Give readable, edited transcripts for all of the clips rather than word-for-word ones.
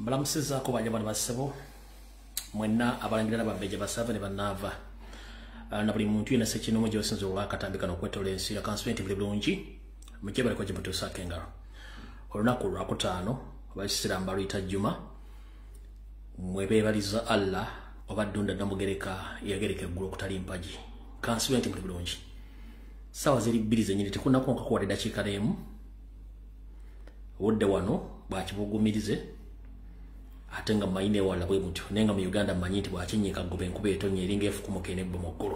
Mbalamusiza ko banyabana basebo mwenna abalangira babbeje basava ne banava na buli muntu yena sekino mu josinzo lwakatambika nokwetola ensi ya constituent buli bulungi mukye bali ko jibuto sakengaro olunaku lwakutaano abasira mbalita juma mwebebaliza Allah obadunda namugereka yagereka eggulu okutali mpaji constituent buli bulungi sawa ziri bbiri zenyini tekunako nkakuwadde dakiika n'emu wudde wano bwakibugumirize ate nga mayine wala bwe mutyo nenga mu Uganda manyi nti bwakinyika gobe enkuba etonnya eringa efukumuka enebbo mu ggulu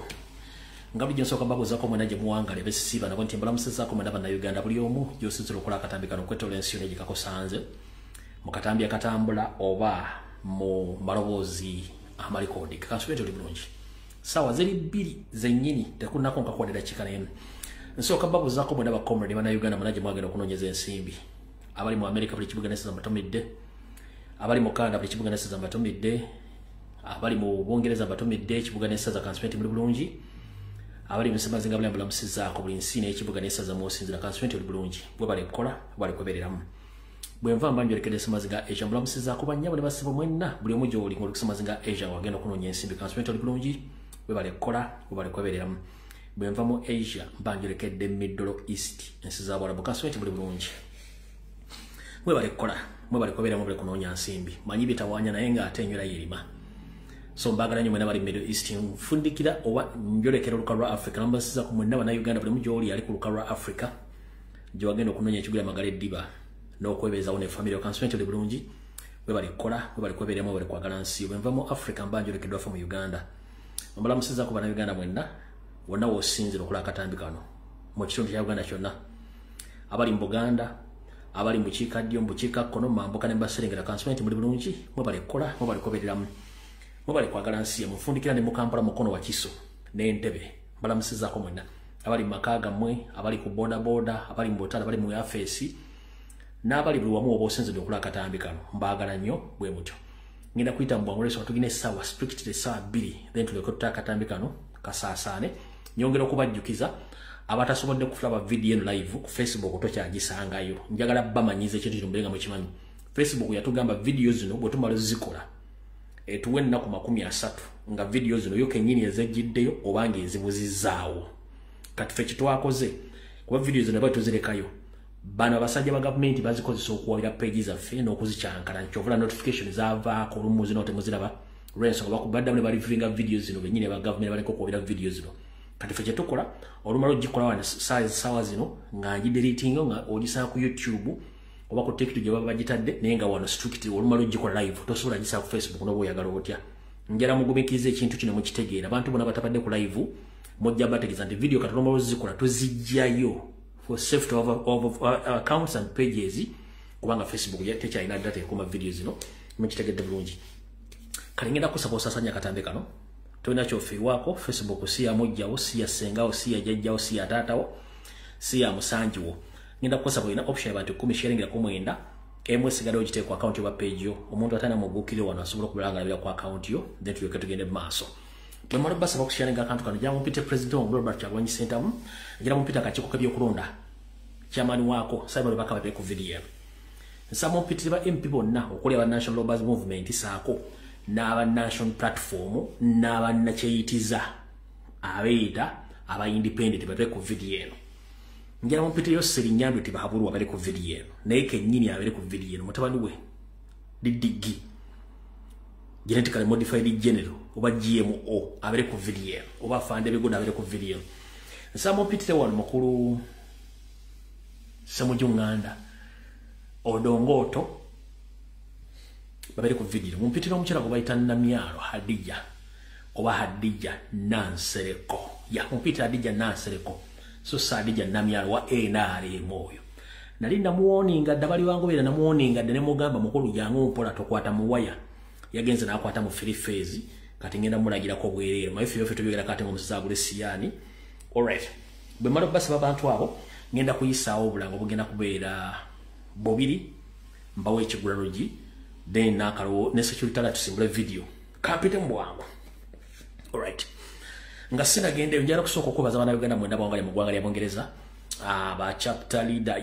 nga buli nsooka babuzaako mwena gye muwangale besiba nabo nti mbalamusizaako mwena banna Uganda buli omu gyosizira okola akatambika nokwetola ensi yonna gikakusanze mu katambi akatambula oba mu maloboozi amalikoodi kansubete oli bulungi sawa ziri bbiri zennyini tekunako nkakuwadde dakiika n'emu nsooka babuzaako mwena bakomrade banna Uganda mwena gye mwagenda okunoonyeza ensimbi abali mu America buli kibuga nesiza mbatomedde abali mu Canada buli kibuga nesiza mbatomedde abali mu Bungereza mbatomedde kibuga nesiza constituent buli bulungi abali mu Nsemazi nga bulambula musizaako buli nsi n'ekibuga nesiza musinzira constituent buli bulungi bwe bali kukola bali kwebereramu bwe nva mbanjolekedde Nsemazi nga Asia mbulamusizaako bannyabo ne basibo mwenna buli omu gy'oli ng'oli Nsemazi nga Asia wagenda okunoonya ensimbi constituent buli bulungi bwe bali kukola bwe bali kwebereramu bwe nva mu Asia mbanjolekedde Middle East ensi za Bwarabu constituent buli bulungi mwe bali kukola mwe bali kwebereramu bali kunoonya nsimbi manyi bitawanya naye nga ate enywera yerima so mbagala nnyo mwena bali Middle East nfundikira oba njolekera olukalu lwa Africa nambasiza ku mwenna bana Uganda buli mugy'oli ali ku lukalu lwa Africa gye wagenda okunoonya ekigula Magala eddiba n'okwebeezawo ne family constituent oli bulungi bwe bali kukola bwe bali kwebereramu bwe bali kwagala nsi bwe nva mu Africa mba njolekeddwa ffe mu Uganda mbalamusizaako bana Uganda mwenna wonna w'osinzira okola akatambi kano mu kitundu kya Uganda kyonna abali mu Buganda abali mu kiikaddyo mu bukiikakkono mambuka ne mbaserengera constituent muli bulungi mwe bali kukola mwe bali kwebereramu mwe bali kwagala nsi ya mufundikira ne mu Kampala mukono wa Kiso n'Entebbe mbalamusizaako mwenna abali mu maka gammwe abali ku boda abali mu butala abali mu yafeesi n'abali buli wamu oba osinzidde okola akatambi kano mbaagala nnyo bwe mutyo ngenda kuyita mu bwangu leso tugina essaawa strictly essaawa 2 then tuleke tuta akatambi kano kasaasaane nyongera okubajjukiza abatasobodde kufulaba video live ku Facebook tokyagisangayo njagala bamanyize ekintu kino mbenga mukimanyi Facebook yatugamba video zino bwe tumala zikola etuwe ennaku 30 nga video zino yo kennyini ezejjiddeyo obanga ezibuzizaawo kati ffe kitwakoze kuba video zino bwe tuzirekayo bano abasajja ba gavumenti bazikozesa okuwabira page zaffe n'okuzikyankala nkyovula notification zavaako olumu zino temuziraba olw'ensonga bakubaddamu ne balivinga video zino bennyini aba gavumenti baleka okuwabira video zino kati ffe kyetukola olumala ogikola wana sawa zino nga ngideritinga nga ogisanga ku YouTube oba ku TikTok gye baba bagitadde naye nga wano strictly olumala ogikola live tosobola gisaa ku Facebook n'oba oyagala otya njala mugumikiriza ekintu kino mukitegeera abantu bonna batabadde ku live mujja bategeeza nti video kati olumala ozikola tozijjayo for safety of accounts and pages kubanga Facebook tekyalina data ekuma video zino mukitegedde bulungi kale ngenda kusaba osasanya akatambi kano tolina kyofiirwako Facebook si ya mujjawo si ya ssengawo si ya jjajjawo si ya taatawo si ya musanjiwo ngenda kukozesa olina option y'abantu 10 sharingira ku 9 emu esigala ogiteeka ku account yoba page yo omuntu atana mugukire wano asobola okulangalabira ku account yo then tulyoke tugende maaso bwe mmala basaba okusharinga akantu kano jjala mumpite president wa Robert Kyagulanyi Ssentamu jjala mumpite akakiiko k'ebyokulonda chairman wako Simon Lubaka bali ku video nsaba mumpitire ba MP bonna okuli aba National Labourers Movement saako n'aba National Platform n'aba nakyeyitiza abeeta aba independent bali ku video eno njala mumpitire Seri Nyandwi tibahabulwa bali ku video eno naye kennyini abali ku video eno mutabani we Didigi genetically modified general oba GMO abali ku video oba Fande Begoda abali ku video nsaba mumpitire wano mukulu Samujunganda Odongoto babere ku video mumpitira omukyala gwe bayita Namyalo Hadija oba Hadija Nansereko ya mumpitira Hadija Nansereko so Hadija Namyalo wa NRM oyo nali namuwoninga dabali wangu bera namuwoninga ne mugamba mukulu yangu mpola tokwata mu waya yagenze nakwata mu free phase kati ngenda mulagira ko bwerere maifi yofe tubigera kati mu musagule siyani alright bwe malo basi babantu abo ngenda kuyisaawo obulango bugenda kubeera bobiri mbawo ekigulalogi then nakalo ne security alert tusimbule video kapite mbwangu alright nga sinagende njala kusooka okubaza abana Uganda mwenda bwangali mu ggwanga lya Bungereza ba chapter leader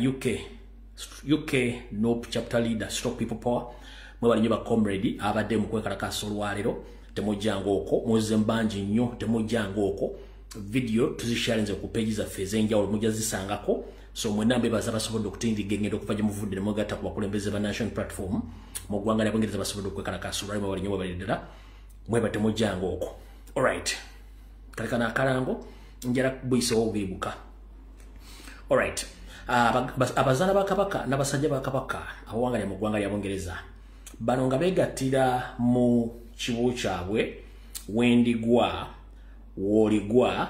UK no chapter leader Stop People Power bali nyo ba comrade abadde mu kwekalakasa olwalero temujjanga okwo muze mbanji nnyo temujjanga okwo video tuzisharinze ku page za fezenjawulo mujja zisangako so mwenambe baza basobodde okutindiga engendo okuva gye muvudde ne mugatta ku bakulembeze ba national platform mu ggwanga ly'Abongereza basobodde okwekalakasa olwaliro bali nyo babalidira mweba temujjanga okwo. Alright, kalekana akalango njala kubuyisewo obuibuka. Alright, abazaana ba kabaka n'abasajja ba kabaka abawangalya mu ggwanga ly'Abongereza bano nga beegattira mu kibuga kyabwe wendigwa woligwa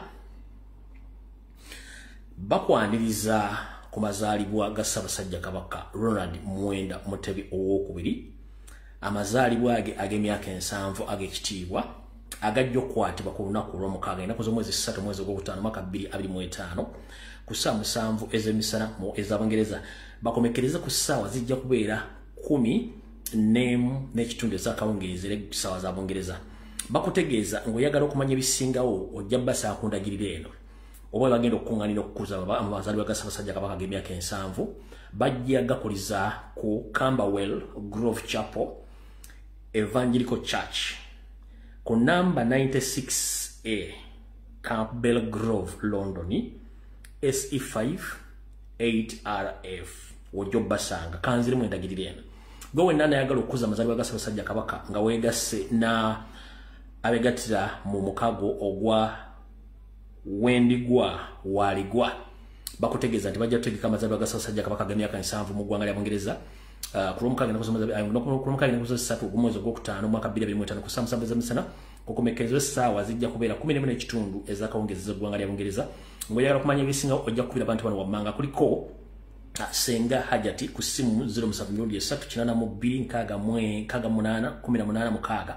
bakwaniriza ku mazaalibwa ga Ssaabasajja Kabaka Ronald Muwenda Mutebi owookubiri, amazaalibwa ge ag'emyaka 7 ag'ekitiibwa agajja okukwatibwa ku lunaku olw'omukaaga ennaku z'omwezi 3 mwezi ogwokutaano mwaka 2025 ku ssaawa 7 ez'emisana mu ez'Abongereza. Bakomekereza ku ssaawa zijja kubeera 10 n'ekitundu ez'akawungeezi ku ssaawa z'Abongereza. Bakutegeeza ng'oyagala okumanya ebisingawo ojja basa kundagirira eno oba bagenda okukungaanira okukuza amazaalibwa ga Ssaabasajja Kabaka g'emyaka 7 bajja gakuliza ku Camberwell Grove Chapel Evangelical Church ku namba 96A Campbell Grove London SE5 8RF wojja basanga kanzire mu endagirira eno gwe nana yagala okukuza amazaalibwa ga Ssaabasajja Kabaka nga weegasse na abegattira mu mukago ogwa wendigwa waligwa. Bakutegeeza nti bajja kutegeka amazaalibwa ga Ssaabasajja Kabaka g'emyaka 7 mu ggwanga ly'Abongereza ku lw'omukaaga n'ennaku 3 ogw'omwezi ogwokutaano mwaka 2025 ku ssaawa 7 ez'emisana kukomekerezwa essaawa zijja kubeera 11 n'ekitundu ez'akawungeezi z'eggwanga ly'Abongereza. Ng'oyagala okumanya ebisingawo ojja kukubira abantu bano wammanga kuliko Senga Hajati ku ssimu 07836818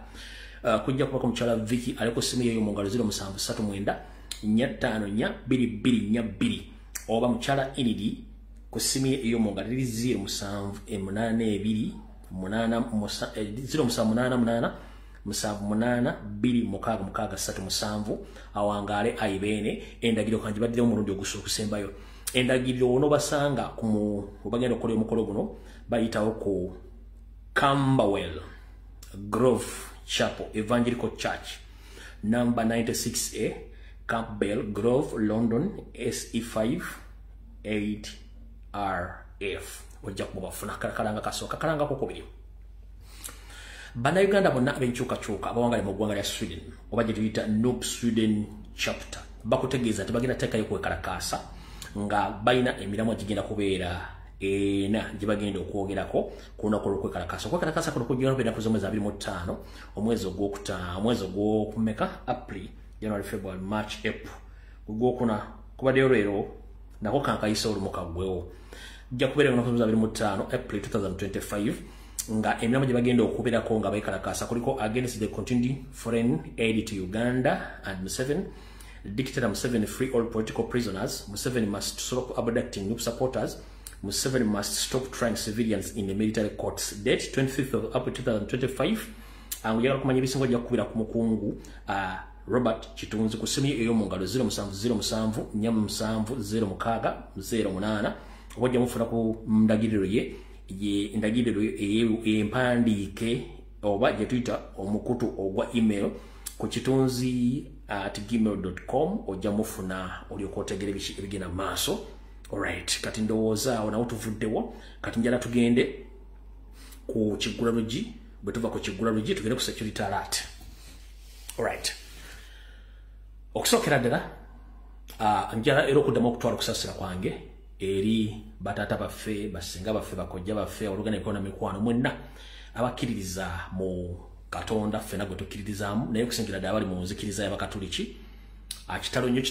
kujja kubako mukyala Vicky ali ku ssimu yeyo mu ngalo 0739554222 oba mukyala Inidi ku ssimu yeyo mu ngalo 0788 awangale aibene endagiro kanji badire omulundi ogusooka kusembayo endagiro ono basanga ku bagenda okukola omukolo guno bayitawo ku Camberwell Grove Chapel Evangelical Church number 96A Campbell Grove London SE5 8RF wajja kubafuna kalanga kasooka kalanga kokubiri. Bannayuganda bonna ab'enkyukakyuka abawangali mu ggwanga lya Sweden oba gye tuyita Noob Sweden chapter bakutegeeza nti bagenda teekayo kwekalakaasa nga balina emiramu egigenda kubeera ena gye bagenda okwogerako ku lunaku olw'okwekalakaasa. Okwekalakaasa kuno kujja kubeera ku z'omwezi 25 omwezi ogw'okumeka April, January, February, March, April ogwokuna kubaddeyo leero nako kankayisa olumukagwewo gya kubeera ku lunaku 25 April 2025 nga emiramu gye bagenda okubeerako nga beekalakaasa kuliko against the continued foreign aid to Uganda and Museveni. Dictator Museveni free all political prisoners. Museveni must stop abducting Noob supporters. Museveni must stop trying civilians in the military courts. Date 25th of April 2025. Anguyagala kumanya ebisingo gya kubira ku mukungu Robert Kitunzi ku ssimu eyo mu ngalo 0707 obajja mufuna ku ndagiriro ye endagiriro empandiike oba gye tuyita omukutu ogwa email ku kitunzi@gmail.com ojja mufuna olyoka otegera ebigenda maaso. Alright, kati ndowooza awo nawo tuvuddewo kati njala tugende ku Kiggula Luggi. Bwe tuva ku Kiggula Luggi tugende ku security alert. Alright, okusookera ddala njala era okuddamu okutwala okusaasira kwange eri batata baffe basinga baffe bakojja baffe oluganda ekona mikwano mwenna abakkiririza mu Katonda ffenna gwe tukkiririzaamu naye okusingira ddala bali mu nzikiriza y'Abakatuliki. Kitalo nnyo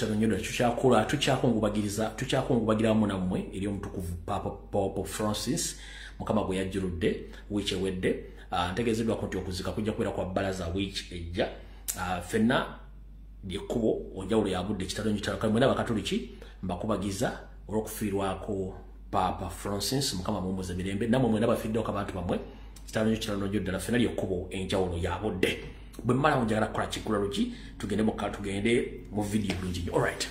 tukyakungubagiramu nammwe eri omutukuvu Papa Francis Mukama bwe yajjuludde wiiki ewedde. Ntegeezeddwako nti okuzika kujja kubeera kwa bbalaza wiiki ejja. Ffenna lyekkubo onjawulo ya budde kitalo nnyo kitalo kale mwena Abakatuliki mbakubagiza olw'okufiirwako Papa Francis Mukama mumuze mirembe nammwe mwena bafiddeko abantu bamwe kitalo nnyo ddala ffenna lyekkubo enjawulo ya budde. Bwe mmala njagala kukola Kiggula Luggi tugende mu video bulungi nnyo. Alright,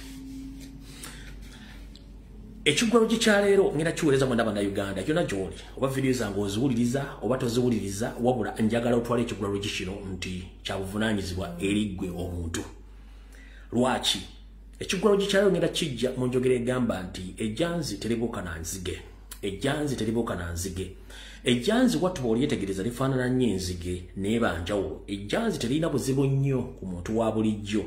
Ekigwaro kyaleero ngenda kiweereza mwenda bannayuganda kyonna gy'oli oba vidiyo zange oziwuliriza oba toziwuliriza wabula njagala otwala ekigwaro kino nti kya buvunaanyizibwa eri ggwe omuntu. Lwaki? Ekigwaro kyaleero ngenda kijja mu njogera egamba nti ejjanzi teribuuka na nzige. Ejjanzi teribuuka na nzige. Ejjanzi watuba olyetegereza lifaanana nnyo enzige n'eba njawulo. Ejjanzi terina buzibu nnyo ku muntu wa bulijjo.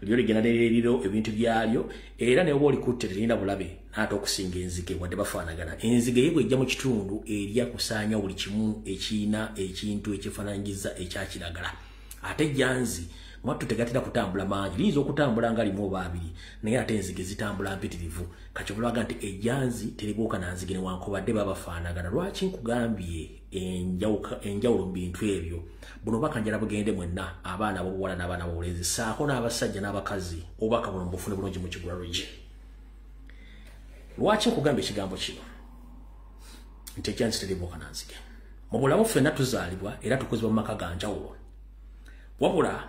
Lyo ligenda nereriro ebintu byalyo era ne bwo likutte terina bulabe ate okusinga enzige wadde bafaanagana. Enzige yebwe ejja mu kitundu erya kusaanya buli kimu ekiina ekintu ekifaananyiza ekyakiragala. Ate ejjanzi mwattu tegatera kutambula mangi, liyinza okutambula nga limu oba abiri naye ate enzige zitambula mpitirivu. Kakibulaga nti ejjanzi teribuuka na nzige newankubadde babafaanagana. Lwaki nkugambye enjawulo mu bintu ebyo? Buno bakanjala bugende mwenna abaana b'obuwala n'abaana b'obulenzi saako n'abasajja n'abakazi obubaka buno mbufune bulungi mu kigwaro gye. Lwaki nkugambye ekigambo kino nti ejjanzi teribuuka na nzige? Mu bulamu ffenna tuzaalibwa era tukuzibwa mu maka ga njawulo, wabula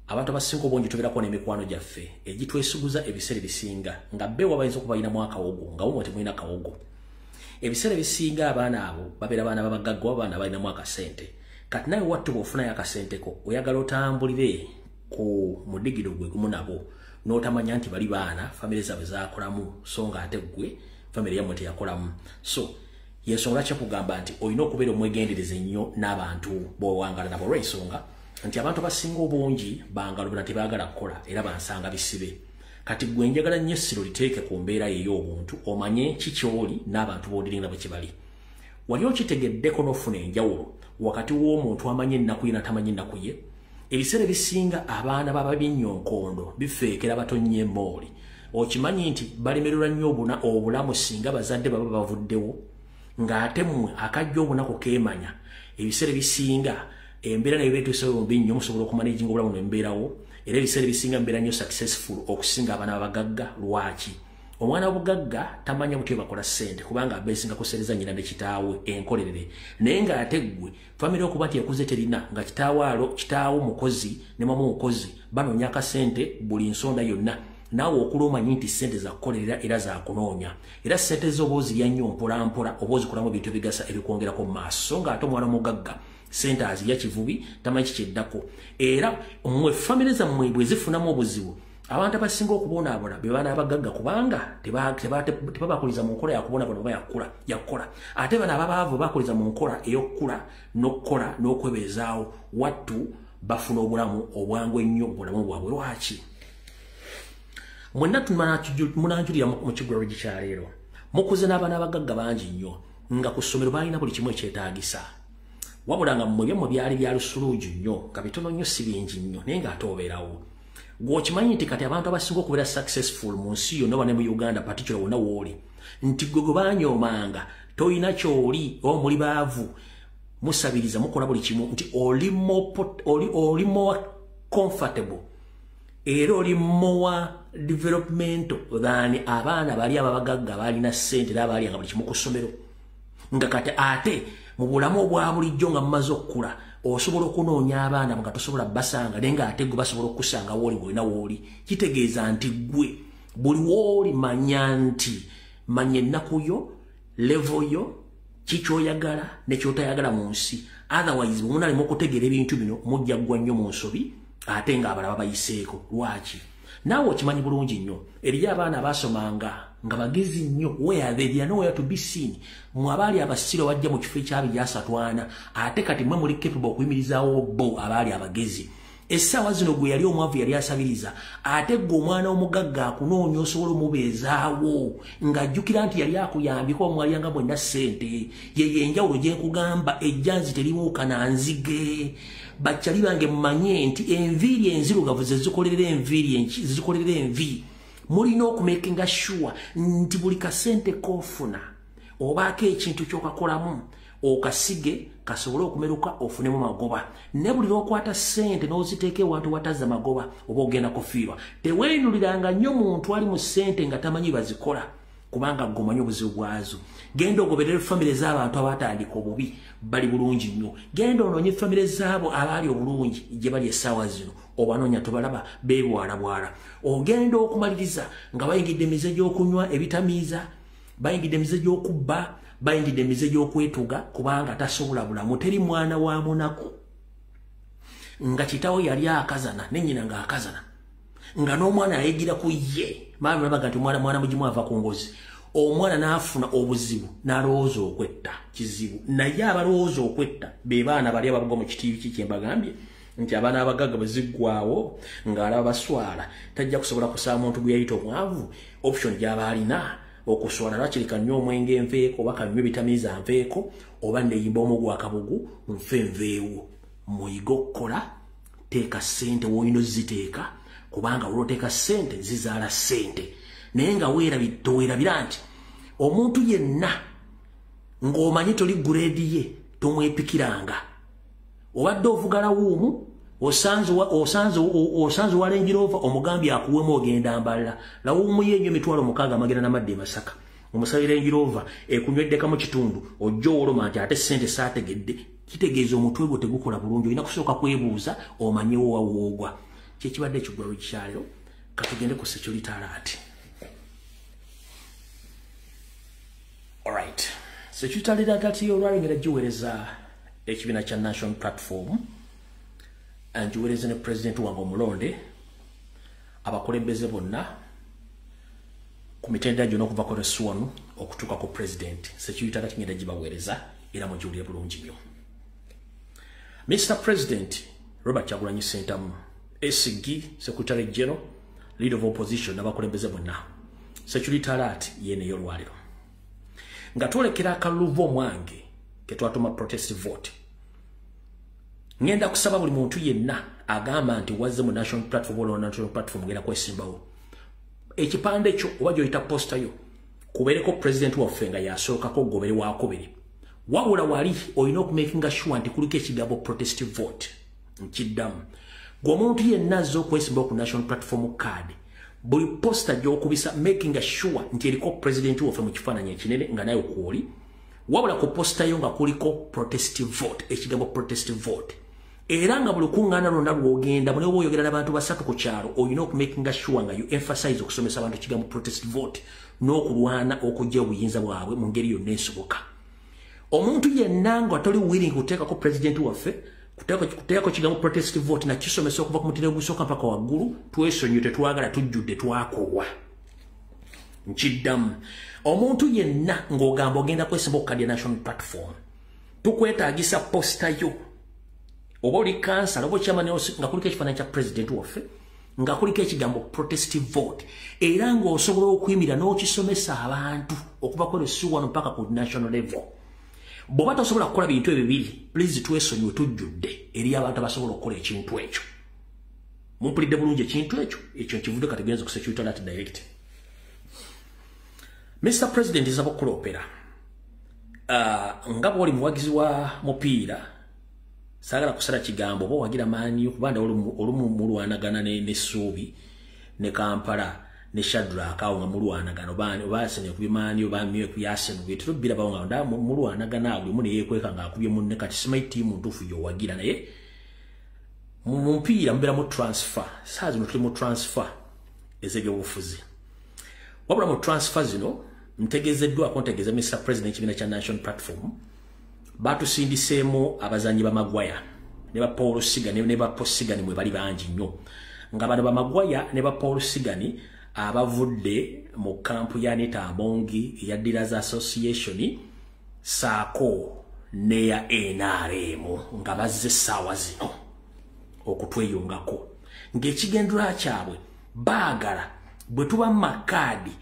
abantu abasinga obungi tubeerako n'emikwano gyaffe egitwesuguza ebiseera ebisinga nga beewa bayinza okuba balinamu akawogo nga wumwe temulina kawogo. Ebiseera ebisinga abaana abo babeera baana babagagga oba baana balinamu akasente. Kati nawe wattu bw'ofunayo akasenteko oyagala otambulire ku mudigiro gwe gumu nabo n'otamanya nti bali baana famire zaabwe zaakolamu so nga ate gwe famire yammwe teyakolamu. So yensonga kyakugamba nti olina okubeera omwegendereza ennyo n'abantu b'owangala nabo olw'ensonga nti abantu abasinga obungi bangalubira tebaagala kukola era bansanga bisibe. Kati gwe njagala nnyo essiro liteeke ku mbeera ey'obuntu omanye kikyoli n'abantu b'odiringa bwe kibali. Wali okitegeddeko n'ofuna enjawulo wakati w'omuntu amanye ennaku ye n'atamanyi ennaku ye? Ebiseera ebisinga abaana b'ababinnyoonkondo bifeekera batonnya emmooli. Okimanyi nti balemererwa nnyo obulamu singa bazadde baba bavuddewo ng'ate mmwe akajja obunaku keemanya. Ebiseera ebisinga embeera nayo beetuusewo bombi nnyo musobola okumanejinga obulamu nembeerawo era ebiseera ebisinga mbeera nnyo successful okusinga abaana babagagga. Lwaki? Omwana w'obugagga tamanya butyo bakola ssente kubanga abeesinga kusereza nnyina ne kitaawe enkolerere, naye ng'ate ggwe famire okuba nti yakuze terina nga kitaawo mukozi ne mama mukozi banoonya akasente buli nsonda yonna, naawe okula omanyi nti ssente za kukolerera era za kunoonya era ssente zo oba ozirya nnyo mpolampola oba ozikolamu ebintu ebigasa ebikwongerako mu maaso. So ng'ate omwana mugagga ssente azirya kivubi tamanyi kikyeddako era mmwe famire zammwe bwe zifunamu obuzibu abantu abasinga okubonaabona be baana abagagga kubanga tebabakuliza mu nkola yakubonaabona oba yakukola. Ate bano ababaavu bakuliza mu nkola ey'okukula n'okukola n'okwebeezaawo wattu bafuna obulamu obwangu ennyo mu bulamu bwabwe. Lwaki? Mwenna munanjulira mu kigwaro kyaleero mukuze n'abaana abagagga bangi nnyo nga ku ssomero balina buli kimu ekyetaagisa, wabula nga mmwe byammwe byali bya lusuluuju nnyo nga bitono nnyo si bingi nnyo naye ng'ate obeerawo. Gw'okimanyi nti kati abantu abasinga okubeera successful mu nsi yonna wane mu Uganda particular wonna wooli nti gwe banyoomanga toyina kyoli oba muli baavu musabiriza mukola buli kimu nti oli more comfortable era oli more developmental than abaana bali ababagagga balina ssente era abaali nga buli kimu ku ssomero. Nga kati ate mu bulamu obwa bulijjo nga mumaze okukula osobola okunoonya abaana nga tosobola basanga naye ng'ate gwe basobola okusanga wooli ng'olina wooli. Kitegeeza nti gwe buli wooli manya ennaku yo, level yo, kikyoyagala ne kyotayagala mu nsi. Otherwise bwe munaalema okutegeera ebintu bino mujja ggwa nnyo mu nsobi ate ng'abalaba bayiseeko. Lwaki? Naawe okimanyi bulungi nnyo eriyo abaana abaasomanga nga bagezi nnyo where they are nowhere to be seen. Mwe abaali abasiro bajja mu kifo eky'abiri-asatwana ate kati mwe muli capable okuyimirizaawo bo abaali abagezi. Essaawa zino gwe yali omwavu yali asabiriza ate gwe omwana w'omugagga akunoonya osobola omubeezaawo ng'ajjukira nti yali akuyambiko omwalyanga mwenna ssente. Yeyo enjawulo gye nkugamba ejjanzi teribuuka na nzige. Bakyali bange mmanye nti enviiri enzirugavu zezikolerera envi mulina okumakinga sure nti buli kasente kofuna obaako ekintu kyokakolamu okasige kasobole okumeruka ofunemu magoba. Ne buli lwokwata ssente n'oziteeka ewantu watazza magoba oba ogenda kufiirwa. Teweenuliranga nnyo muntu ali mu ssente nga tamanyi bazikola. kubanga gomanyo obuzibu bwazo genda ogoberere family z'abantu abatandika obubi bali bulungi nnyo genda ononye family z'abo abali obulungi gye bali essaawa zino obanonya tobalaba beebwalabwala ogenda okumaliriza nga bayingidde emize gy'okunywa ebitamiiza bayingidde emize gy'okubba bayingidde emize gy'okwetuga kubanga tasobola bulamu teri mwana wa munaku nga kitawo yali akazana nennyina nga akazana nga n'omwana ayigira ku ye maama nabaga nti mwana mugimu ava ku ngozi omwana n'afuna obuzibu n'alowooza okwetta kizibu naye abalowooza okwetta be baana bali abavuga mu kitiivi kiki mbagambye nti abaana abagagga bwe ziggwawo ng'alaba baswala tajja kusobola kusaba muntu gwe yayita omwavu option gy'aba alina okuswala lwakirika nnyo omwenge enveeko oba kanywa ebitamiiza nveeko oba neyimba omugwa akabugu nfe enveewo muyiga okukola teeka ssente w'olina oziteeka kubanga olwoteeka ssente zizaala ssente naye nga weerabira nti omuntu yenna ng'omanyi toli grade ye tomwepikiranga obadde ovuga lawuumu osanze wa Range Rover omugambye akuwemu ogenda mbalala lawuumu ye nnyo emitwalo 6 amagenda n'amadde Masaka omusayi Range Rover ekunywedeka mu kitundu ojja oloma nti ate ssente saategedde kitegeeza omutwe gwo tegukola bulungi olina kusooka kwebuuza omanyewo wawoogwa kyekibadde ekigwa lwekikyaliro katugende ku security alert. Alright, security alert y'olwalengera giweereza ekibiina kya National Platform angiweereza ne president wange omulonde abakulembeze bonna ku mitendera gyonna okuva ku Reswanu okutuuka ku president security alert ngenda gibaweereza era mugiwulire bulungi nnyo. Mr. President Robert Kyagulanyi Ssentamu SG Secretary General Leader of Opposition n'abakulembeze bonna security alert yene y'olwaliro nga twolekera akaluvo mwange ke twatuma protest vote ngenda kusaba buli muntu yenna agamba nti wazze mu National Platform or National Platform ngenda kwesimbawo ekipande kyo oba gyoyita posta yo kubeereko president waffe nga yasookako gobere wakobere wabula wali olina okumakinga sure nti kuliko ekigambo protest vote nkiddamu gwomuntu yenna azze okwesimbawo ku National Platform card buli posta gy'okubisa making sure nti eriko president waffe mu kifaananyi ekinene nga nayo kwoli wabula ku posta yo nga kuliko protest vote ekigambo protest vote era nga buli kuŋŋaana lwonna lw'ogenda munewo oyogera n'abantu basatu ku kyalo olina okumakinga sure nga you emphasize okusomesa abantu ekigambo protest vote n'okulwana okujja obuyinza bwabwe mu ngeri yonna esoboka. Omuntu yenna nga toli willing kuteekako president waffe kuteekako kigambo protest vote na kisomesa okuva ku mutendera ogusooka mpaka waggulu twesonyiwe tetwagala tujjudde twakoowa nkiddamu omuntu yenna ng'ogamba ogenda kwesimba okukadya National Platform tukwetaagisa posta yo oba oli kansala oba okyamani nga kuliko ekifaananyi kya president waffe nga kuliko ekigambo protest vote era ng'osobola okuyimira n'okisomesa abantu okuva ku Reswanu mpaka ku national level. Bw'oba tosobola kukola bintu ebyo bibiri please twesonyiwe tujjudde eri abantu abasobola okukola ekintu ekyo. Mumpulidde bulungi ekintu ekyo nkivudde kati genza ku security alert direct. Mr. President nsaba okuloopera nga bw'oli muwagizi wa mupiira saagala kusala kigambo oba owagira maanyi okubanda olumu mulwanagana n'essuubi ne Kampala ne Shadrack awo nga mulwanagana oba Arsenal ekubye maanyi oba Myo ekubye Arsenal byetero bbira bawo nga nda mulwanagana buli mu ne yeekweka ng'akubye munne kati simanyi ttiimu ntuufu gy'owagira naye mu mupiira mubeera mu transfer saa zino tuli mu transfer ez'ebyobufuzi wabula mu transfer zino ntegeezeddwako ntegeeza Mr. President ekibiina kya National Platform batusindiseemu abazanyi ba Magwaya ne ba Paul Sigani ne ba Paul Sigani mwe bali bangi nnyo nga bano ba Magwaya ne ba Paul Sigani abavudde mu kampu ya Anita Amongi ya Dealers Association saako ne ya NRM nga bazze ssaawa zino okutweyungako ng'ekigendera kyabwe baagala bwe tuba makaadi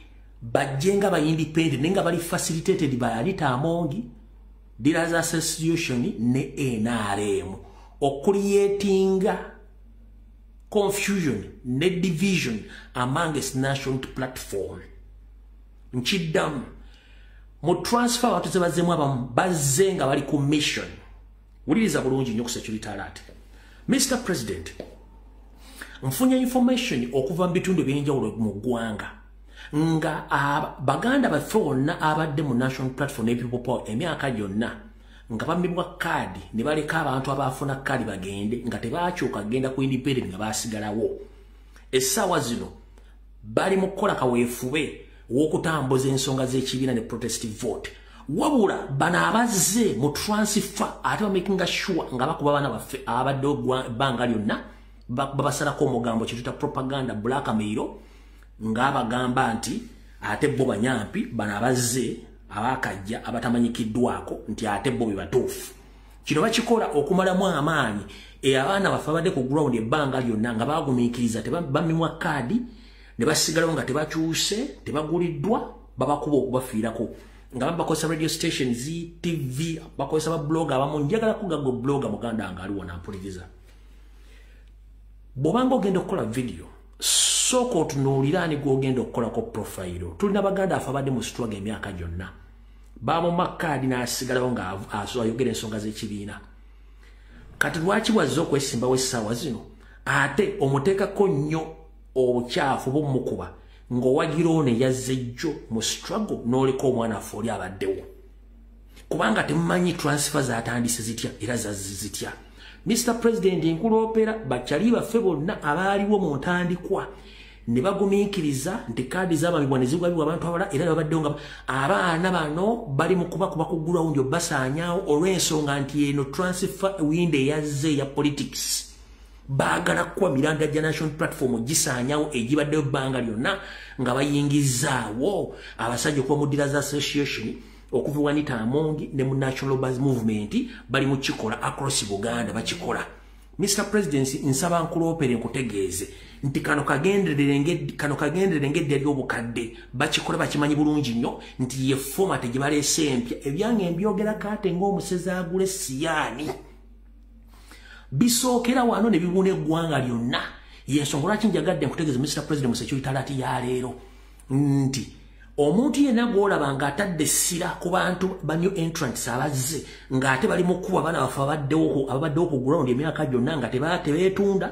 bajje nga ba independent nenga bali facilitated by Anita Amongi Dealers Association ne NRM ocreatinga confusion ne division amongst National Platform. Nkiddamu mu transfer watu zebazemu abamu bazze nga bali ku mission. Wuliriza bulungi nnyo ku security alert. Mr. President, nfunye information okuva mu bitundu ebyenjawulo mu ggwanga nga baganda baffe wonna abadde mu national platform ne people power emyaka gyonna nga bamibwa kaadi ne baleka abantu abafuna kaadi bagende nga tebaakyuka genda ku independent nga basigalawo essaawa zino bali mu kukola kaweefube w'okutambuza ensonga z'ekibiina ne protestive vote wabula bano abazze mu transfer ate bamakinga sure nga bakuba baana baffe abadde ebbanga lyonna babasalako omugambo kyetuta propaganda blackmail nga bagamba nti ate bo banyampi bano abazze abakajja abatamanyikiddwako nti ate bo bebatuufu kino bakikola okumalamu amaanyi abaana baffe abadde ku ground ebbanga lyonna nga bagumiikiriza bamimwa kaadi ne basigalawo nga tebakyuse tebaguliddwa babakuba okubafiirako nga bakozesa radio stations TV bakozesa ba blog abamu njagala kugago blogger muganda nga aliwo nampuliriza bw'obanga ogenda okukola video sooka otunuulira ani gw'ogenda okukolako profile tulina baganda afe abadde mu struggle emyaka gyonna bamumma kaadi n'asigalawo nga ayogera ensonga z'ekibiina kati lwaki wazze okwesimbawo essaawa zino ate omuteekako nnyo obukyafu bumukuba ng'owagira ono yazze jjo mu struggle n'oleka omwana affe oli abaddewo kubanga temumanyi transfer zatandise zitya era zazzi zitya Mr. President nkuloopera bakyali baffe bonna abaaliwo mu ntandikwa ne bagumiikiriza nti kaadi z'abamibwa ne zigwabibwa abantu abalala era babaddewo nga abaana bano bali mu kubakuba ku gurawundi basaanyaawo olw'ensonga nti eno transfer window eyazze ya politics baagala kuba miranda gya national platform gisaanyaawo egibaddeyo ebbanga lyonna nga bayingizaawo abasajja okuba mu Dealers Association okuva Wanita Amongi ne mu National Labour Movement bali mu kikola across Buganda bakikola Mr. President nsaba nkuloopere nkutegeeze nti kano kagenderere ng'eddya ly'obukadde bakikola bakimanyi bulungi nnyo nti ye format gye baleese empya ebyange mbyogera kate ng'omusezi agula siyaani bisookera wano ne bibuna eggwanga lyonna yensonga lwaki njagadde nkutegeeze Mr. President mu security alert ya leero nti omuntu yenna gw'olaba ng'atadde essira ku bantu ba new entrants abazze ng'ate bali mu kkuba abaana baffe ababaddewo ku ground emyaka gyonna nga tebeetunda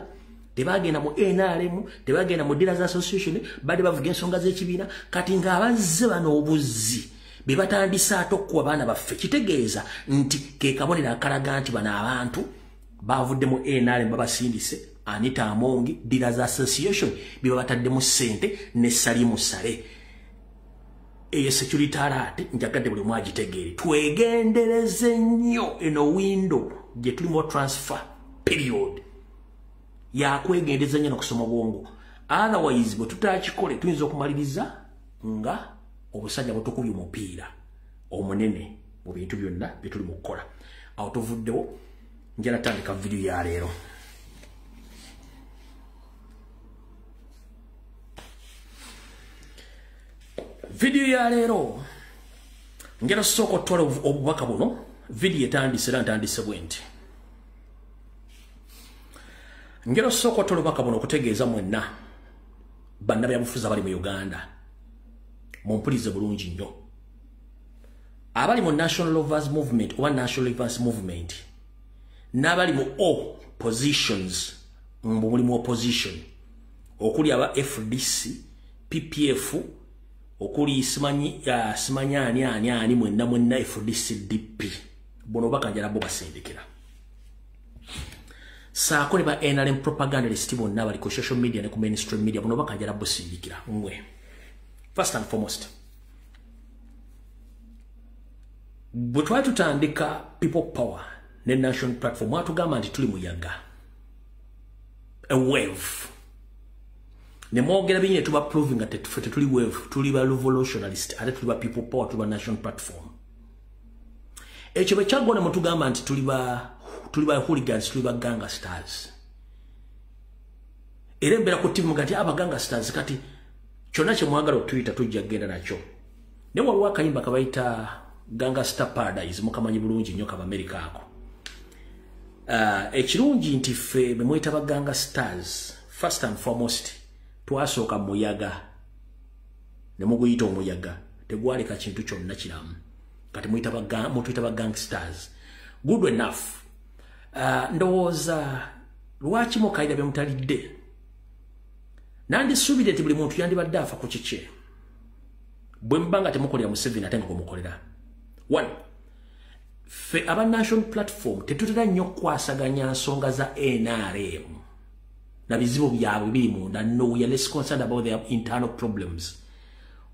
tebagenda mu NRM tebagenda mu Dealers Association badde bavuga ensonga z'ekibiina kati ng'abazze bano obuzzi be batandise ate okkuba abaana baffe kitegeeza nti ke kabonero akalaga nti bano abantu bavudde mu NRM babasindise Anita Amongi Dealers Association bye bataddemu ssente ne Salimu Sale eyo security alert njagadde buli mwagitegeere twegendereze nnyo eno window gye tulimu transfer period yakwegendeza nnyo n'okusoma bwongo otherwise bwe tutakikole tuyinza okumaliriza nga obusajja bwetukubye omupiira omunene mu bintu byonna bye tuli mu kukola awo tuvuddewo njala tandika video ya leero video ya leero ngera soko twala obubaka buno video etandise era ntandise bwenti ngera soko twala obubaka buno okutegeeza mwenna banna byabufuzi abali mu Uganda mumpulize bulungi nnyo abali mu National Lovers Movement oba National Lovers Movement n'abali mu all positions muli mu opposition okuli aba FDC PPF okuli simanya ani mwenna FDC DP bono bakanjala bo basindikira saako ne ba NRM propagandalist bonna bali ku social media ne ku mainstream media bono bakanjala bo sindikira mwe first and foremost butwa tutandika people power ne national platform watugamba nti tuli muyaga a wave ne mwogera binyine tuba proving ate tufete tuli wave tuli ba revolutionalist ate tuli ba people power tuli ba national platform ekyo bekyagona mutugamba nti tuli ba hooligans tuli ba gangsters era mbera ku timu gati aba gangsters kati kyonna kye mwagala otuyita tujja genda nakyo ne waliwo akayimba kabayita Gangster Paradise mukamanyi bulungi nnyo kaba America ako ekirungi nti ffe bemweta ba gangsters first and foremost twasooka muyaga ne muguyita omuyaga tegwaleka kintu kyonna kiramu kati mutuyita ba gangsters good enough ndowooza lwaki mukaida bye mutalidde nandisuubire nti buli muntu yandibadde afa ku kike bwembanga temukolera Museveni ate nga kumukolera. One, fe aba national platform tetutera nnyo kwasaganya nsonga za NRM na bizibu byabwe biri munda. No, we are less concerned about their internal problems.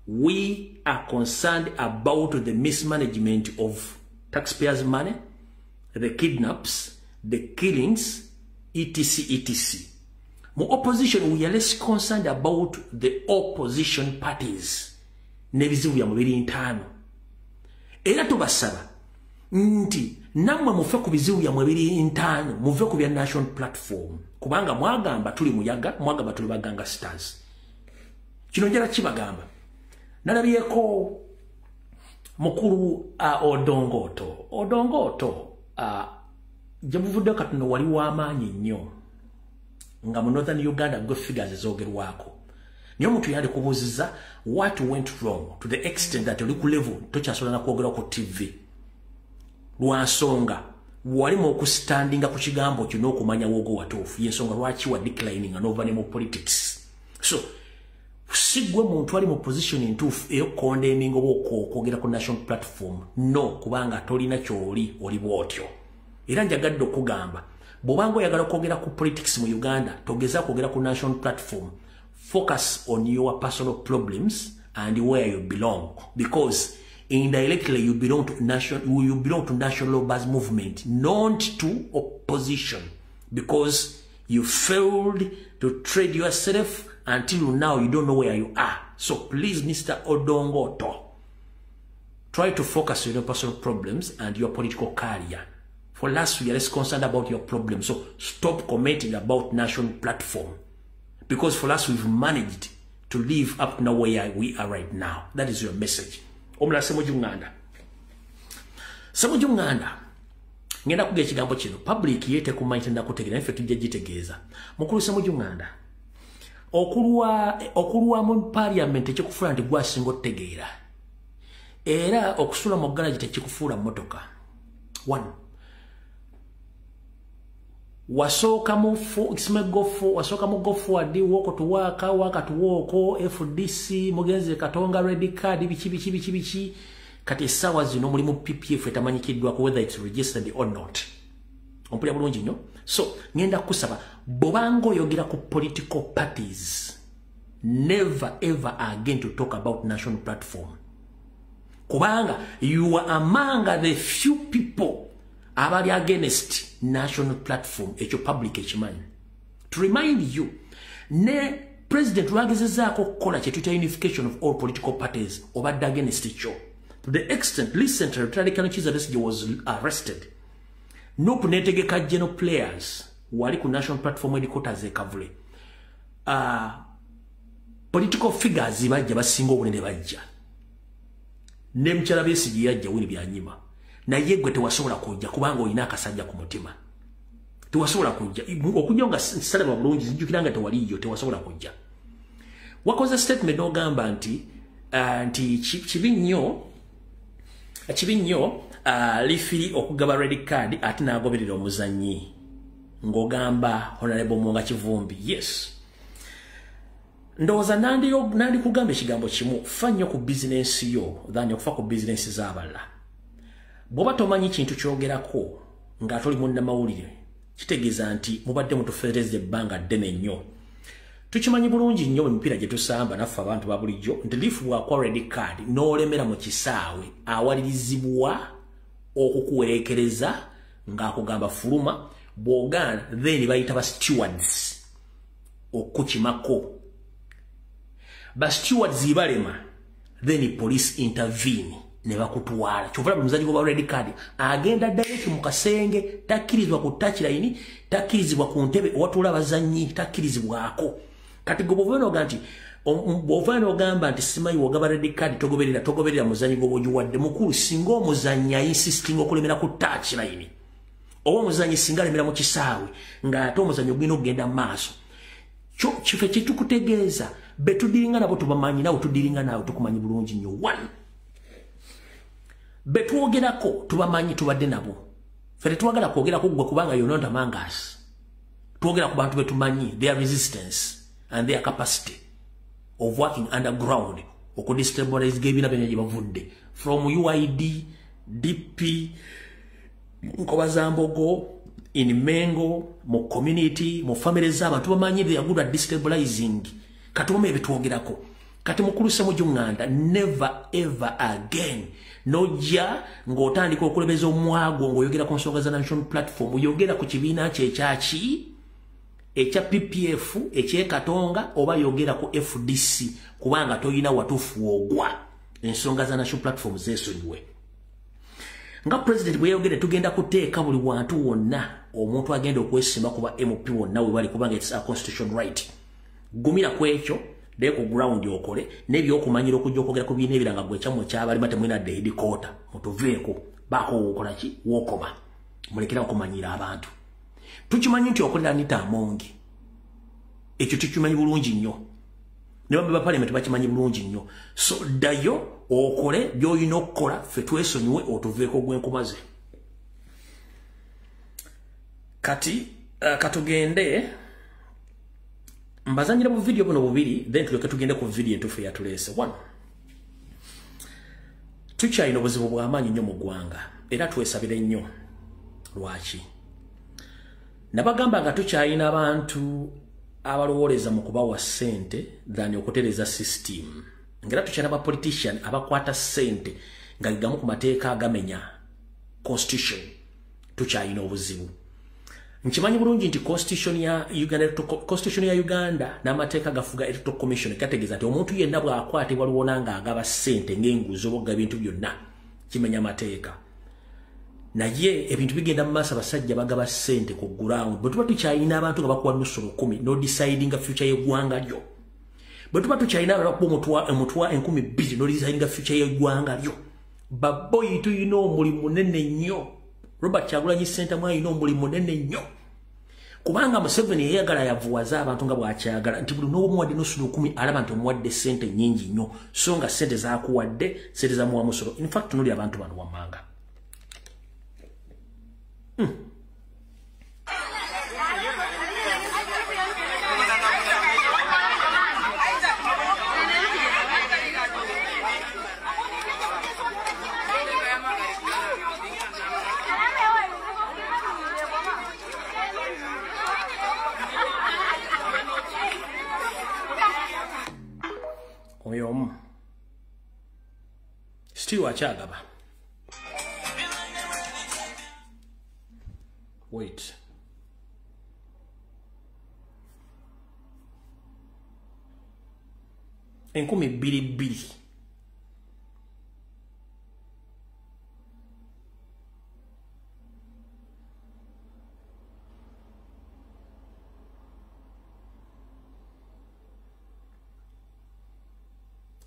We are concerned about the mismanagement of taxpayers' money, the kidnaps, the killings, etc. Mu opposition, we are less concerned about the opposition parties. Nebizibu ya mubiri intano. Era tubasaba nti namwe mufe ku bizibu ya mubiri intano, muve ku bya national platform. Kubanga mwagamba tuli muyaga, mwagamba tuli baganga stars. Kino njala kibagamba. Nalabyeko mukuru Odongoto jemuvudde katuno wali w'amaanyi nnyo nga mu Northern Uganda gwe figures ezogerwako. Niyo omuntu yali kubuuziza what went wrong to the extent that oli ku level tokyasobola na kwogera ku TV. Lwansonga walimu okustandinga ku kigambo kyo n'okumanya wogo watuufu yensonga lwaki wa declining and over mu politics. So sigwe muntu ali mu position entuufu eyo condemning okwogera ku national platform. No, kubanga tolina kyoli oli bwotyo. Era njagadde okugamba bw'obanga oyagala kwogera ku politics mu Uganda togeza kwogera ku national platform. Focus on your personal problems and where you belong, because indirectly you belong to national base movement, not to opposition, because you failed to trade yourself until now. You don't know where you are. So please, Mr. Odongoto, try to focus on your personal problems and your political career. For us, we are less concerned about your problems. So stop commenting about national platform. Because for us, we've managed to live up to now where we are right now. That is your message. Omula Semujunganda. Semujunganda. Ngenda kuge kigambo kino. Public yete kumaite na kutegera. Ife tujja jitegeza. Mukulu Semujunganda. Okuluwa mu parliament ekikufula nti gwasinga otegeera. Era okusula mu garage tekikufula motoka. One. Wasoka mu go forward woko to waka to woko FDC mugenze katonga red card bichi kati sawa zino muri mu PPF etamanyikidwa ko whether it's registered or not. Ompulya bulungi nnyo. So ngenda kusaba bobango yogera ku political parties, never ever again to talk about national platform. Kubanga you are among the few people abali against national platform echo public echimanyi. To remind you, ne president rwagezezaako kukola kyetuyita unification of all political parties obadde against echo. To the extent recently Radical Chiza Besigye was arrested. No kunetegeka general players wali ku national platform headquarters ekavule. Political figures bajja basinga obunene bajja. Ne mchala Besigye yajja wini byanyima. Na yegwe tewasobola kujja kubanga olina akasajja ku mutima. Tewasobola kujja. Okujja nga salama bulungi zijjukiranga tewaliyo tewasobola kujja. Wakoze statement ogamba nti kibi nnyo lifiri okugaba red card ate n'agoberera omuzannyi. Ng'ogamba Honorable Mwanga Kivumbi. Yes. Ndowooza nandi kugamba ekigambo kimu fa nnyo ku bizinensi yo than okufa ku bizinensi z'abalala. Bwoba tomanyi kintu kyogerako nga toli munnamawulire kitegeeza nti mubadde mutufeereza ebbanga ddene nnyo. Tukimanyi bulungi nnyo emipiira gye tusamba naffe abantu ba bulijjo nti lifu bw'akwa red card n'olemera mu kisaawe awalirizibwa okukuwerekereza ng'akugamba fuluma bw'ogaana then bayita ba stewards okukimako. Ba stewards ibalema then police intervene ne bakutwala. Kyovula muzanyi gwa red card agenda direct mu kasenge takkirizibwa ku touchline, takkirizibwa ku ntebe watula abazanyi, takkirizibwako. Kati goboveno ganti bovano gamba nti simayi wogaba red card togoberera muzanyi gwojuwadde mukulu singa omuzanyi insisting okulemera ku touchline. Owo muzanyi singa lemera mu kisaawe nga ate omuzanyi ogenda okugenda maaso. Kife kitukutegeeza betudiringa nabo tubamanyi nawe tudiringa nawe tukumanyi bulungi nnyo. One. Betwogerako tubamanyi tubadde nabo. Fere twagala kwogerako gwe kubanga you're not among us. Twogera ku bantu betumanyi their resistance and their capacity of working underground okudestabilize gebina byenye bavudde from UID DP Nkobazambogo in Mengo mu community mu family z'abantu bamanyi they are good at destabilizing katuma ebitwogerako kati mukuluse mu junganda never ever again noja ngotandika okulebeza omwago ngoyogera ku nsonga za national platform yogera ku kibiina kyekyaki ekya PPF ekye Katonga oba yogera ku FDC kubanga toyina watufu ogwa ensonga za national platform zesonyiwe nga president bwe yogere tugenda kuteeka buli wantu wonna omuntu agenda okwesimba kuba MP wonna we bali kubanga it's a constitutional right gumira kwekyo de ku ground yokole nebyo okumanyira okujja okogera ku bine ebiranga gwe kyamwe kyabali mate mwina de headquarter mutuveeko bako okola ki wokoma mulekera okumanyira abantu tukimanyi nti okolera nita amongi ekyo tukimanyi bulungi nnyo ne baba parliament bakimanyi bulungi nnyo so dayo okole byoyina okukola fe twesonyiwe otuveeko gwenkumaze kati katugende mbazanyira bu video buno bubiri then tuleke tugende ku video entufu ya tulese 1 tukyayina obuzibu bw'amaanyi nnyo mu ggwanga era twesabire nnyo lwaki nabagamba nga tukyayina abantu abalowoleza mu kubawa ssente than okutereza system ngera tukyana ba politician abakwata ssente nga ligamu ku mateeka agamenya constitution tukyayina obuzibu nkimanyi bulungi nti constitution ya Uganda n'amateeka gafuga electoral commission kategeza nti omuntu yenna bw'akwatibwa liwona nga agaba ssente ng'enguzi oba ogaba bintu byonna kimenya amateeka naye ebintu bigenda mu maaso abasajja bagaba ssente ku ground bwe tuba tukyayina abantu nga bakuwa nusu 10 no deciding future y'eggwanga lyo bwe tuba tukyayina abantu bakuwa omutwa 12 no deciding future y'eggwanga lyo baboyi tuyina omulimu munene nnyo Robert Kyagulanyi Center mwayina omulimu munene nnyo kubanga Museveni yeyagala yavuwaza abantu nga bwakyagala nti buli n'omuwadde nusu 10 alaba nti omuwadde ssente nnyingi nnyo so nga ssente zaakuwadde ssente za muwamusolo in fact tunuli abantu bano wamanga still achagaba wait enkumi bbiri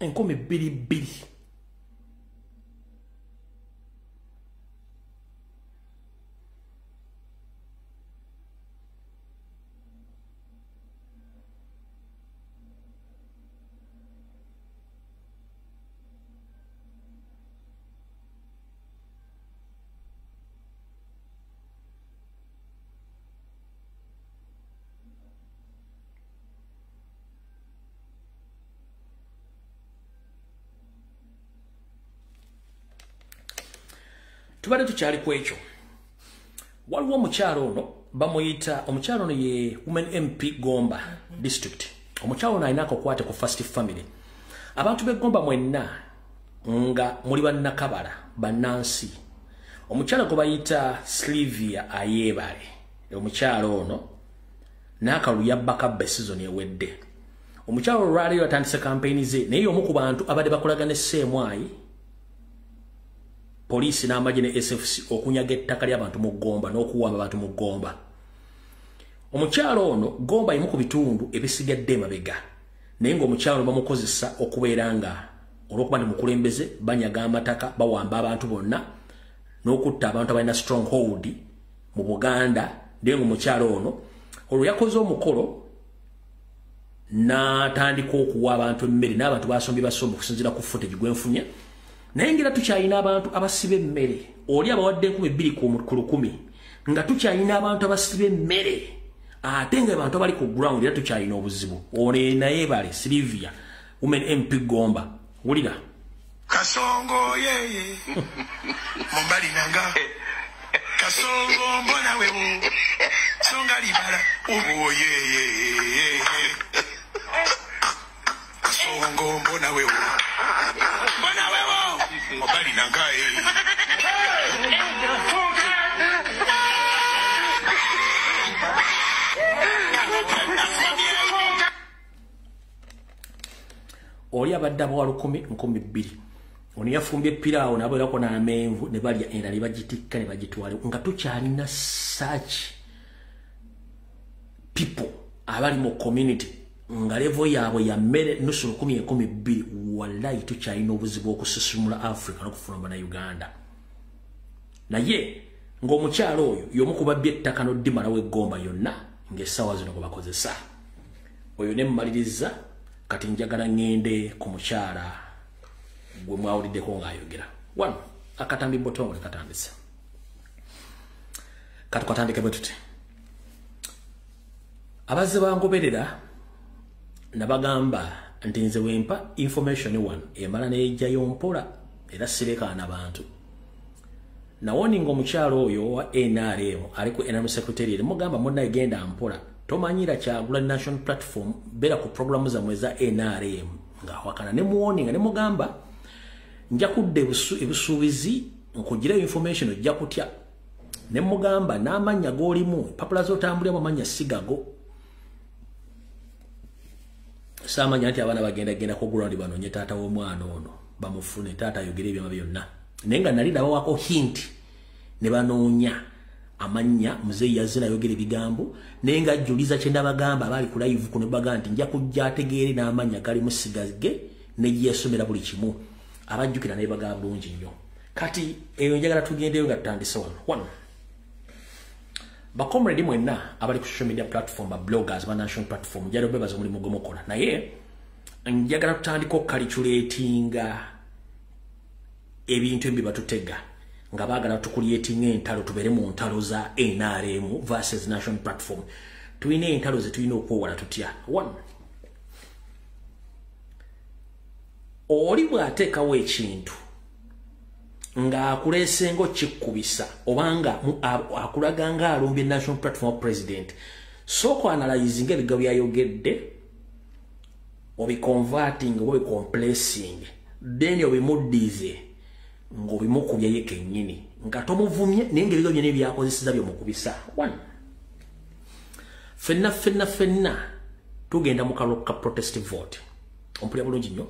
enkumi bbiri tubale tukyali kwekyo waliwo omukyalo ono bamuyita omukyalo ono ye Women MP Gomba district omukyalo ono ayinako kwate ku First Family abantu b'Egomba mwenna nga muli bannakabala bannansi omukyalo gwe bayita Sylvia Ayebale omukyalo ono n'akalulu yabbaka season ewedde omukyalo lwali yatandise campaign ze naye omu ku bantu abadde bakolagana esseemwayi Police n'amagye ne SFC okunyaga ettaka ly'abantu mu Gomba n'okuwamba abantu mu Gomba. Omukyalo ono Gomba yimu ku bitundu ebisigadde emabega. Naye ng'omukyalo bamukozesa okubeera nga olw'okuba ndi mukulembeze banyaga amataka bawamba abantu bonna n'okutta abantu abalina stronghold mu Buganda naye ng'omukyalo ono olwo yakoze omukolo n'atandika okuwa abantu emmere n'abantu basombye basomba okusinziira ku footage gwenfunye. Naye ngira tukyayina abantu abasibe emmere oli abawadde 200 ku 100 nga tukyayina abantu abasibe emmere ate nga abantu abali ku ground era tukyayina obuzibu one naye bale Sylvia Women MP Gomba Wulira. Kasongo yeye. Mumbali nanga. Kasongo mbona wewe. Songa libala. Oh yeye. Kasongo mbona wewe. Mbona wewe. Mumbali nanga. Oli abadde bwa 10,200 ono yafumbye piraawo nabalako n'amenvu ne balya era ne bagitikka ne bagitwala nga tukyalina such people abali mu community nga level yaabwe ya mmere nusu 10,200 wallahi tukyalina obuzibu okususumula Africa n'okufuna bana Uganda naye ng'omukyalo oyo y'omu ku babbye ettaka n'oddimalawo eggomba yonna ng'essaawa zino kwe bakozesa oyo ne mmaliriza kati njagala ngende ku mukyala gwe mwawuliddeko ng'ayogera wano akatambi botongole katandisa kati katandike bwe tuti abazze bangoberera nabagamba nti nze wempa information one emala n'ejjayo mpola era sirekaana abantu nawoninga omukyalo oyo wa NRM ali ku NRM secretariat mugamba munnaye genda mpola tomanyira kyagula national platform bera ku programu za mweza NRM nga wakana ne muoninga ne mugamba nja kudde ebusuubizi nkugira information ojja kutya ne mugamba n'amanya golimu papula zotambulira mu manya sigago samanya nti abana bagenda ku ground banonye taata w'omwana ono bamufune taata ayogera ebyama byonna nenga nali wako hint ne banoonya amanya muzeyi yazina yogera ebigambo nenga ajjuliza kyenda bagamba abali ku live kuno bagamba nti nja kujja ategeere n'amanya gali musigage ne yesomera buli kimu abajjukira naye bagamba bulungi nnyo kati eyo njagala tugendeyo nga tutandise wano bakomredi mwenna abali ku social media platform ba bloggers ba national platform njalo bebaza omulimu gwomukola naye njagala tutandika okukalculatinga ebintu ebyo batutega nga baagala tukuliyetinga entalo tubere mu ntalo za NRM versus national platform tuyina entalo ze tuyina okwewala tutya one oli bw'ateekawo ekintu nga akulesengo kikkubisa obanga akulaga nga alumbye national platform president soko analyzing ebigambo byayogedde obiconverting oba obicomplacing then obimuddize ng'obimukubya ye kennyini nga tomuvumye naye ng'ebigambo byonna ebyakozeseza byomukubisa one fenna tugenda mu kalulu ka protest vote ompulira bulungi nnyo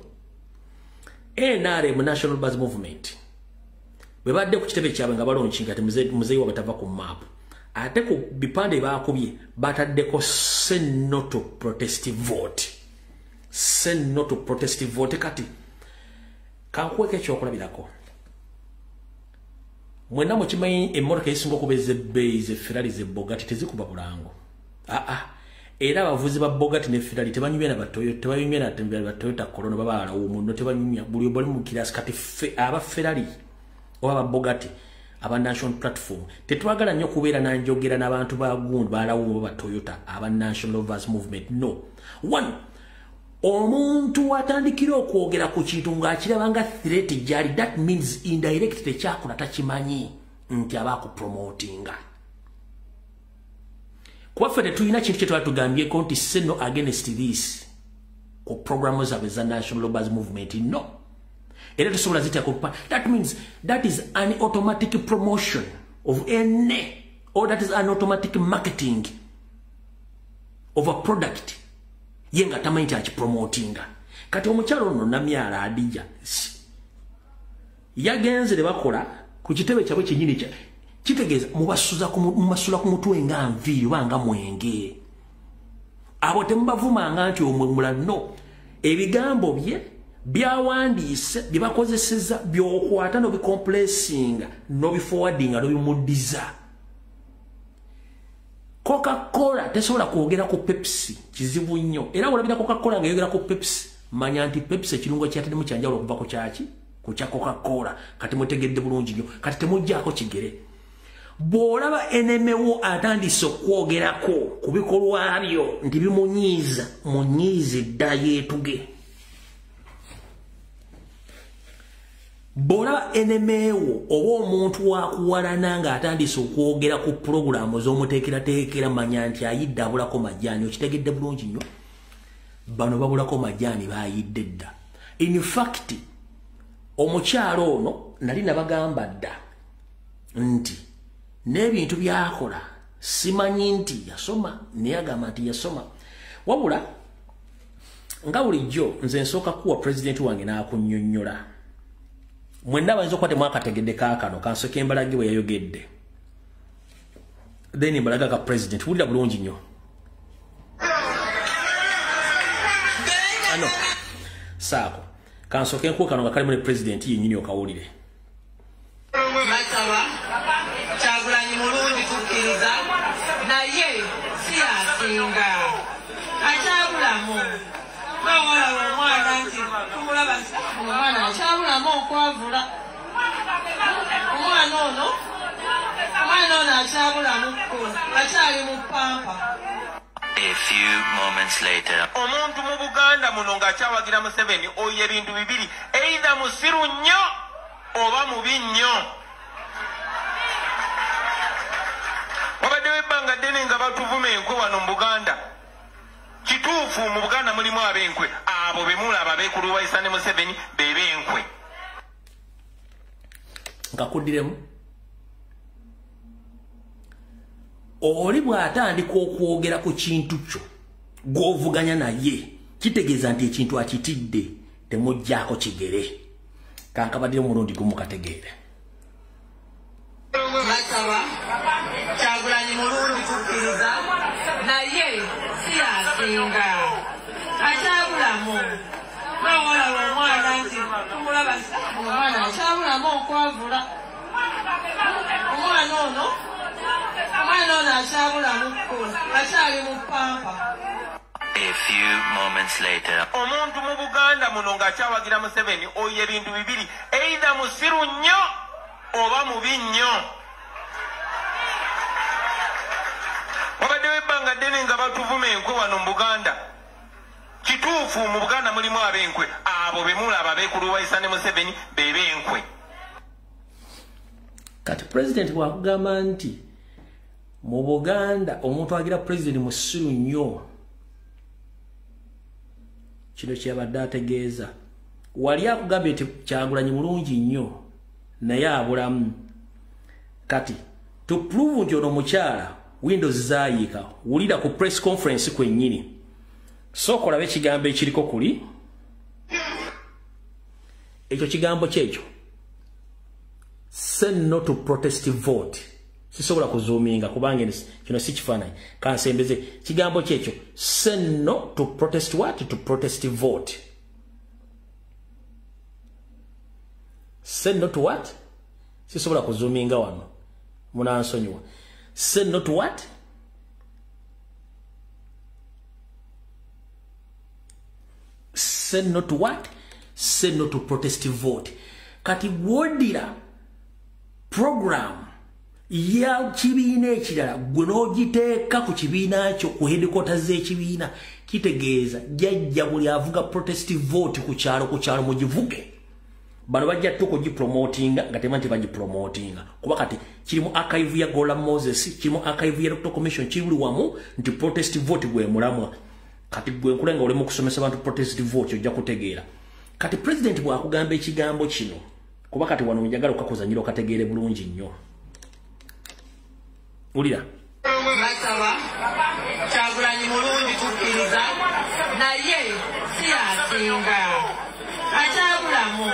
NRM National Buzz Movement bebadde ku kitebe kyabwe nga balonkinga ati muzeeyi wabatava ku map ate ku bipande baakubye bataddeko say no to protest vote kati kankweka ekyokulabirako mwenna mukimanyi emmotoka ezisinga okuba ezebbeeyi zefferali zebogati tezikuba bulango era abavuzi ba bogati ne ferali tebanyumya na Toyota Corolla babala omunno tebanyumya buli bali mu kirasi kati aba ferali oba ba bogati aba national platform tetwagala nnyo kubeera nanjogera n'abantu ba gundu balawo ba Toyota aba national buzz movement no one omuntu atandikira okwogera ku kintu ng'akirabanga threat gyali that means indirect tekyakola takimanyi nti abaako promotinga kwaffe tetulina kintu kye twatugambyeko nti seno against this ku programu zaabwe za national buzz movement no era tusobola zitya kupa that means that is an automatic promotion of any or that is an automatic marketing of a product yenga tamanyi nti akipromotinga kati omukyalo ono namyala Adija yagenze ne bakola ku kitebe kyabwe kyennyini kitegeeza mumasula ku mutwe nga nviiri oba nga mwenge abo temubavumanga nti omwemula no ebigambo bye byawandiise bye bakozeseza by'okwata n'obicomplacinga n'obiforwardinga n'obimuddiza Coca-Cola tesobola kwogera ku Pepsi kizibu nnyo era olabira Coca-Cola nga yogera ku Pepsi manya nti Pepsi ekirungo kyatademu kyanjawulo okuva ku kyaki ku kya Coca-Cola kati mutegedde bulungi nnyo kati temuggyako kigere bw'olaba enemewo atandise okwogerako ku bikolwa byo nti bimunyiiza munyiize ddala yeetuge Bola enemewo oba omuntu wakuwalana nga atandise okwogera ku programu z'omuteekerateekera manya nti ayidde abulako majjaani okitegedde bulungi nnyo bano babulako majjaani baayidde dda. In fact omukyalo ono nali nabagamba dda nti n'ebintu byakola simanyi nti yasoma naye agamba nti yasoma wabula nga bulijjo nze nsooka kuwa pulezidenti wange n'akunnyonnyola mwenna bayinza okuba temwakategedde kaakano kansoke Mbalage bwe yayogedde then Mbalage ka president wulira bulungi nnyo ano saako kansoke nkuwa kano nga kali muri president yennyini okawulire Masaba Kyagulanyi mulungi tukkiriza naye si asinga akyabulamu bawala omwana nti tumulaba omwana akyabulamu okwavula omwana ono akyabulamu akyali mu pampa. A few moments later. Omuntu mu Buganda muno ng'akyawagira Museveni oyo ebintu bibiri either musiru nnyo oba mubi nnyo. Wabaddewo ebbanga ddene nga batuvuma enkwe wano mu Buganda. Kituufu mu Buganda mulimu ab'enkwe abo be mulaba beekulubayisa ne Museveni bebe enkwe. Nkakuddiremu oli bw'atandika okwogera ku kintu kyo gw'ovuganya naye kitegeeza nti ekintu akitidde temujjaako kigere kankabaddire omulundi gumu kategeere. Masaba Kyagulanyi mulungi tukkiriza naye si asinga akyabulamu bawala omwana nti tumulaba omwana akyabulamu okwavula omwana ono akyabulamu akyali mu pampa. A few moments later. Omuntu mu Buganda muno ng'akyawagira Museveni oyo ebintu bibiri either musiru nnyo oba mubi nnyo. Wabaddewo ebbanga ddene nga batuvuma enkwe wano mu Buganda. Kituufu mu Buganda mulimu ab'enkwe abo be mulaba beekulubayisa ne Museveni bebe enkwe. Kati president bw'akugamba nti mu Buganda omuntu agira president musiru nnyo kino kyabadde ategeeza wali akugambye nti Kyagulanyi mulungi nnyo naye abulamu. Kati to prove nti ono mukyala Windows zaayiika wulira ku press conference kwennyini sooka olabe ekigambo ekiriko kuli ekyo kigambo kyekyo say no to protest vote. Sisobola kuzoominga kubanga kino si kifaananyi kansembeze kigambo kyekyo say no to protest what? To protest vote. Say no to what? Sisobola kuzoominga wano munansonyiwa. Say no to what? Say no to what? Say no to protest vote. Kati wodira program ya kibiina ekirala gwe n'ogiteeka ku kibiina kyo ku headquarters z'ekibiina kitegeeza jjajja buli avuga protest vote ku kyalo mugivuge. Bano bajja tukugipromotinga nga tema nti bagipromotinga kuba kati kiri mu archive ya Gola Moses, kiri mu archive ya Electoral Commission, kiri buli wamu nti protest vote gwe mulamwa. Kati gwe nkulenga olemu kusomesa bantu protest vote ojja kutegeera. Kati president bw'akugamba ekigambo kino kuba kati wano njagala okakuzanyira okategeere bulungi nnyo. Ulira Masaba Kyagulanyi mulungi tukkiriza naye si asinga akyabulamu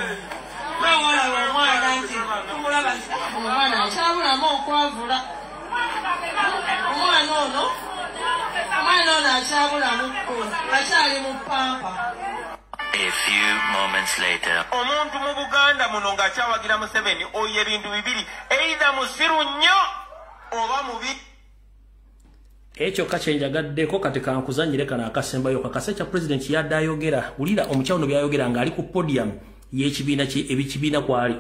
bawala omwana nti tumulaba omwana akyabulamu okwavula omwana ono akyabulamu akyali mu pampa. A few moments later. Omuntu mu Buganda muno ng'akyawagira Museveni oyo ebintu bibiri either musiru nnyo oba mubi. Ekyo kachenjagaddeko kati kankuzanyire kana akasembayo kakase kya president yadde ayogera. Ulira omukyalo byayogera nga ali ku podium y'ekibiina ebikibiina kwali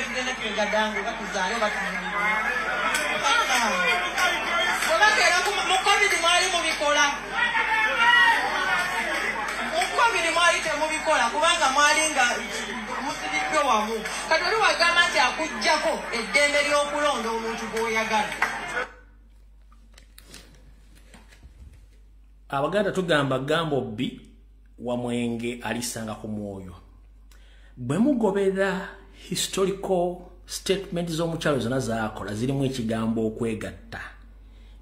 tugende twegadange batuzaale batuyamba obakeera mu covid mwali mubikola mu covid mwali temubikola kubanga mwali nga musibiddwe wamu kati oli wagamba nti akuggyako eddembe ly'okulonda omuntu gw'oyagala. Abaganda tugamba Gambobbi wamwenge alisanga ku mwoyo. Bwe mugobera historical statement z'omukyalo zonna zaakola zirimu ekigambo okwegatta,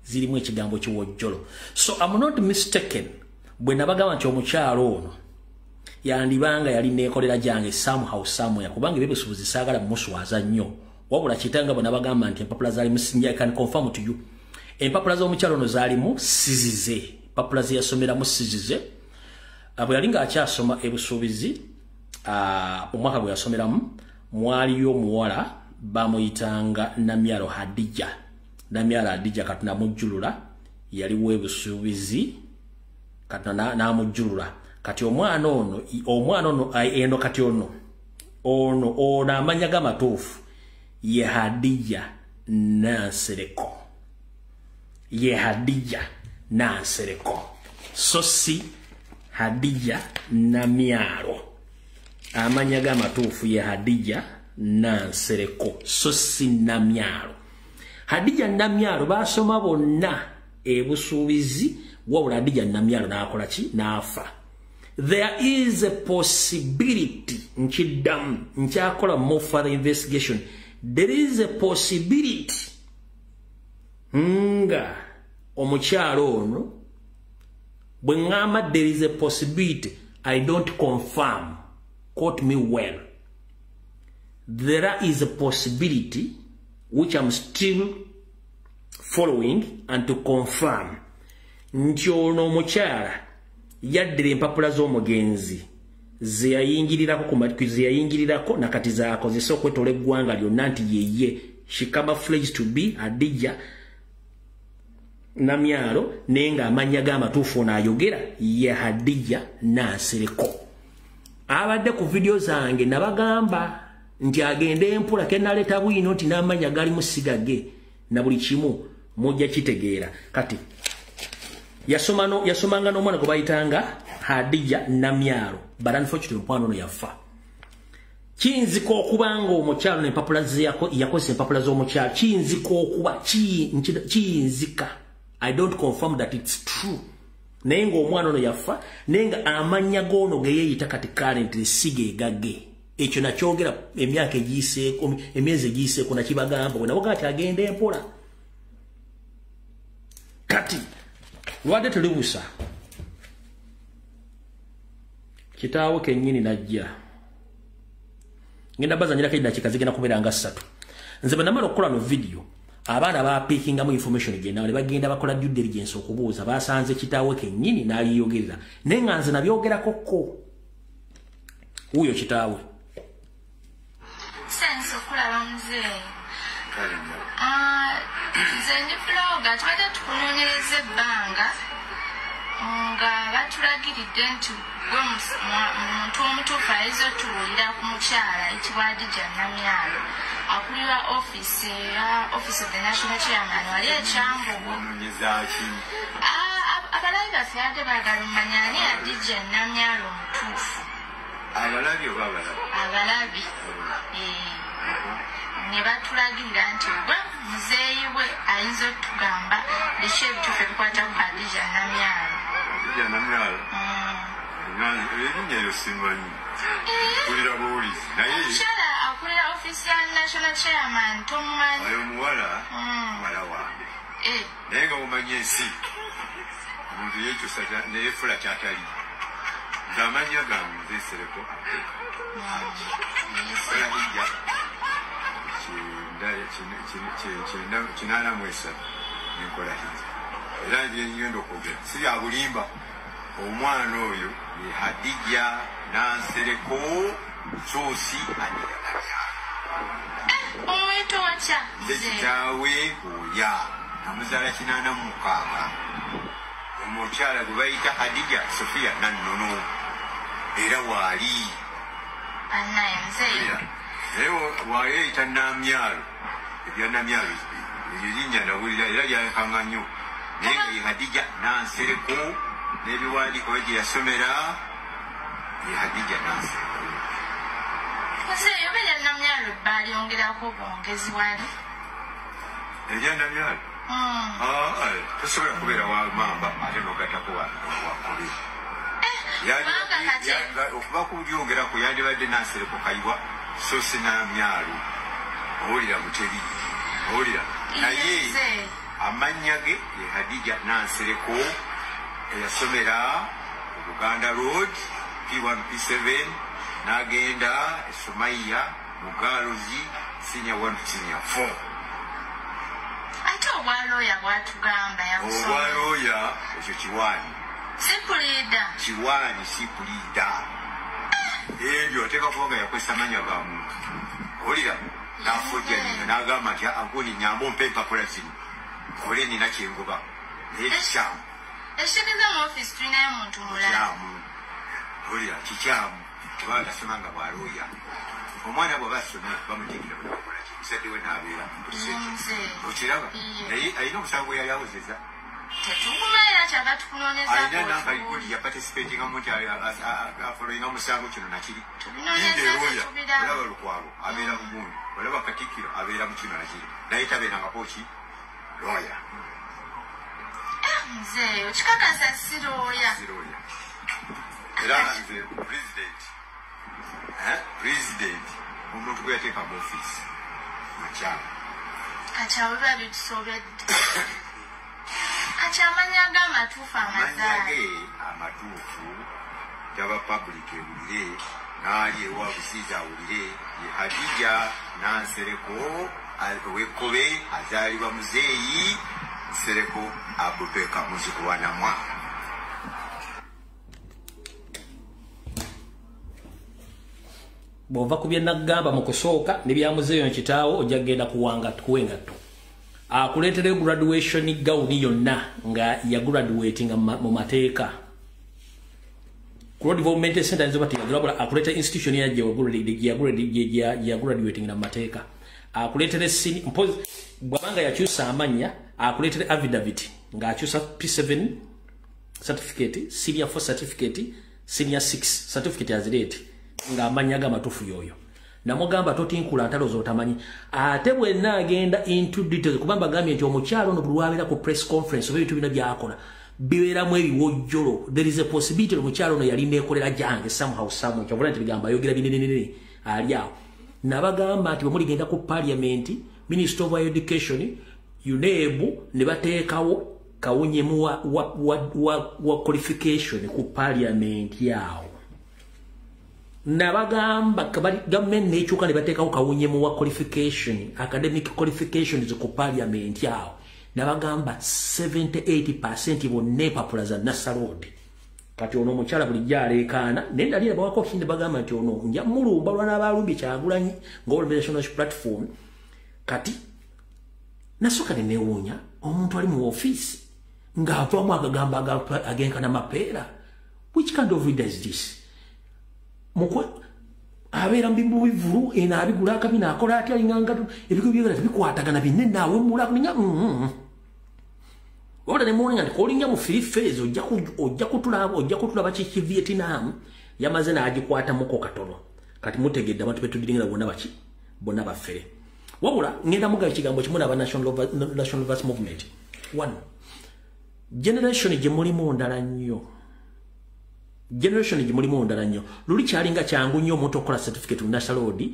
zirimu ekigambo kiwojjolo. So I'm not mistaken bwe nabagamba nti omukyalo ono yandibanga yali neekolera gyange somehow somewhere kubanga eby'obusuubuzi saagala mumuswaza nnyo wabula kitanga bwe nabagamba nti empapula zaalimu I can confirm to you empapula z'omukyalo ono zaalimu sizize empapula ze yasomeramu sizize bwe yali ng'akyasoma ebusuubizi omwaka gwe yasomeramu mwaliyo omuwala bamuyitanga Namyalo Hadija. Namyalo Hadija kati namujjulula yaliwo ebusuubizi kati namujjulula kati omwana ono eno kati ono amanya g'amatuufu ye Hadija Nansereko. Ye Hadija Nansereko. So si Hadija Namyalo. Amanya g'amatuufu ye Hadija Nansereko. So si Namyalo. Hadija Namyalo basoma bonna ebusuubizi wabula Hadija Namyalo n'akola ki n'afa. There is a possibility nkiddamu nkyakola more further investigation. There is a possibility nga omukyalo ono bwe ngamba there is a possibility I don't confirm, quote me well. There is a possibility which I'm still following and to confirm nti ono omukyala yaddira empapula z'omugenzi zeyayingirirako nakati zaakozesa okwetola eggwanga lyonna nti yeye she camouflaged to be Hadija Namyalo nenga amanya g'amatuufu n'ayogera ye Hadija Nansereko. Abadde ku video zange nabagamba nti agende empula kenaleta bwino nti n'amanya gali musigage na buli kimu mujja kitegeera. Kati yasomanga n'omwana gwe bayitanga Hadija Namyalo but unfortunately omwana ono yafa. Kiyinzika okubanga omukyalo n'empapula yakozesa empapula z'omukyalo kiyinzika okuba kiyinzika. I don't confirm that it's true. Naye ng'omwana ono yafa naye nga amanya g'ono ge yeeyita kati currently sige egage. Ekyo nakyogera emyaka egiyiseeko emyezi egiyiseeko nakibagamba bwe naboga ati agenda empola. Kati lwadde tulibusa kitaawe kennyini najja ngenda bazanyirako eddakiika zigenda kubeera nga 3. Nze bwe namala okukola no video abaana bapiikingamu information genda ne bagenda bakola due diligence okubuuza basanze kitaawe kennyini n'aliyogerera naye nga nze nabyogerako ko wuyo kitaawe sense okulaba muzeeyi nze ndi bloga tubadde tukunoonyereza ebbanga nga batulagiridde nti gwe muntu omutuufu ayinza otubuulira ku mukyala ekibwa Hadija Namyalo akulira office of the national chairman wali ekyambugu abalabi baffe yadde baagala omanya ani Hadija Namyalo omutuufu abalabi ne batulagirira nti gwe muzeeyi we ayinza otugamba biki ebituufu ebikwata ku Hadija Namyalo. Omukyala akulira office ya national chairman tomumanyi omuwala wange naye nga mumanyi ensi omuntu yekyusa neyefula kyatali ng'amanya gange nzesereko kinana mwesatu nenkola hiza era ngenda okwogera si ya bulimba omwana oyo ye Hadija Nansereko sosi omwito watya kitaawe oya amuzaala 86 omukyala gwe bayita Hadija Sofia nannono era waali anaye muzeeyi wayeyita namyalo ebya namyalo erinnya nawulira era lyankanga nnyo naye nga ye Hadija Nansereko n'ebiwandiiko bye gye yasomera ye Hadija Nansereko. Eyo bya namyalo balyongerako bwongezi wali ebya namyalo tosobola kubeera wamamba ate nogatako wakubi okuba kubyongerako yandibadde Nansereko Kayiwa so sinamyalo owulira Mutebi owulira naye amannya ge ye Hadija Nansereko eyasomera Buganda Road P1 P7 n'agenda Sumaiya Mugalozi Senior 1 Senior 4. ate obwalooya bwatugamba obwalooya ekyo kiwaani sipulida kiwaani sipulida ebyo oteeka kuba nga yakozesa manya ga muntu owulira n'afojja nina n'agamba nti ankuni nyamba ompa empapula zino ole nina kyengoba naye kikyamu ekitegeeza mu offisi tulinayo muntu mulala owulira kikyamu kubanga asoma nga bwalooya omwana bw'aba asomye bamuteekera bulakola ki musadde we n'abeera okiraba naye alina omusango yali awozeza tetukumalira kyava tukunoonyezaalina nankaliguli yaparticipatinga mu nti afoloyinga musango kino nakiri olaba lukwalo abeera mu mundu olaba katikkiro abeera mu kino nakiri naye tabeerangako ki looya nze okikakasa sirooya era nze president omuntu gwe yateeka mu offisi mukyala kati awo biba bitusobedde kati amanya ge amatuufu amanyage amatuufu gaba public ewulire n'ali ewa busiizi awulire ye Hadija Nansereko ow'ekkobe azaalibwa muzeeyi Nsereko Abubeka muzzukulu wa Namwanga. bw'ova ku bye nagamba mu kusooka ne byamuzeeyo nkitaawo ojja kugenda kuwengatto akuleetera graduation gawuni yonna nga yagraduatinga mu mateeka ku Road Development Center nzoba teyagrabula akuleetera institution yagraduating na mateeka akuleetera mpozi bwabanga yakyusa amanya akuleetera affidavit ng'akyusa P7 certificate senior 4 certificate senior 6 certificate azireti ng'amanya gamatufu yoyo namugamba totinkula ntalo zotamanyi ate bwenna agenda into details kubamba gambye nti omukyalo ono bulwabeera ku press conference oba ebintu bino byakola bibeeramu ebiwojjolo there is a possibility omukyalo ono yali neekolera jange somehow kyovula nti bigamba ayogera binenenene ali awo nabagamba nti bwe muligenda ku parliament minister of education UNEB ne bateekawo kawunyemu wa qualification ku parliament yawo nabagamba government nekyuka ne bateekawo kawunyemu wa qualification academic qualifications ku parliament yawo nabagamba 78% bonna empapula za Nasarodi kati ono omukyala bulijjo aleekaana naye nali nabawako kindi bagamba nti ono nja mulumba lwa n'abalumbi Kyagulanyi ng'Organizational Platform kati nasooka ne neewuunya omuntu ali mu ofiisi ng'avaamu agagamba agenkana mapeera which kind of reader is this mukwe abeera mbibuvulu ena abigula akabina akola atya alinganga ebigo byegala bikwatagana binne naawe mulako ninga wabula ne muoninga nti kolinga mu free phase ojja kutulaba kiki Vietnam yamaze n'agikwata muko katono kati mutegedde abantu betudiringira bonna baffere wabula ngenda mugayo ekigambo kimu n'aba National Verse Movement. 1 generation gye mulimu ndala nnyo luli kyalinga kyangu nnyo omuntu okola certificate mu National Road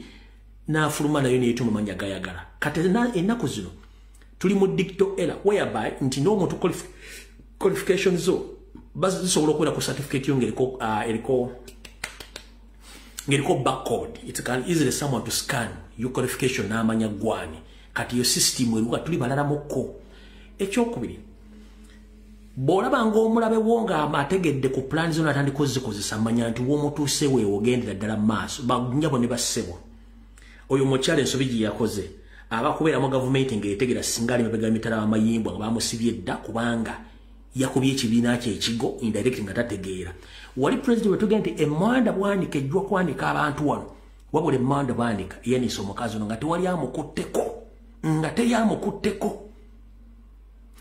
n'afuluma nayo neetuma manya gayagala kati ennaku zino tuli mu digital era whereby nti n'omuntu qualification zo bazisobola okubeera ku certificate yo ng'eriko barcode. It can easily someone to scan your qualification n'amanya gwani kati yo system eruga tuli balalamuko. Ekyokubiri bw'olaba ng'omulabe wo ng'amategedde ku plan zino atandika ozikozesa manya nti w'omutuuse we ogendera ddala mu maaso banyabo ne bassebo oyo mukyala ensobi gye yakoze aba kubeeramu gavumenti ng'etegera singa ali mabega emitala w'amayimbwa nga bamusibye dda kubanga yakubye ekibiina kye ekigo indirect nga tategeera wali president wetugenda nti emwanda bwanika ejjwa kwanika abantu wano wabule manda banika yeniso omukazi ono nga tewali amukutteko nga teyamukutteko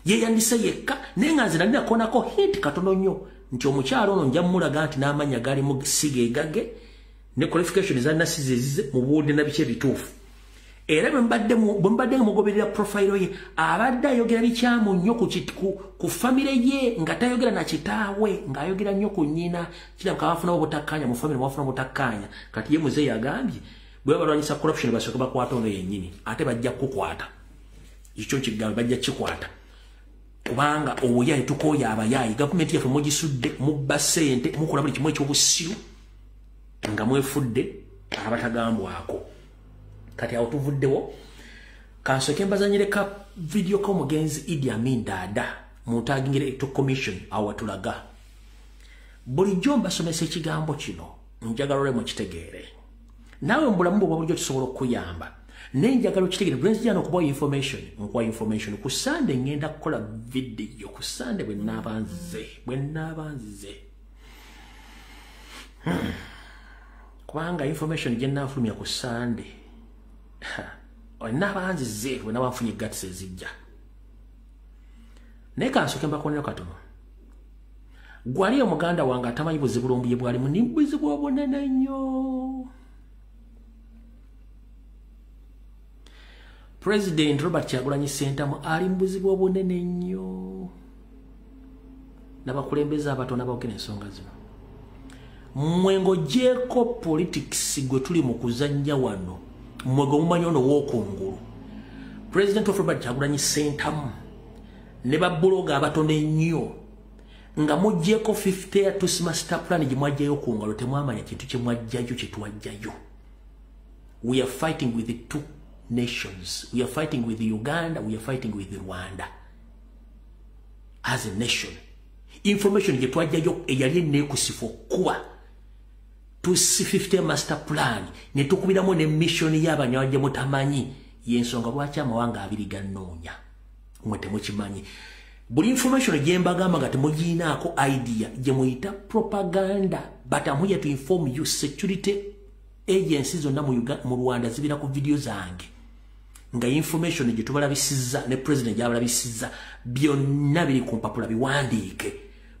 ye yandise yekka naye nga nze nali nakonako hint katono nnyo nti omukyalo ono nja mmulaga nti n'amanya gali mu siga egage ne qualification za nasize ezize mu buwudde na biki ebituufu era bwe mbadde mugoberera profile ye abadde ayogera bikyamu nnyo ku famire ye nga tayogera na kitaawe ng'ayogera nnyo ku nnyina kirabika bafunawo butakkaanya mu famire mwafuna butakkaanya kati ye muzeeyi agambye bwe balwanyisa corruption basooke bakwata ono yennyini ate bajja kukwata ekyo kigambo bajja kikwata kubanga obuyayi tukooya abayayi gavumenti yaffe mugisudde mubba ssente mukola buli kimu ekyobusiru nga mwefudde abatagambwako kati awo tuvuddewo kansooke mbazanyire ka video k'omugenzi Idi Amin Dada mu Tagging Electoral Commission awo watulaga bulijjo mbasomesa ekigambo kino njagala olwe mukitegeere naawe mu bulamu bwo bulijjo tusobola okuyamba naye njagala okitegeere bwe nzija n'okubawa information ku Sunday ngenda kukola video ku Sunday bwe nnaaba nzize kubanga information gye nnaafulumya ku Sunday nabanzize bwe nabanfunye gatisi ezijja naye kansooke mbakonero katono gwali omuganda wange atamanyi buzibu lombuye bwalimu ni buzibu obunene nnyo President Robert Kyagulanyi Ssentamu ali mu buzibu obunene nnyo n'abakulembeze abatono abaogera ensonga zino mwengo gyeko politics gwe tuli mu kuzannya wano mwego mumanyi ono w'okungulu President of Robert Kyagulanyi Ssentamu ne babbuloga abatono ennyo nga muggyeko 50 to master plan gye mwajjayo ku ngalo temwamanya kintu kye mwajjayo kye twajjayo. We are fighting with the two nations. We are fighting with Uganda. We are fighting with Rwanda as a nation. Information gye twajjayo eyali enneekusifu okuba tusi 50 master plan ne tukubiramu ne mission y'abanyawajja mutamanyi y'ensonga lwaki amawanga abiri gannoonya mwe temukimanyi. Buli information gye mbagamba nga temuginaako idea gye muyita propaganda, but I'm here to inform you security agencies zonna mu Rwanda zibira ku video zange nga information gye tubalabisizza ne president gyabalabisizza byonna biri ku mpapula biwandiike.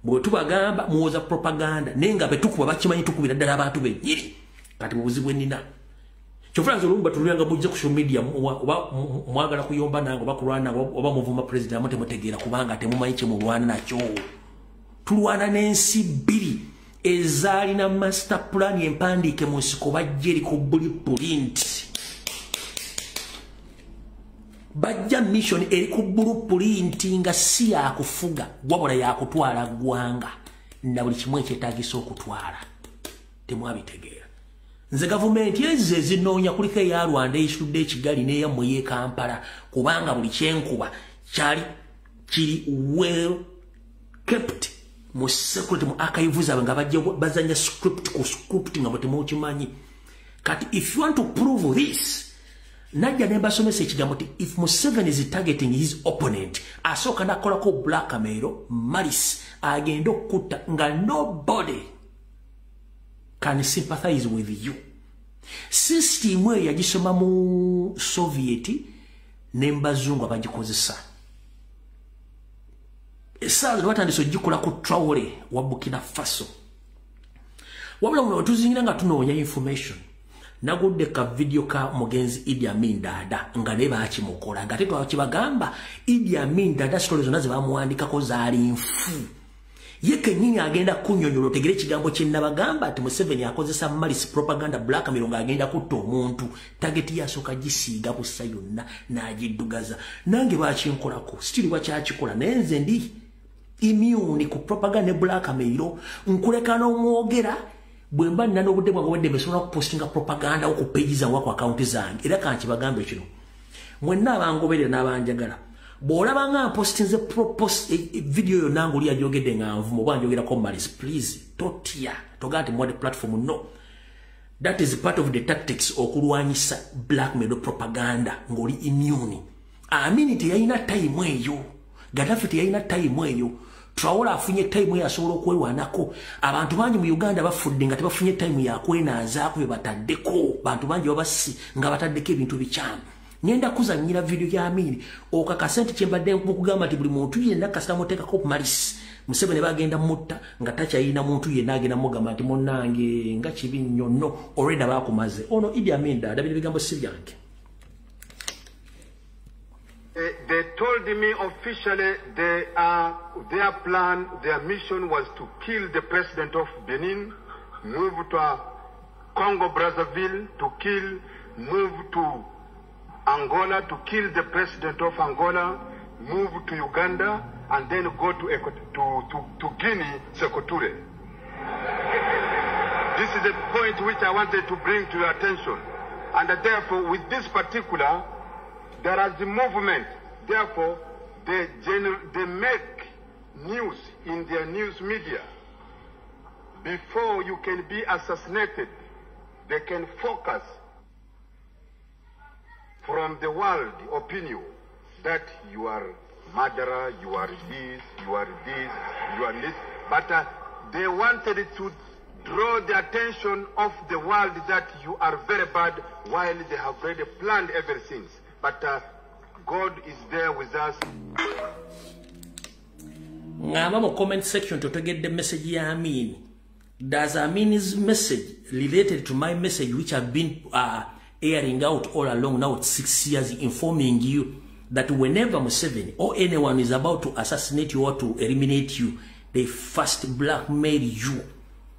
Bwe tubagamba muwoza propaganda naye nga betukuba bakimanyi tukubira ddala abantu bennyini kati bubuzibu ennina. Kyofuna olumba tuluyanga mujja ku social media oba mwagala kuyomba nange oba kulwana oba muvuma president amote mutegeera kubanga temumanyi kye mulwana nakyo. Tulwana n'ensi bbiri ezaalina master plan empandiike mu nsiko bajja eri ku blueprint. Bajja mission eri ku blueprint nga si yakufuga wabula yakutwala ggwanga na buli kimu ekyetaagisa okutwala. Temwabitegeera. Nze gavumenti ezo ezinoonya kuliko eya Rwanda eyisudde ekigali n'eyammwe y'e Kampala kubanga buli kyenkuba kyali kiri well kept mu security mu archives zaabwe nga bajja bazanya script ku script nga bwe temukimanyi. Kati if you want to prove this, najja ne mbasomesa ekigambo ti if Museveni is targeting his opponent asooka nakolako blackmail malice agenda okutta nga nobody can sympathize with you. System eyo yagisoma mu Soviet ne mbazungu abagikozesa. Esaawa batandise ogikola ku Traore wa Burkina Faso. Wabula muno tuzingira nga tunoonya information. Nagudde ka video ka mugenzi Idi Amin Dada nga ne baakimukola nga tetwakibagamba Idi Amin Dada stories zonna ze bamuwandikako zaali nfu. Yeke nyinyi agenda kunyonyola otegere ekigambo kye nabagamba ati Museveni akozesa malice propaganda blackmail nga agenda kutta omuntu target yasooka gisiiga busa yonna n'agiddugaza. Nange baakinkolako still bakyakikola naye nze ndi immune ku propaganda ne blackmail nkuleka n'omwogera bwe mba nina n'obudde bwange obwedde besobola okupostinga propaganda ku page zange ku akaunti zange era kankibagambe kino mwenna abangoberera n'abanjagala. Bw'olaba nga postinze video yo nange oli agyogedde nga nvumo oba njogerako malice, please totya togaa nti mwade platform no. That is part of the tactics okulwanyisa blackmail propaganda ng'oli immune. Amini teyalina time eyo, Gaddafi teyalina time eyo. Traore afunye time yasobola okwewanako. Abantu bangi mu Uganda bafudde nga tebafunye time yakwenaazaako bye bataddeko. Bantu bangi babasi nga bataddeko ebintu bikyamu. Ngenda kuzannyira video ya Amini okakasente kyembadde okugamba nti buli muntu yenna kasita muteekako malisi. Museveni bagenda mutta nga takyayina muntu yenna agenda mugamba nti munnange nga kibi nnyo no already baakumaze. Ono Idi Amin dada bigambo si byange. They told me officially their plan, their mission was to kill the president of Benin, move to Congo Brazzaville, move to Angola, to kill the president of Angola, move to Uganda, and then go to Guinea, Sekou Touré. This is the point which I wanted to bring to your attention. And therefore, with this particular, there is the movement. Therefore, they make news in their news media. Before you can be assassinated, they can focus from the world opinion that you are murderer, you are this, you are this, you are this. But they wanted to draw the attention of the world that you are very bad while they have already planned everything. But God is there with us. Ngama comment section to get the message ya Amin. Does Amin's message related to my message which have been airing out all along now 6 years, informing you that whenever Museveni or anyone is about to assassinate you or to eliminate you, they first blackmail you.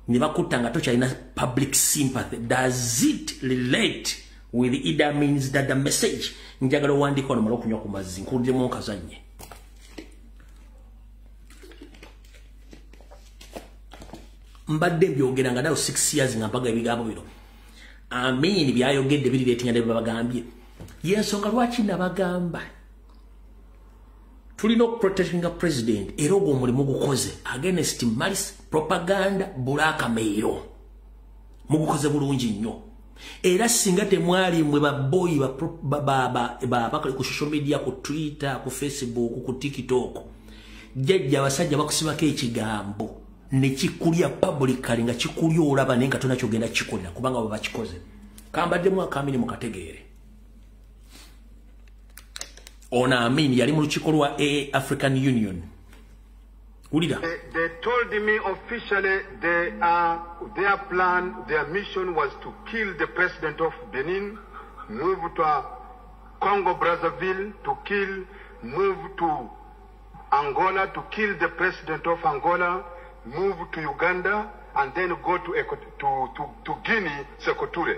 Nibakutanga tocha ina public sympathy. Does it relate with Idi Amin's that the message? Njagala wandiko no malokunya kumazi nkudde mu nkazanye. Mbadde byogera nga dawo 6 years ngampaga ebigambo bino. Amin byayogedde biriretinga ne babagambye. Yensonga lwaki nabagamba. Tulina protecting a president era ogwo omulimu gukoze against malice propaganda bulaka meero. Mugukoze bulungi nnyo. Era singa temwali mwe baboyi bakali ku social media, ku Twitter, ku Facebook, ku TikTok. Jjajja abasajja bakusibako ekigambo ne kikulya publicly nga kikulya olaba nenga tona kyogenda kikolera kubanga baba kikoze. Kambadde mwaka Amini mukategeere. Ona Amini yali mu lukiiko lwa African Union. They told me officially their plan, their mission was to kill the president of Benin, move to Congo Brazzaville, move to Angola, to kill the president of Angola, move to Uganda, and then go to Guinea, Sekou Touré.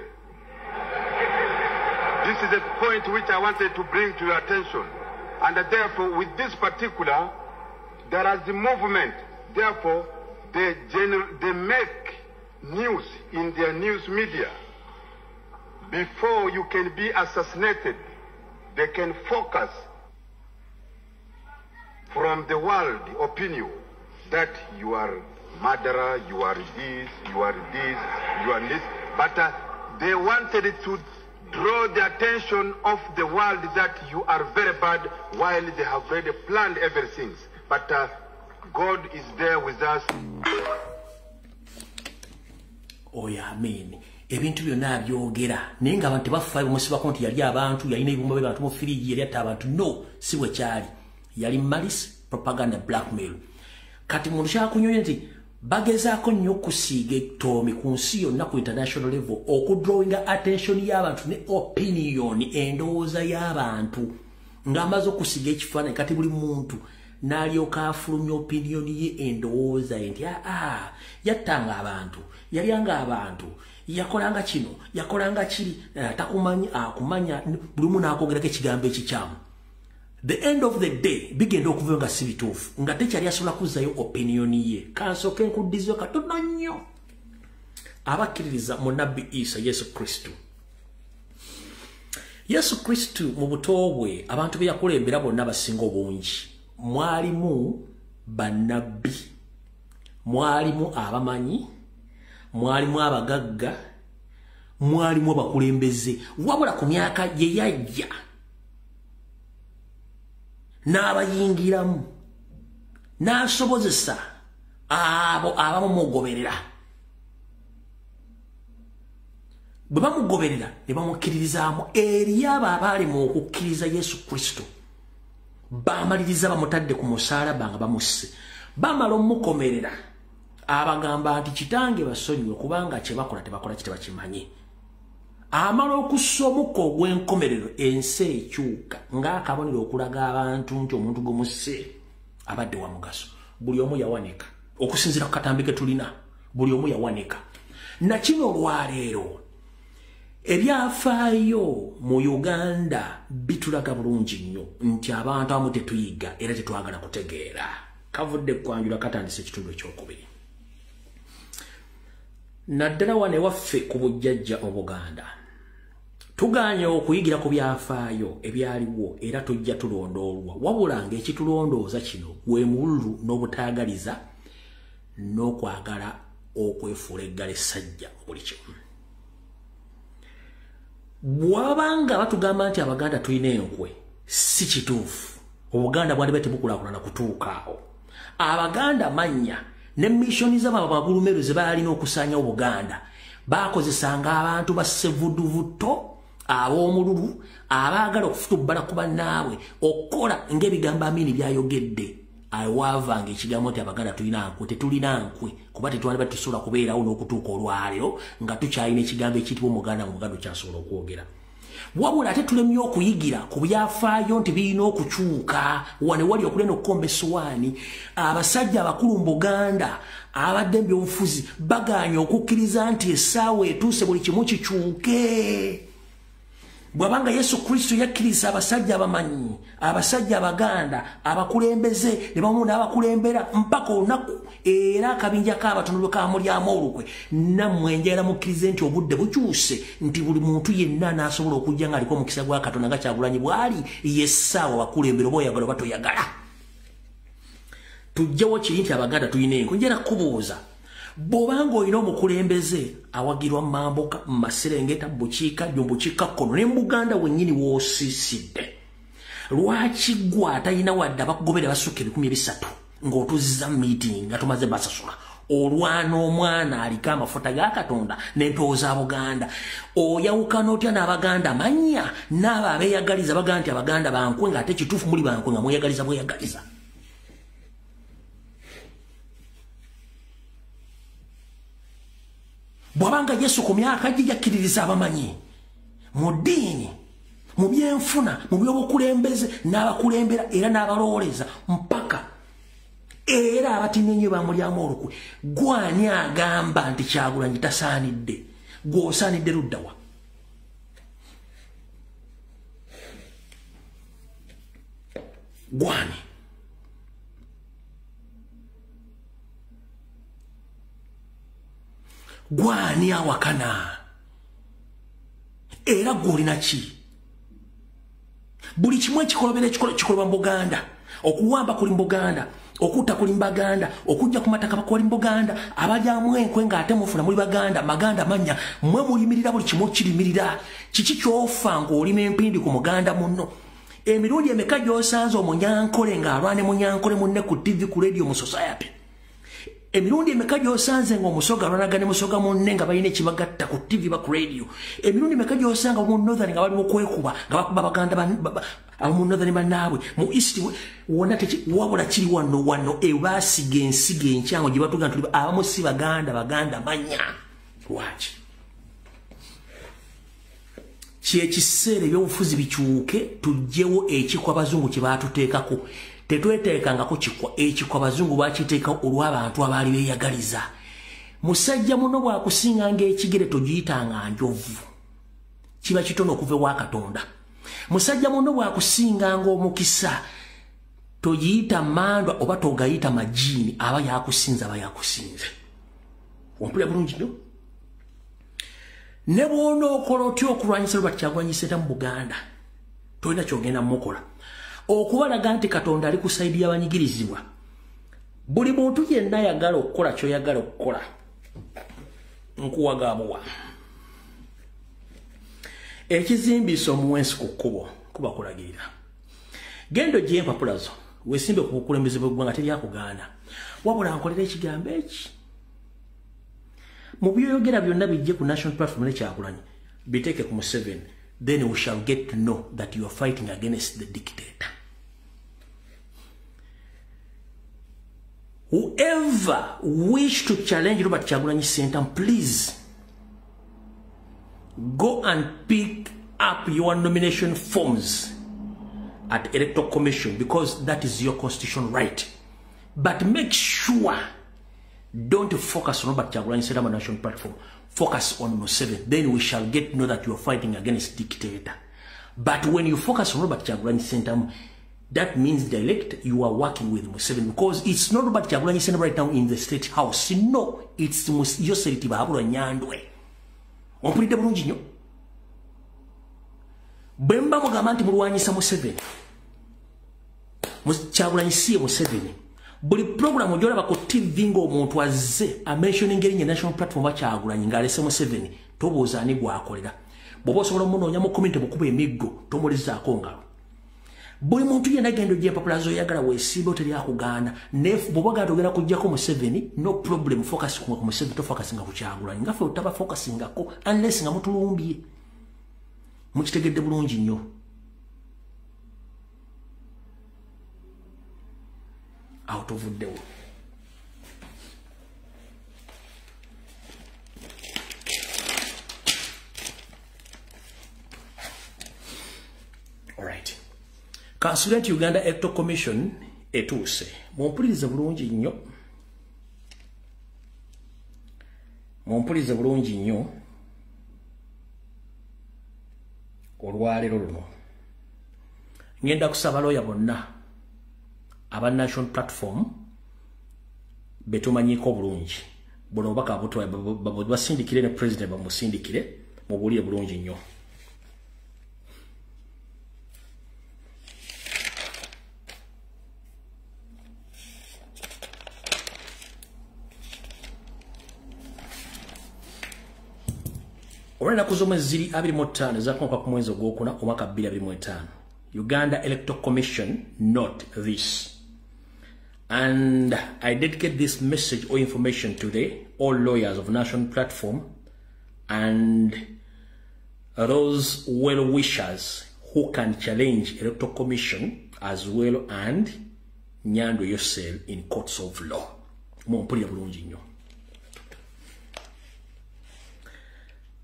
This is the point which I wanted to bring to your attention. And therefore, with this particular, there is the movement. Therefore, they make news in their news media. Before you can be assassinated, they can focus from the world opinion that you are murderer, you are this, you are this, you are this. But they wanted to draw the attention of the world that you are very bad while they have already planned everything. But God is there with us. Oh yeah, Amen. Ebintu byonna byogera naye nga abantu bafa musiba konti yali abantu yalina ebimbo by'abantu mu firiji yali ata abantu no si bwe kyali yali malice propaganda blackmail kati muntu kyakunyonya nti bagezaako nnyo okusiiga ettoomi ku nsi yonna ku international level okudrawinga attention y'abantu ne opinion endowooza y'abantu ng'amaze okusiiga ekifaananyi kati buli muntu n'alyoka afulumya opinion ye endowooza ye nti yattanga abantu yalyanga abantu yakolanga kino yakolanga kiri akumanya buli muntu n'akogerako ekigambo ekikyamu. The end of the day bigenda okuva nga si bituufu nga tekyali asobola kuzzayo opinion ye kansooke nkuddizeyo katono nnyo abakkiririza mu nabbi Isa Yesu Kristo. Yesu Kristo mu buto bwe abantu be yakulembera bonna basinga obungi mwalimu bannabbi mwalimu abamanyi mwalimu abagagga mwalimu abakulembeze wabula ku myaka ye yajja n'abayingiramu n'asobozesa abo abamugoberera bwe bamugoberera ne bamukkiririzaamu eri abo abaali mu okukkiriza Yesu Kristo bamaliriza bamutadde ku musaalaba nga bamusse bamala omukomerera abagamba nti kitange basonyiwe kubanga kye bakola tebakola kite bakimanyi amala okussa omukka ogw'enkomerero ensi ekyuka ng'akabonero okulaga abantu nti omuntu gumusse abadde wa mugaso buli omu yawanika okusinziira ku katambi ke tulina buli omu yawanika na kino olwaleero ebyafaayo mu Uganda bitulaga bulungi nnyo nti abantu abamu tetuyiga era tetwagala kutegeera kavudde kwanjula katandise ekitundu ekyokubiri naddala wane waffe ku bujjajja Obuganda tuganye okuyigira ku byafaayo ebyaliwo era tujja tulondoolwa wabula ng'ekitulondooza kino gwe mululu n'obutaagaliza n'okwagala okwefuula eggala essajja mu buli kimu bwabanga batugamba nti Abaganda tulina enkwe si kituufu Obuganda bwali tebukulaakulana kutuukaawo Abaganda mannya ne missoni z'abagulumeru ze baalina okusaanya Obuganda baakozesanga abantu bassevuduvuto ab'omululu abaagala okufutubbala ku bannaabwe okukola ng'ebigambo Amini byayogedde awavanga ekigambo nti Abaganda tulina nkwe tetulina nkwe kuba tetwali batusobola kubeerawo n'okutuuka olwaleero nga tukyalina ekigambo ekiyitibwa Omuganda mu Buganda kyasobola okwogera wabula ate tulemye okuyigira ku byafaayo nti birina okukyuka wane wali okulena okukomba essowaani abasajja abakulu mu Buganda abadde mu byobufuzi baganye okukkiriza nti essaawa etuuse buli kimu kikyuke bwabanga Yesu Kristo yakkiriza abasajja abamanyi abasajja Abaganda abakulembeze ne bamu n'abakulembera mpaka olunaku era akabinja k'abatono kamulyamu olukwe nammwe njagala mukkirize nti obudde bukyuse nti buli muntu yenna n'asobola okujja ng'aliko omukisa gwa Katonda nga Kyagulanyi bw'ali yessaawa bakulembera oba oyagala oba toyagala tujjawo kiri nti Abaganda tulina enku njagala kubuuza bw'obanga olina omukulembeze awagirwa mu Mamboka mu Maserengeta mu bukiikaddyo mu bukiikakkono ne mu Buganda wennyini w'osiisidde lwaki gwe atalina wadde abakugobera basukka 300 ng'otuzizza meeting nga tumaze basasula olwana omwana aliko amafuta ga Katonda n'empewo za Buganda oyawukana otya n'Abaganda mannya n'abo abeeyagaliza baga nti Abaganda bankwe ng'ate kituufu muli bankwe nga mweyagaliza bweyagaliza bwabanga Yesu ku myaka gye yakkiririza abamanyi mu ddiini mu byenfuna mu by'obukulembeze n'abakulembera era n'abalowooleza mpaka era abatinye ennyo bamulyamu olukwe gwani agamba nti Kyagulanyi tasaanidde gw'osaanidde luddawa gwani gwani awakana era gw'olina ki buli kimu ekikolobera kikolobwa mu Buganda okuwamba kuli mu Buganda okutta kuli mu Baganda okujja ku mataka bakoli mu Buganda abalyamu enkwe ng'ate mufuna muli Baganda Maganda mannya mmwe mulimirira buli kimu kirimirira kiki kyofa ng'olima empindi ku Muganda munno emirundi emeka gy'osanze omunyankole ng'alwane munyankole munne ku TV ku radio mu society emirundi emeka gy'osanze ng'omusoga alwanaga ne musoga munne nga balina ekibagatta ku TV ba ku radio emirundi emeka gy'osanga mu Northern nga bali mu kwekuba nga bakuba Baganda abamu Northern bannaabwe mu East wonna wabula kiri wano ebaasiga ensiga enkyango gye batuga nti abamu si Baganda mannya lwaki kyekiseera ebyobufuzi bikyuke tujjewo ekikwa Abazungu kye baatuteekako tetweteekangako ekikwa Abazungu bakiteeka olw'abantu abaali beeyagaliza musajja muno bw'akusinga ng'ekigere togiyitanga njovu kiba kitono okuva ewa Katonda musajja muno bw'akusinga ng'omukisa togiyita mandwa oba togayita majiini aba yakusinze ompulira bulungi nnyo ne bw'onookola otya okulwanyisa Robert Kyagulanyi Ssentamu mu Buganda tolina kyogenda mukola okubalaga nti Katonda ali ku sayidi y'abanyigirizibwa buli muntu yenna ayagala okukola ky'oyagala okukola nkuwagabuwa ekizimbiisa omuwensi ku kkubo kuba kulagirira gendo gy'empapula zo wesimbe ku bukulembeze bw'eggwanga teryakugaana wabula nkolera ekigambo eki mu byoyogera byonna bijje ku national platform nekyakulanye biteeke ku Museveni, then we shall get to know that you are fighting against the dictator. Whoever wish to challenge Robert Kyagulanyi Ssentamu, please go and pick up your nomination forms at Electoral Commission, because that is your constitutional right. But make sure don't focus on Robert Kyagulanyi Ssentamu national platform. Focus on Museveni. Then we shall get to know that you are fighting against dictator. But when you focus on Robert Kyagulanyi Ssentamu, that means direct you are working with Museveni, because it's not Robert Kyagulanyi Ssentamu right now in the State House. No, it's Yoseri Tibahabula Nyandwe. Ompulidde bulungi nnyo. Bwe mba mugamba nti mulwanyisa Museveni, Kyagulanyi si Museveni. Buli program gyolaba ku TV ng'omuntu azze amentioning erinnya national platform Kyagulanyi ng'alese Museveni, tobooza ani gwakolera. Bw'oba osobola omunoonya mu komenti bukuba emiggo tomulizaako ngalo. Buli muntu yenna gendo gye empapula z'oyagala weesimba oteryakugaana. Bw'oba gatogera kujjako Museveni, no problem, focus ku Museveni, tofocusinga ku Kyagulanyi. Nga ffe otaba focusingako unless nga mutulumbye. Mukitegedde bulungi nnyo. Out of the way. All right. Consulate Uganda Electoral Commission etuuse. Mumpulirize bulungi nnyo. Mumpulirize bulungi nnyo. Olwaleero luno. Ngenda kusaba lawyer bonna aba national platform betumanyiko bulungi. Bono obaka abutwa basindikire ne president bamusindikire mubuliye bulungi nnyo. Olwena kuzoma ziri 25 zakonka ku mwezi ogwokuna omwaka 2025. Uganda Electoral Commission note this. And I dedicate this message or information to all lawyers of national platform and those well-wishers who can challenge Electoral Commission as well and Nyando yourself in courts of law. Mumpulira bulungi nnyo.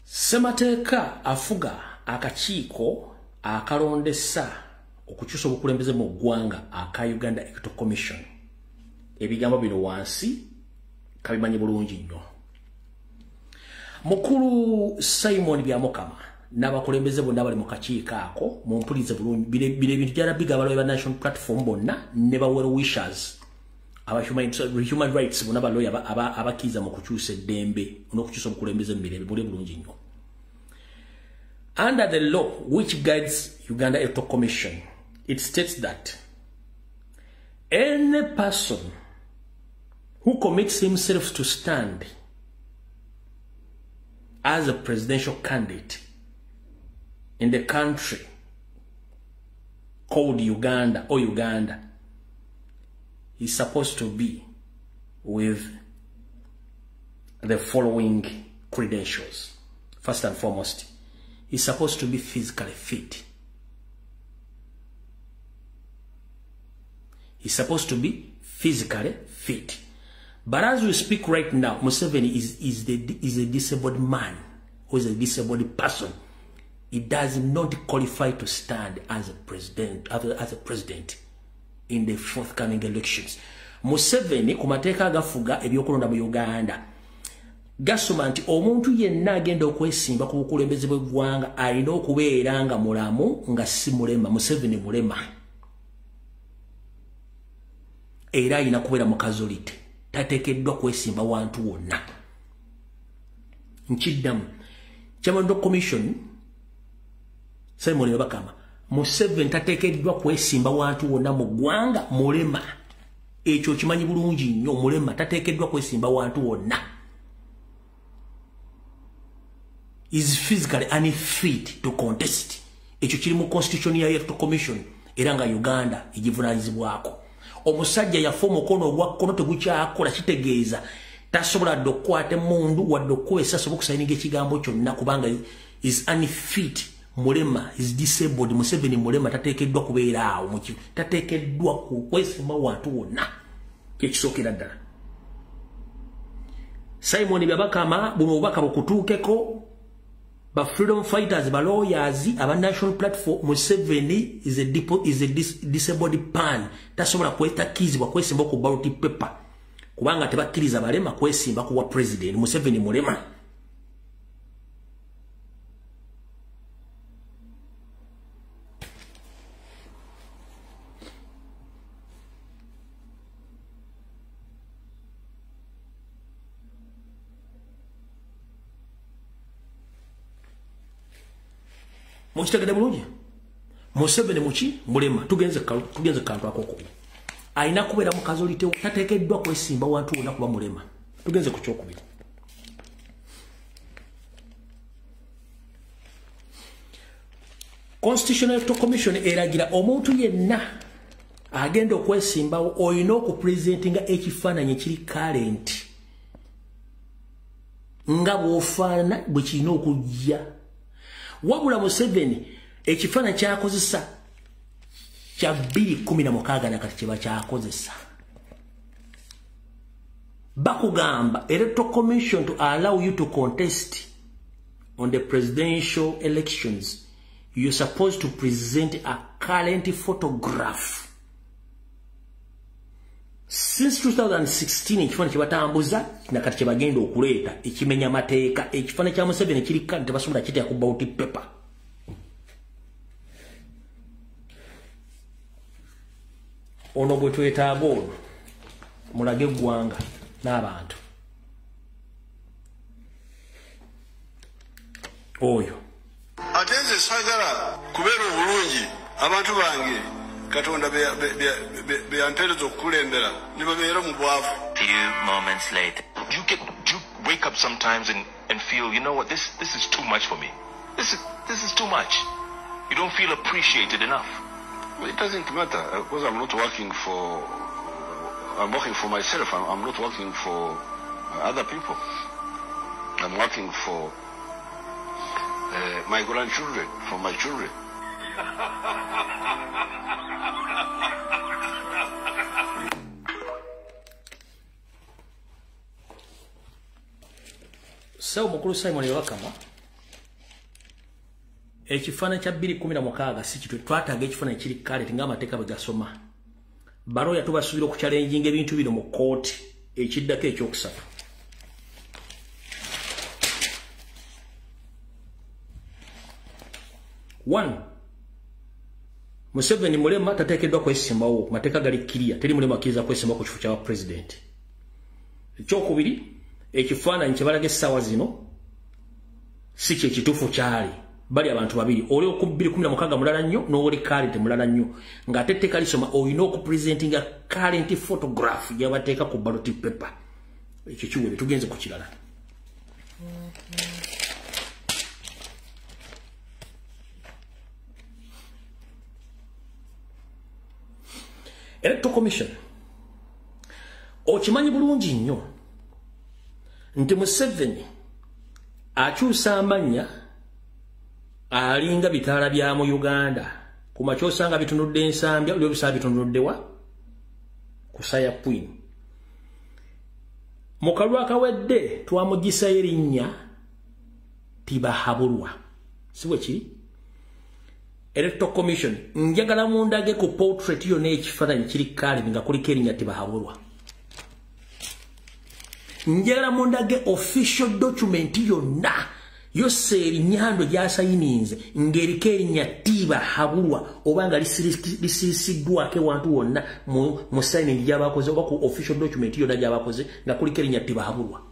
Semateeka afuga akakiiko akalondesa okukyusa obukulembeze mu ggwanga aka Uganda Electoral Commission. Ebigambo bino wansi kabimanyi bulungi nnyo. Mukulu Simon Byamukama n'abakulembeze bonna bali mu kakiiko ako mumpulirize bulungi. Bire bintu gyala bigaba ba national platform bonna ne ba well wishers aba human rights bonna ba lawyer abakiza mu kukyusa eddembe n'okukyusa obukulembeze mu mirembe bulungi nnyo. Under the law which guides Uganda Electoral Commission, it states that any person who commits himself to stand as a presidential candidate in the country called Uganda or Uganda is supposed to be with the following credentials. First and foremost, he's supposed to be physically fit. He's supposed to be physically fit. But as we speak right now, Museveni is a disabled man who is a disabled person. He does not qualify to stand as a president in the forthcoming elections. Museveni kumateeka agafuga ebyokulonda mu Uganda gasoma nti omuntu yenna agenda okwesimba ku bukulembeze bw'eggwanga alina okubeera nga mulamu nga si mulema. Museveni mulema era alina kubeera mu kazolite, tateekeddwa kwesimba wantu wonna. Nkiddamu Chairman of the Commission Simon Bakama, Museveni tateekeddwa kwesimba wantu wonna mu ggwanga, mulema. Ekyo kimanyi bulungi nnyo, mulema tateekeddwa kwesimba wantu wonna. Is physically unfit to contest. Ekyo kiri mu constitution ya Electoral Commission era nga Uganda egivunaanyizibwako. omusajja yafa omukono ogwa kkono tegukyakola kitegeeza tasobola ddokwate mundu wadde okkuba essasi okusayininga ekigambo kyonna kubanga is unfit mulema is disabled. Museveni mulema tateekeddwa kubeera awo tateekeddwa kwesimba wantu wonna kyekisookera ddala. Simon Byabakama buno obubaka bukutuukeko ba freedom fighters ba lawyers aba national platform. Museveni is a disabled pan tasobola kwetakizibwa kwesimba ku ballot paper kubanga tebakkiriza balema kwesimba kuwa president. Museveni mulema. Mukitegede bulungi. Museveni muki mulema tugenze kantu akoko. Aina kubeera mukazi olite tateekeddwa kwesimba wantu wonna kuba mulema. Tugenze ku kyokubiri. Constitutional Electoral Commission eragira omuntu yenna agenda okwesimbawo olina okupresentinga ekifaananyi ekiri current nga bw'ofaanana bwe kirina okujja. Wabula Museveni ekifaananyi kyakozesa kya 2016 nakati kye bakyakozesa. Bakugamba Electoral Commission to allow you to contest on the presidential elections, you're supposed to present a current photograph. Since 2016 ekifaananyi kye batambuza nakati kye bagenda okuleeta ekimenya amateeka ekifaananyi kya Museveni kiri kale tebasobola kiteeka ku ballot paper. Ono bwe twetaaga ono mulage eggwanga n'abantu oyo ate nze saagala kubeera obulungi abantu bange Katonda beyampeereza okukulembera ne babeera mu bwavu. Few moments later. You wake up sometimes and feel, you know what, this is too much for me. This is too much. You don't feel appreciated enough. Well, it doesn't matter because I'm working for myself. I'm not working for other people. I'm working for my grandchildren, for my children. So mukulu Simon Byabakama ekifaananyi kya 2016 si kitwe twataaga ekifaananyi kiri kale nga amateeka bwe gasoma. Baroya tubasuubira okuchallenging ebintu bino mu kooti ekiddako ekyokusatu. One, Museveni mulema tateekeddwa kwesimbawo mateeka gali clear teri mulema akkiriza kwesimbawo ku kifo kya president. Ekyokubiri ekifaananyi kye balaga essaawa zino si kye kituufu kyali. Bali abantu babiri oli ku 2016 mulala nnyo n'oli current mulala nnyo ng'ate etteeka lisoma olina okupresentinga current photograph gyabateeka ku ballot paper. Ekyo kiwere tugenze ku kirala. Electoral Commission okimanyi bulungi nnyo nti Museveni akyusa amannya alinga bitaala bya mu Uganda kumakyosanga bitunudde ensambya olyo bisaba bitunudde wa kusaya Queen mu kalwa kawedde twamugisa erinnya Tibahabulwa siwe ki Electoral Commission njagala mundage ku portrait yo n'ekifaananyi kiri kale nga kuliko erinnya Tibahabulwa. Njagala mundage official document yonna yose erinnyando gyasayininze ng'eriko erinnya Tibahabulwa obanga lisirisiddwako ewantu wonna mu signing gy'abakoze oba ku official document yonna gy'abakoze nga kuliko erinnya Tibahabulwa.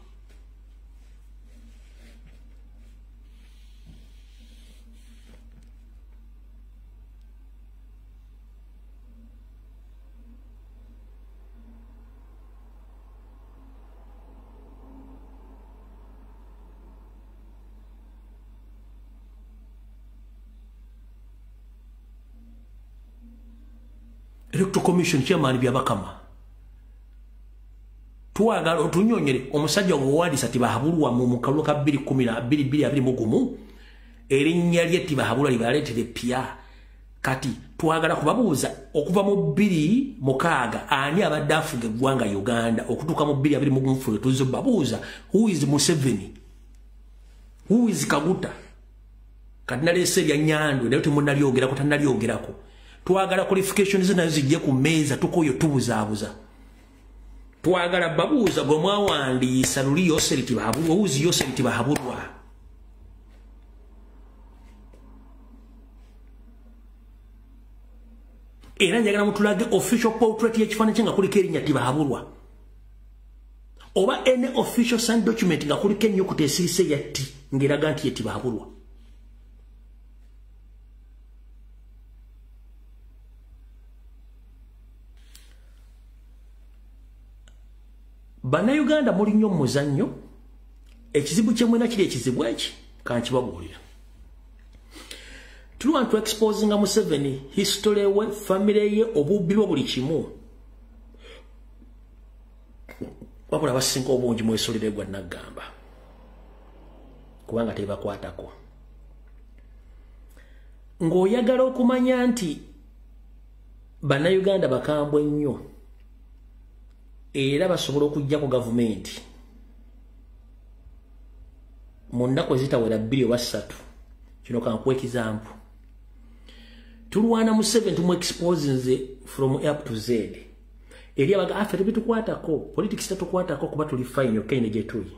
Electoral Commission chairman byabakama tuwagala otunyonyere omusajja owawadisa tibahabulwa mu mukalu ka 2012 mugumu erinnya lye tibahabulwa libaletere pya kati twagala kubabuuza okuva mu 2006 ani abadde afuga eggwanga Uganda okutuuka mu 2020 mugumu tuzo babuuza who is Museveni, who is Kaguta kati nalese lya Nyandwe nayo temunnalyogerako tannalyogerako twagala qualifications zina zijje ku meeza tukoyo tubuzaabuza twagala babuuza gwe mwawandiisa luli yoseriti bahabulwa uzi yoseriti bahabulwa era njagala mutulage official portrait y'ekifaananyi kye nga kuliko erinnya tibahabulwa oba any official signed document nga kuliko ennyukuta esirise ya T ng'eraga nti ye tibahabulwa. Bannayuganda muli nnyo mu muzannyo ekizibu kye mwena kiri ekizibu eki kankibabuulira. Tuli want to expose nga Museveni history we family ye obubbi bwe buli kimu wabula basinga obungi mwesolere gwa nagamba kubanga tebakwatako ng'oyagala okumanya nti Bannayuganda bakambwe nnyo era basobola okujja ku gavumenti mu nnaku ezitawera 2 oba 3 kino kankuwa ekizampu tulwana Museveni tumu expose from up to Z eri abaga affe tebitukwatako politics tatukwatako kuba tuli fine okene gye tuli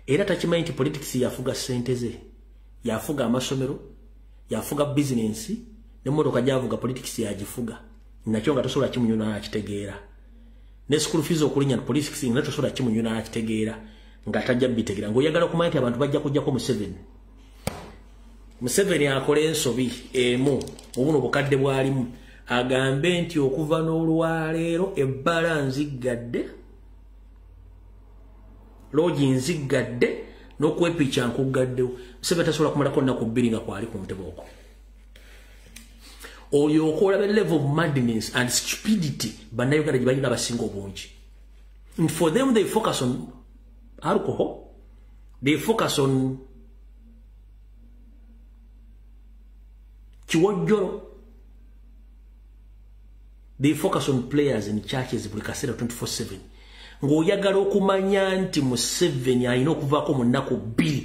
era takimanyi nti politics yafuga ssente ze yafuga amasomero yafuga business ne motoka javuga politics yagifuga nakyo nga tosobola kimunyona akitegeera ne school fees okulinya politics nga tosobola kimunyona akitegeera nga tajja bitegeera ng'oyagala okumanya nti abantu bajja kujjako Museveni akola ensobi emu obuno bukadde bwalimu agambe nti okuva n'olwaleero ebbala nzigadde logi nzigadde n'okwepica nkugaddewo Museveni tasobola kumalako nnaku 2 nga kwali ku ntebe okwo oyo okola level of madness and stupidity Bannayuganda gye balina abasinga obungi. And for them they focus on alcohol, they focus on chiwojjolo, they focus on players in churches buli kaseera 24/7 ng'oyagala okumanya nti Museveni alina okuvaako mu nnaku 2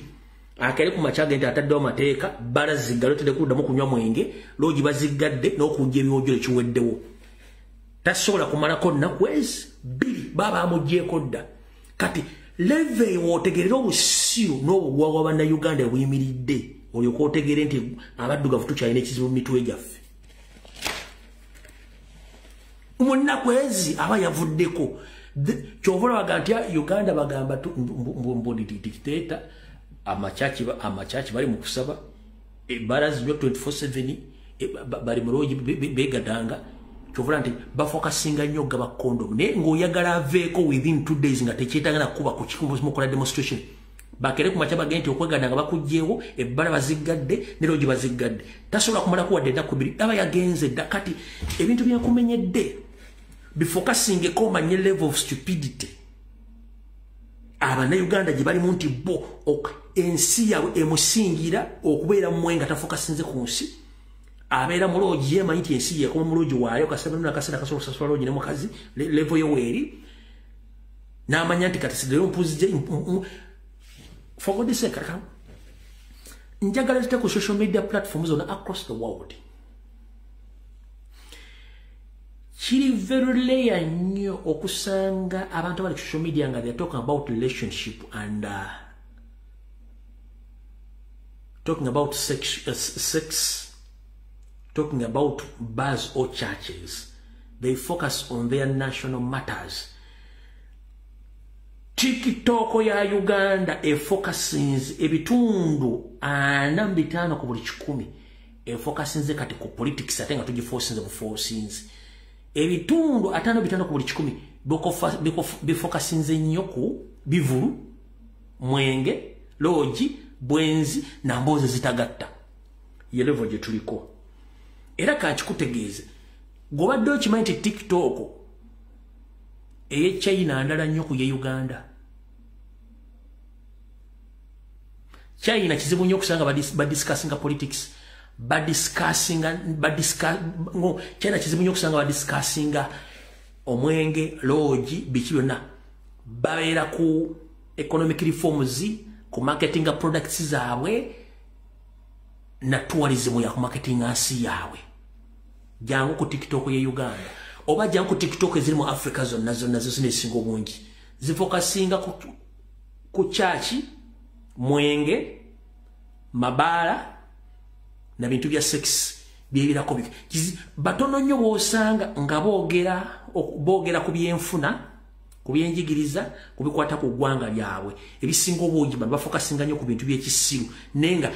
akali ku machaga nti ataddewo amateeka bala ziggalo tedekuddamu kunywa mwenge logi baziggadde n'okujja ebiwojjolo kiweddewo tasobola kumalako nnaku ezi 2 baba amugjeeko dda kati leve wootegerera obusiru n'obugwawa Bannayuganda buyimiridde olyoka otegere nti abaddugavu tukyalina ekizibu mu mitwe gyaffe mu nnaku ezi aba yavuddeko kyovula baga nti Uganda bagamba mboni dictator amachachi bali mu kusaba barazi 24/7 bali muloji begadanga kyovula nti bafokasinga nnyo gaba condom ne ng'oyagala aveeko within 2 days nga tekyetanga na kuba ku kikumbo mukola demonstration bakere ku machaba genti okweganda nga bakujjeewo ebbala baziggadde ne loji baziggadde tasobola kumala kuwadde ennaku 2 aba yagenze dda kati ebintu byakumenyedde bifokasinge ko manye level of stupidity Abannayuganda gye balimu nti bo ensi yawe emusingira okubeera mwenga tafokasinze ku nsi abeera muloji yemanyi nti ensi yekoma muloji waayo kasaba nakasera kasobola kusasula loji ne mukazi level yoweeri n'amanya nti kati sidero mpuzije for God's sake njagala zite ku social media platforms zonna across the world kiri very rare nnyo okusanga abantu abali ku social media nga they're talking about relationship and talking about sex, talking about bars or churches. They focus on their national matters. TikTok ya Uganda focuses ebitundu 45 ku buli 100 focuses kati ku politics ate nga tugiforces buforces ebitundu 5 ku buli 100 bifocuses nnyo ku bivulu mwenge loji bwenzi na mboze zitagatta ye level gye tuliko era kakikutegeeze gobadde okimanyi nti TikTok eye China ndala nnyo ku ye Uganda. China kizibu nnyo okusanga badiscussinga politics. China kizibu nnyo okusanga badiscussinga omwenge, lodge, biki byonna. Babeera ku economic reforms, ku marketing products zaabwe, na tourism ya ku marketing ansi yaabwe. Jangu ku TikTok ye Uganda. Oba jangu ku TikTok eziri mu Africa zonna zine singo bungi. Zifokasinga ku chachi, mwenge, mabala, na bintu bya sex byebirako biki. Batono nnyo bosanga nga boogera ku byenfuna, ku byenjigiriza, ku bikwata ku ggwanga lyabwe. Ebisinga obungi bafokasinga nnyo ku bintu by'ekisiru. Nenga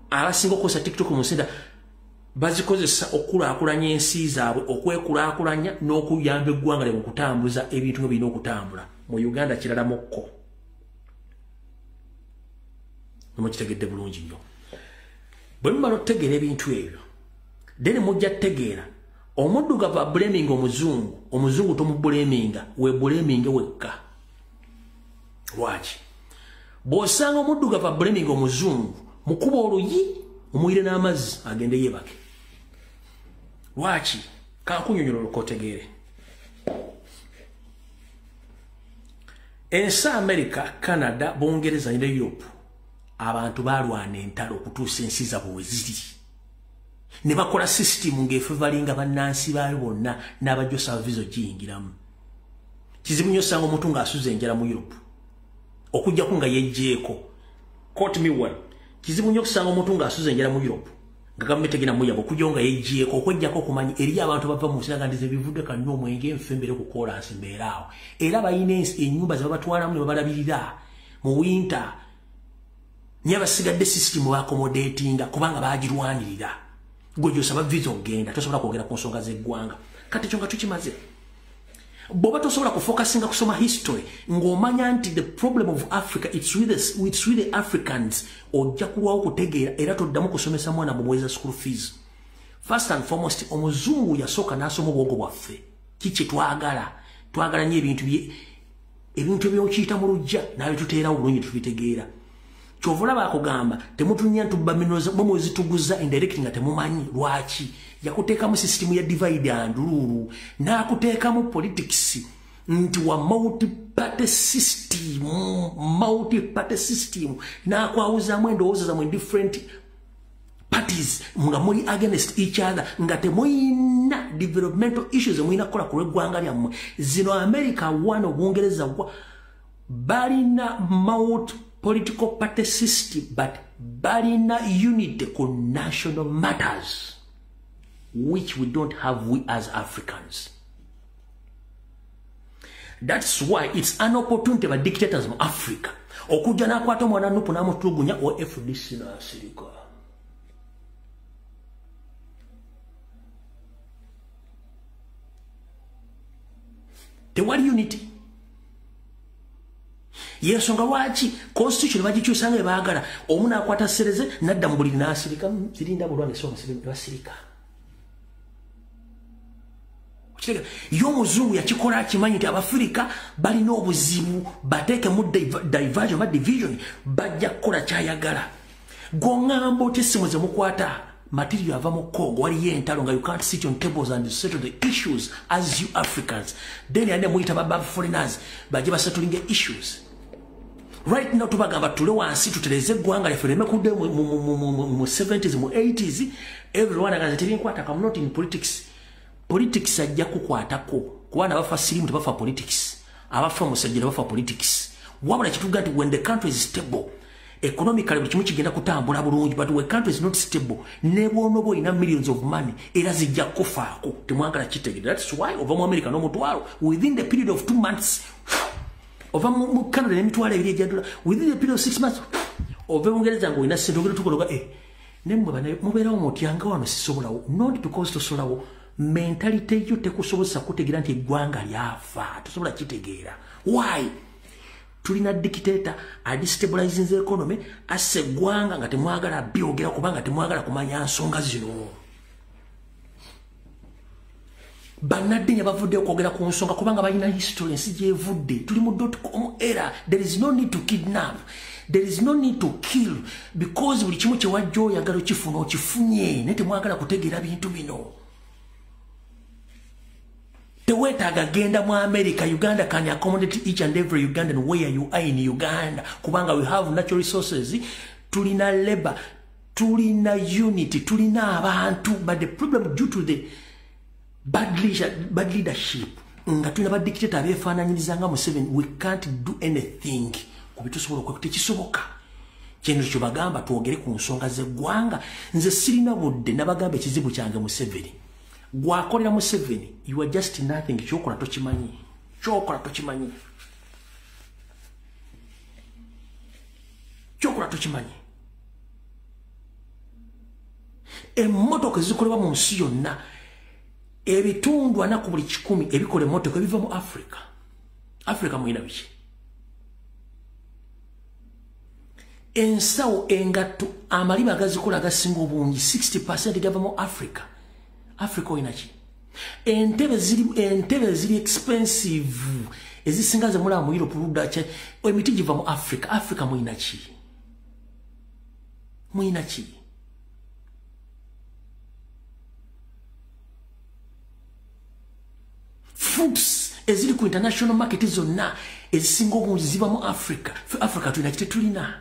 abasinga okukozesa TikTok mu nsenda bazikozesa okulaakulanya ensi zaabwe, okwekulaakulanya n'okuyamba eggwanga lye mu kutambuza ebintu nga birina okutambula. Mu Uganda kirala mukko. Mukitegedde bulungi nnyo. Bwe mumala okutegeera ebintu ebyo, then mujja kutegeera omuddugavu abulaminga omuzungu, omuzungu tomubulaminga, webulaminge wekka. Lwaki? Bw'osanga omuddugavu abulaminga omuzungu, mukuba oluyi omuyire n'amazzi agende yebake. Lwaki? Kankunyonyola olukotegeere. Ensi America, Canada, Bungereza ne Europe, abantu balwana entalo okutuusa ensi zaabwe we ziri. Ne bakola system ng'efevalinga bannansi baayo bonna n'abajjosa vizo giyingiramu. Kizibu nnyo osanga omuntu ng'asuza enjala mu Europe, okuggyako nga yejjeeko. Quote me well. Kizibu nnyo okusanga omuntu ng'asuza enjala mu Europe nga gavumenti egenda muyamba okuggyako nga yejjeeko, okweggyako okumanyi eri abantu bava mu nsi bivudde kanywa omwenge nfe mbere ku kolansi mbeeraawo. Era balina ennyumba ze babatwalamu ne babalabirira mu winter. Nye basigadde system bakomodatinga kubanga bagirwanirira. Gwe gy'osaba visa ogenda, tosobola kwogera ku nsonga z'eggwanga. Kati ekyo nga tukimaze. Bw'oba tosobola kufokasinga kusoma history ng'omanya nti the problem of Africa it's with the Africans, ojja kulwawo kutegeera era toddamu kusomesa mwana mu mwezi school fees. First and foremost, omuzungu yasooka n'asoma obwongo bwaffe. Kiki twagala? Twagala nnyo ebintu ebyokiyita mu lujja nawe tuteerawo bulungi tubitegeera. Kyovula bakugamba temutunya ntubba minoza mwe zituguza indirectly nga temumanyi lwaki. Yakuteekamu system ya divide and rule, n'akuteekamu politics nti wa multi-party system, n'akwawuzamu endowooza zammwe different parties nga muli against each other, nga temuyina developmental issues muyina kukola ku lw'eggwanga lyammwe. Zino America wano Bungereza balina political party system, but balina unity ku national matters, which we don't have we as Africans. That's why it's an opportunity for dictators in Africa. Okuja nakwata mwana nupu namutulugunya o FDC na Asirika. Tewali unity. Yensonga lwaki constitution bagikyusanga ebaagala omuna akwata sereze nadda mu buliri n'asirika zirinda bulwange so basirika. Yo omuzungu yakikola akimanyi nti Abafirika balina obuzibu bateeke mu diversion ba division bajja kukola kyayagala. Gongamba oti essimu ze mukwata material ava mu Congo waliyo entalo nga you can't sit on tables and settle the issues as you Africans. Then yande muyita baba foreigners bajje basettling issues. Right now tubagamba tule wansi tutereze eggwanga lyaffe leme kudde mu 70s mu 80s. Everyone agaza tebinkwata. I'm not in politics. Politics ajja kukwatako kubana abafa sirimu tebafa politics, abafa musajjira bafa politics. Wabula kituga nti when the country is stable economically buli kimu kigenda kutambula bulungi, but when country is not stable nebwonobo ina millions of money era zijja kufaako temwagala kitegede. That's why over mu America n'omutwalo within the period of 2 months, over mu Canada n'emitwalo ebiri ejjadula within the period of 6 months, over Bungereza ngo ina sente ogera tukologa nemwe bana mubeerawo mutyanga wano sisobolawo, not because tosolawo. Mentality yo tekusobosa kutegeera nti eggwanga lyafa, tosobola kitegeera. Why? Tulina dictator adestabilizing the economy ase eggwanga nga temwagala byogera kubanga temwagala kumanya nsonga zino. Bannaddinya bavudde okwogera ku nsonga kubanga balina history ensi gyevudde. Tuli mu .com era. There is no need to kidnap. There is no need to kill because buli kimu kyewajja oyagala okifuna okifunye naye temwagala kutegeera bintu bino. Tewetaaga genda mu America. Uganda can accommodate each and every Ugandan where you are in Uganda kubanga we have natural resources. Tulina labor, tulina unity, tulina abantu, but the problem due to the bad leadership nga tulina badictator abeefaananyiriza nga Museveni, we can't do anything kubitusobola okwekola tekisoboka. Kyeno kyo bagamba twogere ku nsonga z'eggwanga. Nze sirina budde nabagamba ekizibu kyange Museveni. Gwakolera Museveni, you are just nothing. Kyokola tokimanyi. Kyokola tokimanyi. Kyokola tokimanyi. Emmotoka ezikolebwa mu nsi yonna ebitundu 4 ku buli 100 ebikola emmotoka ebiva mu Africa. Africa mwina biki? Ensawo engatto amaliba agazikola agasinga obungi 60% gava mu Africa. Africa oyina ki? Entebe ziri expensive ezisinga ze mulaba mu Europe ludda kye emiti giva mu Africa. Africa mwina ki? Mwina ki? Fruits eziri ku international market zonna ezisinga obungi ziva mu Africa. Africa tulina kite tulina.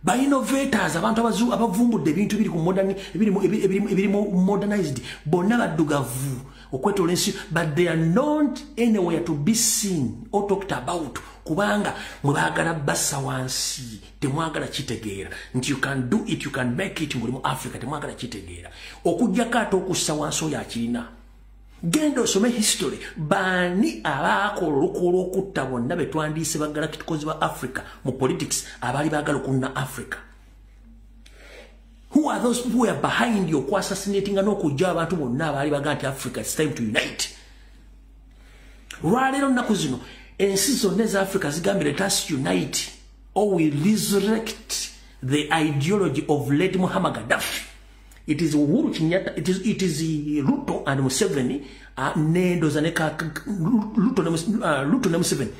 By innovators abantu abavumbudde ebintu biri ku modern ebiri modernized bonna baddugavu okwetola ensi, but they are not anywhere to be seen or talked about kubanga mwe baagala bassa wansi temwagala kitegeera nti you can do it, you can make it nguli mu Africa temwagala kitegeera okujjako ate okussa wansi oyo akirina. Genda osome history bani abakola olukola okutta bonna betwandiise bagala kitukozi ba Africa mu politics abali bagala okunna Africa. Who are those people who are behind you assassinating n'okujja abantu bonna abali bagala nti Africa it's time to unite? Lwaleero nnaku zino ensi zonna eza Africa zigambire let us unite or we resurrect the ideology of late Muhammad Gaddafi. It is Uhuru Kenyatta, it is Ruto and Museveni, Nendo Zaneka, Ruto na Museveni,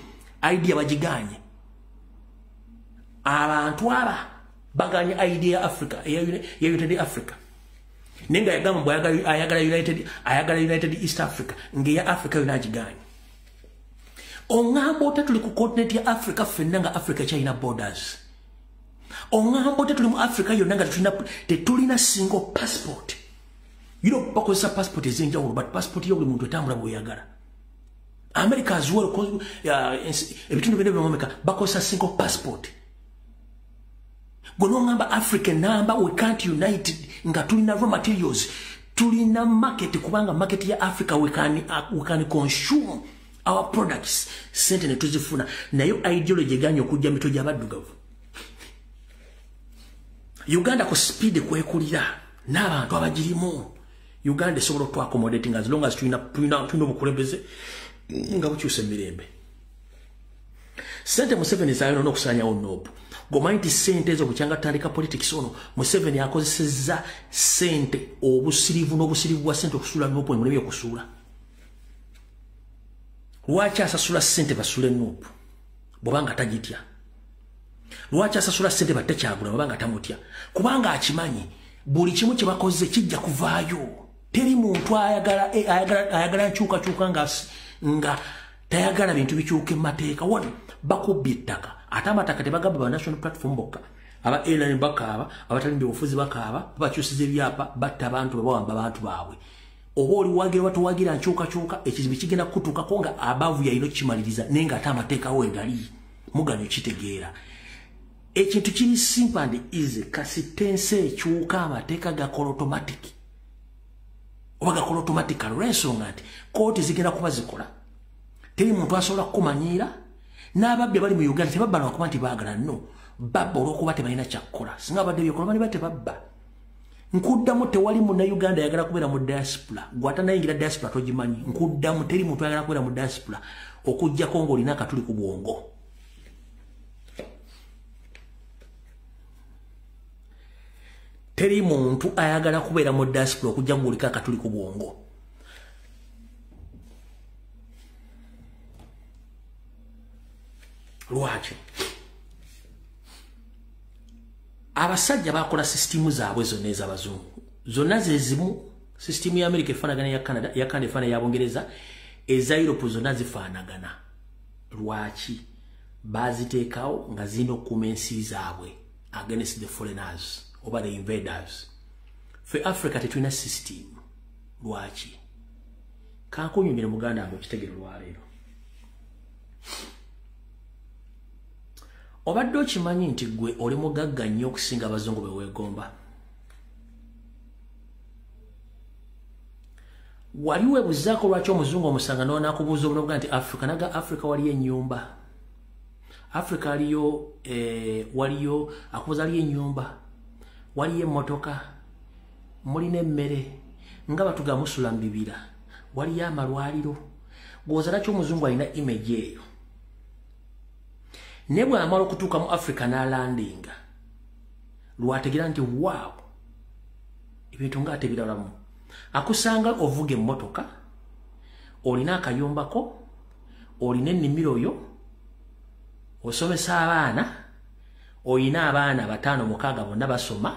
idea bajiganye. Abantu baganye idea Africa, United Africa. Nenga yagamba ayagala United East Africa, ngeya Africa yonajiganye. Ongambo tuli ku continent ya Africa fenanga Africa China borders. Ongambo tuli mu Africa yonanga tetulina single passport. You know bakozesa passport ezenjawulo but passport yo buli muntu etambula bweyagala. America as well ebitundu bino byomeka bakozesa single passport. Gonongamba African number we can't unite nga tulina raw materials. Tulina market kubanga market ya Africa we can consume our products. Sente netuzifuna nayo ideology ganyo kujja mito gy'abaddugavu. Uganda ku speed kwekulira n'abantu abagirimu. Uganda esobola to accommodating as long as tulina obukulembeze nga bukyusa emirembe. Sente Museveni zaayo n'okusaanyawo Nobu. Gomanyi nti sente ezo bukyanga tandika politics ono Museveni akozesezza sente obusirivu n'obusirivu bwa sente okusuula Nobu emulebye okusuula. Lwaki asasula sente basule Nobu bw'obanga tagitya? Lwaki asasula sente batekyagula bw'obanga tamutya? Kubanga akimanyi buli kimu kye bakoze kijja kuvaayo. Teri muntu ayagala nkyukakyuka nga tayagala bintu bikyuke mu mateeka. Wano bakubye ettaka ate amataka tebagamba ba national platform bokka. Aba airline bakaaba, abatalinde obufuzi bakaaba, bakyusiza ebyapa batta abantu bawamba abantu baabwe. Oba oli wagira batuwagira nkyukakyuka ekizibu kigenda kutuukako nga abavu yalina kimaliriza naye nga ate amateeka we gali mugano kitegeera. Ekintu kiri simple and easy kasi tense ekyuka amateeka gakola automatic. Oba gakola automatically lw'ensonga nti kooti zigenda kuba zikola. Teri muntu asobola kukumanyiira n'ababbi abali mu Uganda tebabba lwakuba nti baagala no babba olw'okuba tebalina kyakkola singa badde byekola bali tebabba. Nkuddamu tewali munna Uganda yagala kubeera mu diaspora. Gwatanayingira diaspora togimanyi. Nkuddamu teri muntu ayagala kubeera mu diaspora okujjako ng'olina akatuli ku bwongo. Teri muntu ayagala kubeera mu diaspora okujja ng'oliko akatuli ku bwongo. lwaki abasajja bakola system zaabwe zonna ez'abazungu zonna zezimu system ya America efaanagana ya Canada ya Canada efaanagana ya Bungereza eza Europe zonna zifaanagana lwaki baziteekawo nga zino okumensi zaabwe against the foreigners oba the invaders fe Africa tetulina system lwaki kankunyumire muganda wange okitegere lwaleero obadde okimanyi nti gwe oli mugagga nnyo okusinga abazungu be weegomba wali weebuzaako lwaki omuzungu omusanga n'onaakubuuza obunobuga nti Africa naga Africa waliyo ennyumba Africa waliyo akubuuza aliyo ennyumba waliyo emmotoka mulina emmere nga batuga musula mu bibira waliyo amalwaliro gwoza laki omuzungu alina image eyo ne bw'amala okutuuka mu Africa n'alandinga lwategeera nti waaw ebintu ng'ate biralamu akusanga ovuga emmotoka olina akayombako olina ennimiro yo osomesa abaana olina abaana 5-6 bonna basoma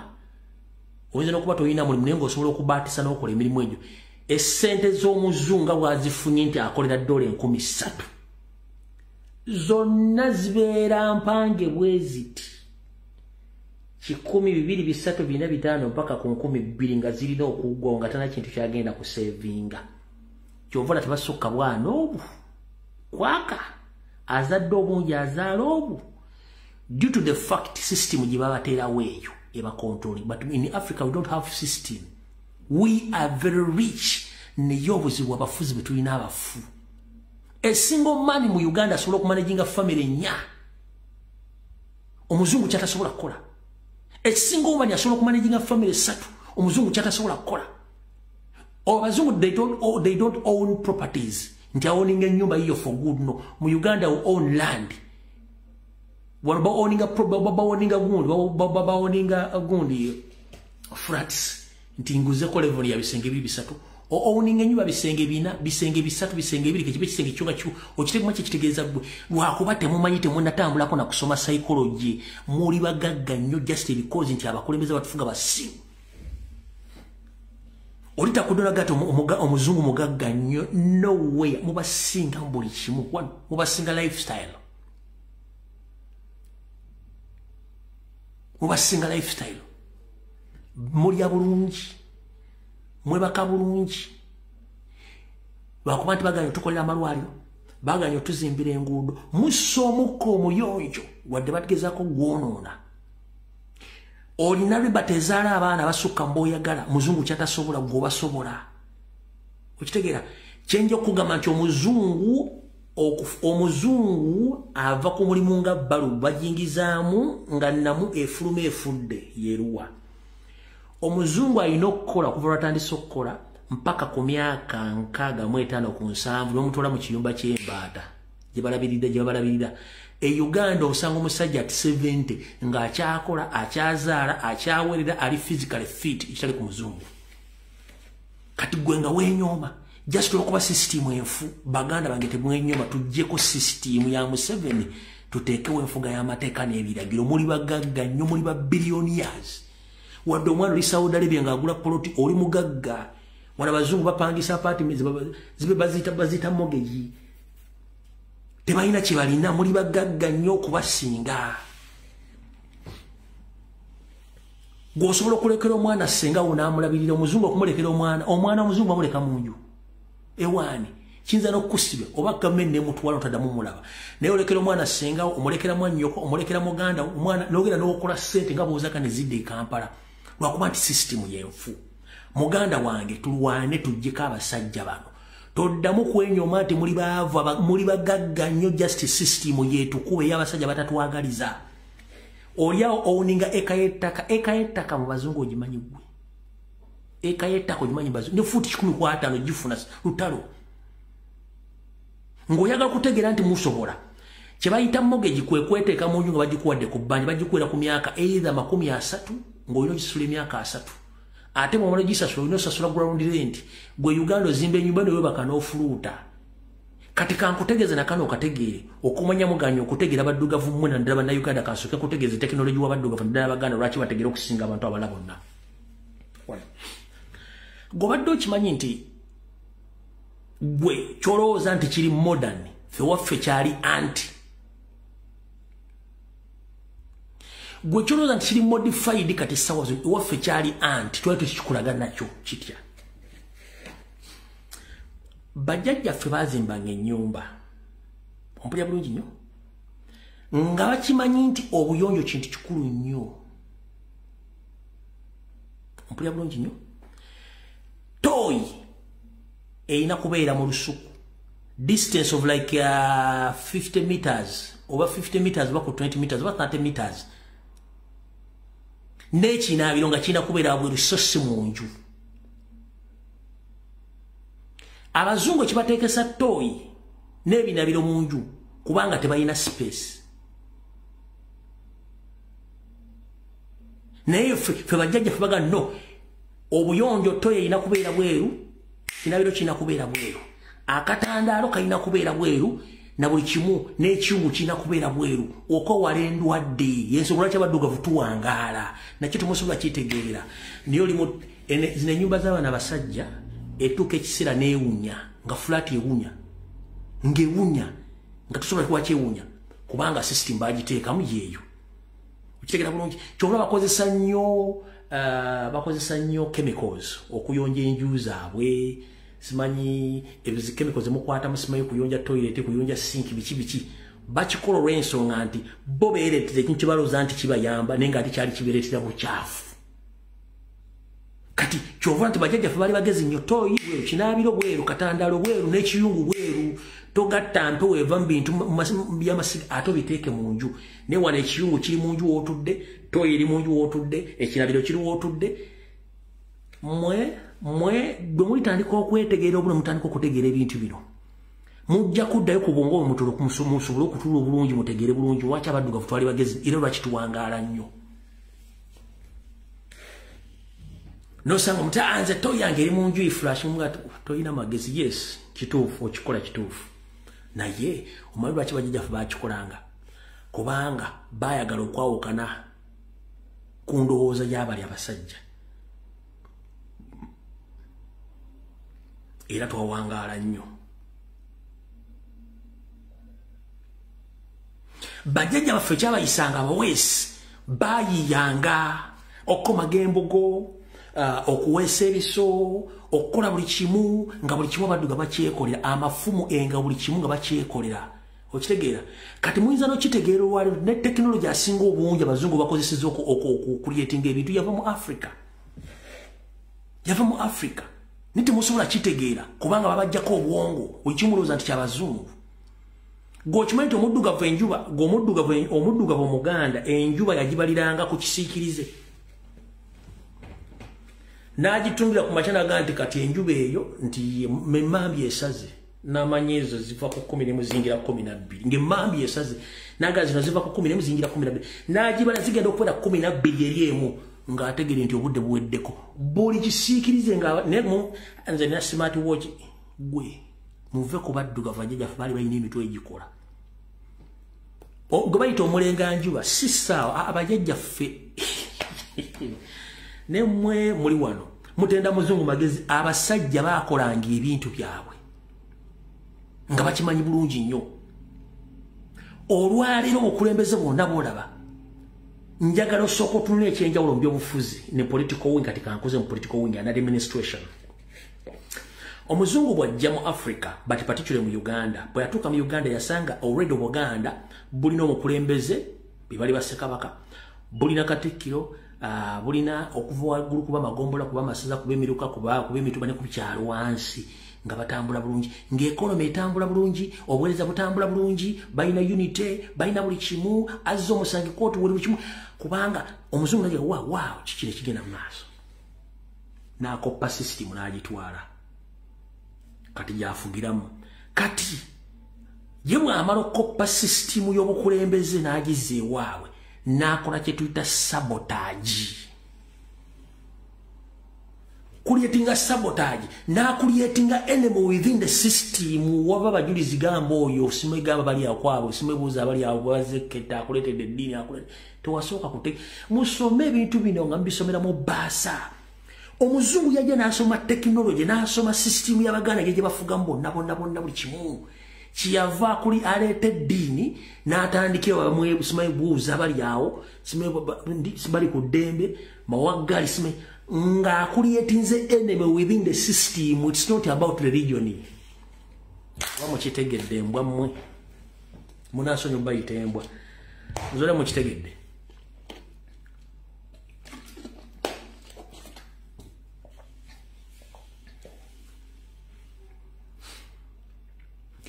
oyinza n'okuba toyina mulimu naye ng'osobola okubaatisa n'okola emirimu egyo essente z'omuzungu bwazifunye nti akolera $3,000 zonna zibeera mpange bwe ziti 100, 200, 300, 4, 5 mpaka ku 2,000 nga zirina okugonga tana kintu kyagenda ku savinga kyovula tebasukka bwana obu kwaka azadde obungi azaala obu due to the fact system gye babateerawo eyo eba controlling. But in Africa we don't have system. We are very rich. Neyo obuzibu abafuzi betulina abafu. A single man mu Uganda asobola okumanaginga family nya. Omuzungu kyatasobola kukola. A single man asobola okumanaginga family 3. Omuzungu kyatasobola kukola. Abazungu they don't own properties. Nti owning ennyumba hiyo for good no. Mu Uganda we own land. Waba owninga gundi flats. Nti nguze ko level ya bisenge 2-3. Owning ennyumba bisenge 4, bisenge 3, bisenge 2 kekibe kisenge kyonga kyu okiteguma kitegeeza gwe lwakuba temumanyi temunatambulako na kusoma psychology muri bagagga nnyo just because nti abakulembeze batufuga basimu. Olita kudona gato omuzungu mugagga nnyo no way mubasinga mbuli kimu mubasinga lifestyle. Mubasinga lifestyle. Mulya bulungi. Mwebaka bulungi. Bakuba nti baganya tukolera amalwaliro. Baganya tuzimbira enguudo. Musomuko omuyonjo wadde bategezaako gwonoona. Olina lwe batezaala abaana basukka mboyagala muzungu kyatasobola gwobasobola. Okitegeera kyenja okugamba nti omuzungu ava ku mulimu nga bbalu bajingizaamu nga namu efuluma efudde yeruwa. Omuzungu alina okukola kuva lwatandise okukola mpaka ku myaka 65 ku 7 n'omutwala mu kiyumba ky'embaata gye balabirira. E Uganda osanga omusajja ati 70 ng'akyakola akyazaala akyawerera ali physically fit ekitali ku muzungu. Kati gwe nga weenyooma just olwokuba system enfu baganda bange temwenyoma tuggyeko system ya Museveni tuteekewo enfuga y'amateeka n'ebiragiro muli bagagga nnyo muli ba billionaires. Wadde omwana oli Saudi Arabia ng'agula poloti oli mugagga wana bazungu bapangisa apartment zibe bazita mortgage tebalina kye balina muli bagagga nnyo okubasinga. Gw'osobola okulekera omwana senga unaamulabirira omuzungu okumulekera omwana omuzungu amuleka mu nju ewaani kiyinza n'okukusiba oba gavumenti n'emutwala otaddamu mulaba naye olekera omwana senga omulekera mwannyoko omulekera muganda omwana n'ogenda n'okola ssente nga bw'ozaka ne zidde e Kampala lwakuba nti sisitimu y'enfu. Muganda wange tulwane tuggyeko abasajja bano toddamu kwenyooma nti muli bagagga nnyo just sisitimu yeetukuba ey'abasajja batatwagaliza. Oliawo owuninga eka y'ettaka mu bazungu ogimanyi gwe. Eka y'ettaka ogimanyi bazungu ne fuuti 15 gifuna lutalo. Ng'oyagala kutegeera nti musobola kye bayita mortgage kwe kweteeka mu nju nga bagikuwadde ku bbanja bagikuwera ku myaka either 30 ng'olina ogisasula emyaka 3 ate bw'omala gisasula olina osasula ground rent gwe Uganda ozimba ennyumba ne weebaka n'ofuluuta. kati kankutegeze nakano okategeere okumanya muganyo okutegeera baddugavu mmwe naddala bannayuganda kansoke kutegeeze tekinologi wabaddugavu naddala baganda lwaki bategeera okusinga abantu abala bonna gobadde okimanyi nti gwe kyolowooza nti kiri modern fe waffe kyali anti gwe kyolowooza nti kiri modified kati sawa waffe kyali anti twali tukikulaga nakyo kitya bajjajjaffe bazimbanga ennyumba ompulya bulungi nnyo nga bakimanyi nti obuyonjo kintu kikulu nnyo ompulya bulungi nnyo toyi erina kubeera mu lusuku distance of like 50 meters over 50 meters oba ku 20 meters oba 30 meters n'ekinaabiro nga kirina kubeera bweru so si mu nju abazungu kibateekesa toyi n'ebinabiro mu nju kubanga tebalina space naye fe bajjajja fe baga no obuyonjo toyi erina kubeera bweru kinabiro kirina kubeera bweru akatandaalo kalina kubeera bweru na buli kimu n'ekiyungu kirina kubeera bweru okwewala endwadde y'ensonga lwaki abaddugavu tuwangaala nakyo temusobola kitegeerera niyo limu zino ennyumba z'abaana basajja etuuka ekiseera n'ewunya nga fulaati ewunya ng'ewunya nga tusobola kuwaki ewunya kubanga system bagiteekamu yeeyo okitegeera bulungi kyobula bakozesa nnyo chemicals okuyonja enju zaabwe simanyi ebizi chemicals emukwatamu simanyi kuyonja toilet kuyonja sink biki bakikola olw'ensonga nti bo beereetera ekintu kibalooza nti kibayamba naye nga ate kyali kibeereetera bukyafu kati kyova nti bajjajjaffe baali bagezi nnyo toyi bweru kinaabiro bweru katandaalo bweru n'ekiyungu bweru togatta mpe weeva mu bintu by'amasiga ate obiteeke mu nju naye wano ekiyungu kiri mu nju wootudde toyi eri mu nju wootudde ekinabiro kiri wootudde mwe bwe mulitandika okwetegeera obula mutandika okutegeera ebintu bino mujja kuddayo ku bwongo omutulo musobole okutuula obulungi mutegeere bulungi lwaki abaddugavu twali bagezi era lwaki tuwangaala nnyo nosanga omuta nze toyi yange eri mu nju ifulash nga toyina magezi yes kituufu okikola kituufu naye omanyi lwaki bajjajjaffe bakikolanga kubanga baayagala okwawukana ku ndowooza y'abali abasajja era twawangaala nnyo bajjajja baffe kyabayisanga abaweesi baayiyanga okukomaga embogo okuweesa ebiso okukola buli kimu nga buli kimu abadduga bakyekolera amafumu enga buli kimu nga bakyekolera okitegeera kati muyinza n'okitegeera olwaleero ne tekinologi asinga obungi abazungu bakozeseza okukuliyetinga ebintu yava mu africa naye temusobola kitegeera kubanga babajjako obwongo buli kimu mulowooza nti kyabazungu gweokimanyi nti omuddugavu enjuba omuddugavu omuganda enjuba yagibaliranga ku kisiikirize n'agitundira ku makya naga nti kati enjuba eyo nti memambi esaze n'amanyi ezo ziva ku 11 zingira 12 ng'emambi esaze naga zino ziva ku 11 zingira 12 n'agibala zigenda okubeera 12 eri emu ng'ategere nti obudde buweddeko buli kisiikirize nze na smart watch gwe muve ku baddugavu bajjajjaffe baali balina emitwe egikola gwe bayita omulenga njuba si ssaawa abajjajjaffe ne mmwe muli wano mutenda muzungu magezi abasajja baakolanga ebintu byabwe nga bakimanyi bulungi nnyo olwaleero obukulembeze bwonna bwolaba njagala osooka otunula ekyenjawulo mu byobufuzi ne political wing kati kankoze mu political wing and administration omuzungu bw'ajja mu africa but particularly mu uganda bwe yatuuka mu uganda yasanga already obuganda bulina omukulembeze be bali bassekabaka bulina katikkiro bulina okuva waggulu kuba magombola kuba masaza kuba emiruka kuba emituba ne ku kyalo wansi nga batambula bulungi ng'ekonomi etambula bulungi obuweereza butambula bulungi balina unity balina buli kimu azza omusange kooti buli kimu kubanga omuzungu nagira waaw kikire kigenda mu maaso n'akoppa system n'agitwala kati gyafugiramu kati ye bw'amala okoppa system y'obukulembeze n'agizza ewaabwe n'akola kye tuyita sabotage creating a sabotage na creating a enemy within the system waba bajulizi gambo yo simwe gamba bali akwabo simwe buza bali awazeketa akulete de dini akulete towasoka kute musome bintu bino ngambisomera mu basa omuzungu yaje nasoma technology nasoma system y'abaganda geje bafuga mbonna bonna buli kimu kiyava kuli alete dini natandike bamwe simwe buza bali awo simwe bali ku dembe mawagali simwe nga creating enemy within the system. It's not about religion. Wamo chitegedde mbwa mmwe munaso nyumba itembwa muzole mu chitegedde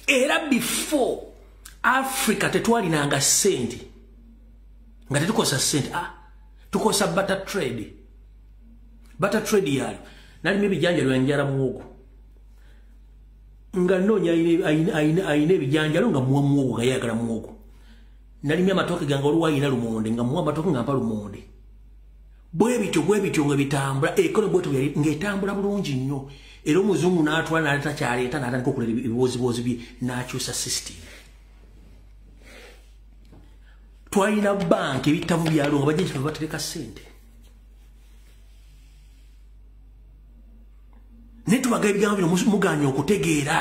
era before Africa tetwalinanga sente nga tetukosa sente tukosa butter trade yali nali mebijanja lwanjala muwogo nga nonya aine bijanja nga muwogo gayagala muwogo nali mya matoke ganga oluwayina lumonde nga muwa matoke nga mpa lumonde bwe bityo nga bitambula ekono bweto ngetambula bulungi nnyo era omuzungu n'atwala n'aleta kyaleeta n'atandika okulera ebibozibozi bye n'akyusa system twalina banka ebitabu byalo nga bajja kye batereka ssente netubaga ebigambo bino muganya okutegeera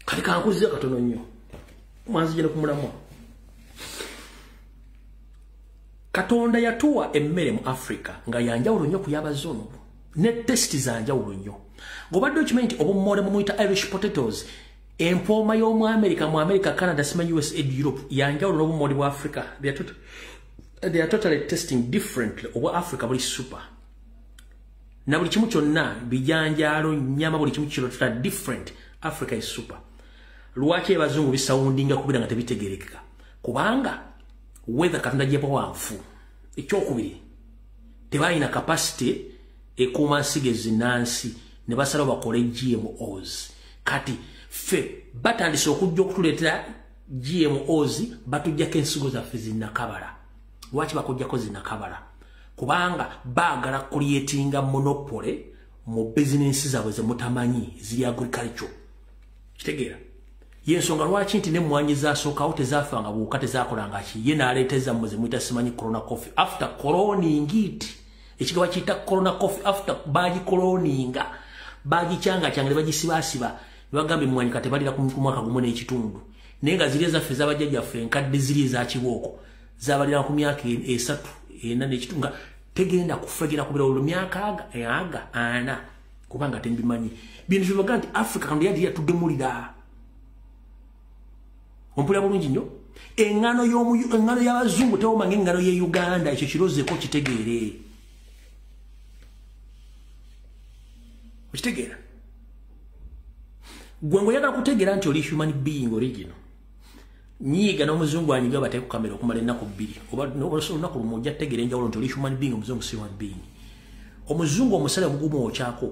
kati kankuziza katono nnyo mwanzijira kumulamwa Katonda yatuwa emmere mu Africa nga yanjawulo nnyo kuyabazungu ne testi zanjawulo nnyo ngobadde okimanyi nti obummoole mumuyita Irish potatoes empooma y'omu America mu America Canada simanyi USA Europe yanjawulo n'obummoole bwa Africa they are totally testing differently obwa Africa buli super na buli kimu kyonna bijanjalo nyama buli kimu kirotula different Africa is super lwaki abazungu bisoundinga kubira nga tebitegerekeka kubanga weather Katonda gyepa wanfu ekyokubiri tebalina capacity ekuuma nsige zinansi ne basala bakole GMOs kati fe batandise okujja okutuleetera GMOs batujjako ensigo zaffe zinnakabala lwaki bakujjako zinnakabala kubanga baagala creatinga monopoly mu business zaabwe zemutamanyi ziri agriculture kitegeera yensonga lwaki nti nemwanyi zasookawo tezaafanga buuka tezakolanga ki ye n'aleeteza mmwe zemuyita simanyi corona coffee after coroning it ekigaba kiyita corona coffee after bagikoloninga bagicyanga ne bagisibaasiba ne bagamba emmwanyi kati balira ku mwaka gumu n'ekitundu naye nga ziri ezaffe z'abajjajjaffe enkadde ziri eza kibooko zabalira ku myaka 3 4 n'ekitundu nga tegenda kufagira kubira olwo myaka ana kubanga tembimanyi bintu bibaga nti Africa kandi yadi yatugemulira ompulira bulungi nnyo engano y'abazungu tewomange engano ye Uganda ekyo kirozeko kitegeere okitegeera gwe ngoyagala kutegeera nti oli human being original nyiga n'omuzungu anyiga bateku kamera okumala ennaku 2 oba olunaku lumu ojja tegeera enjawulo nti oli human being omuzungu si human being omuzungu omusale omugumu okyako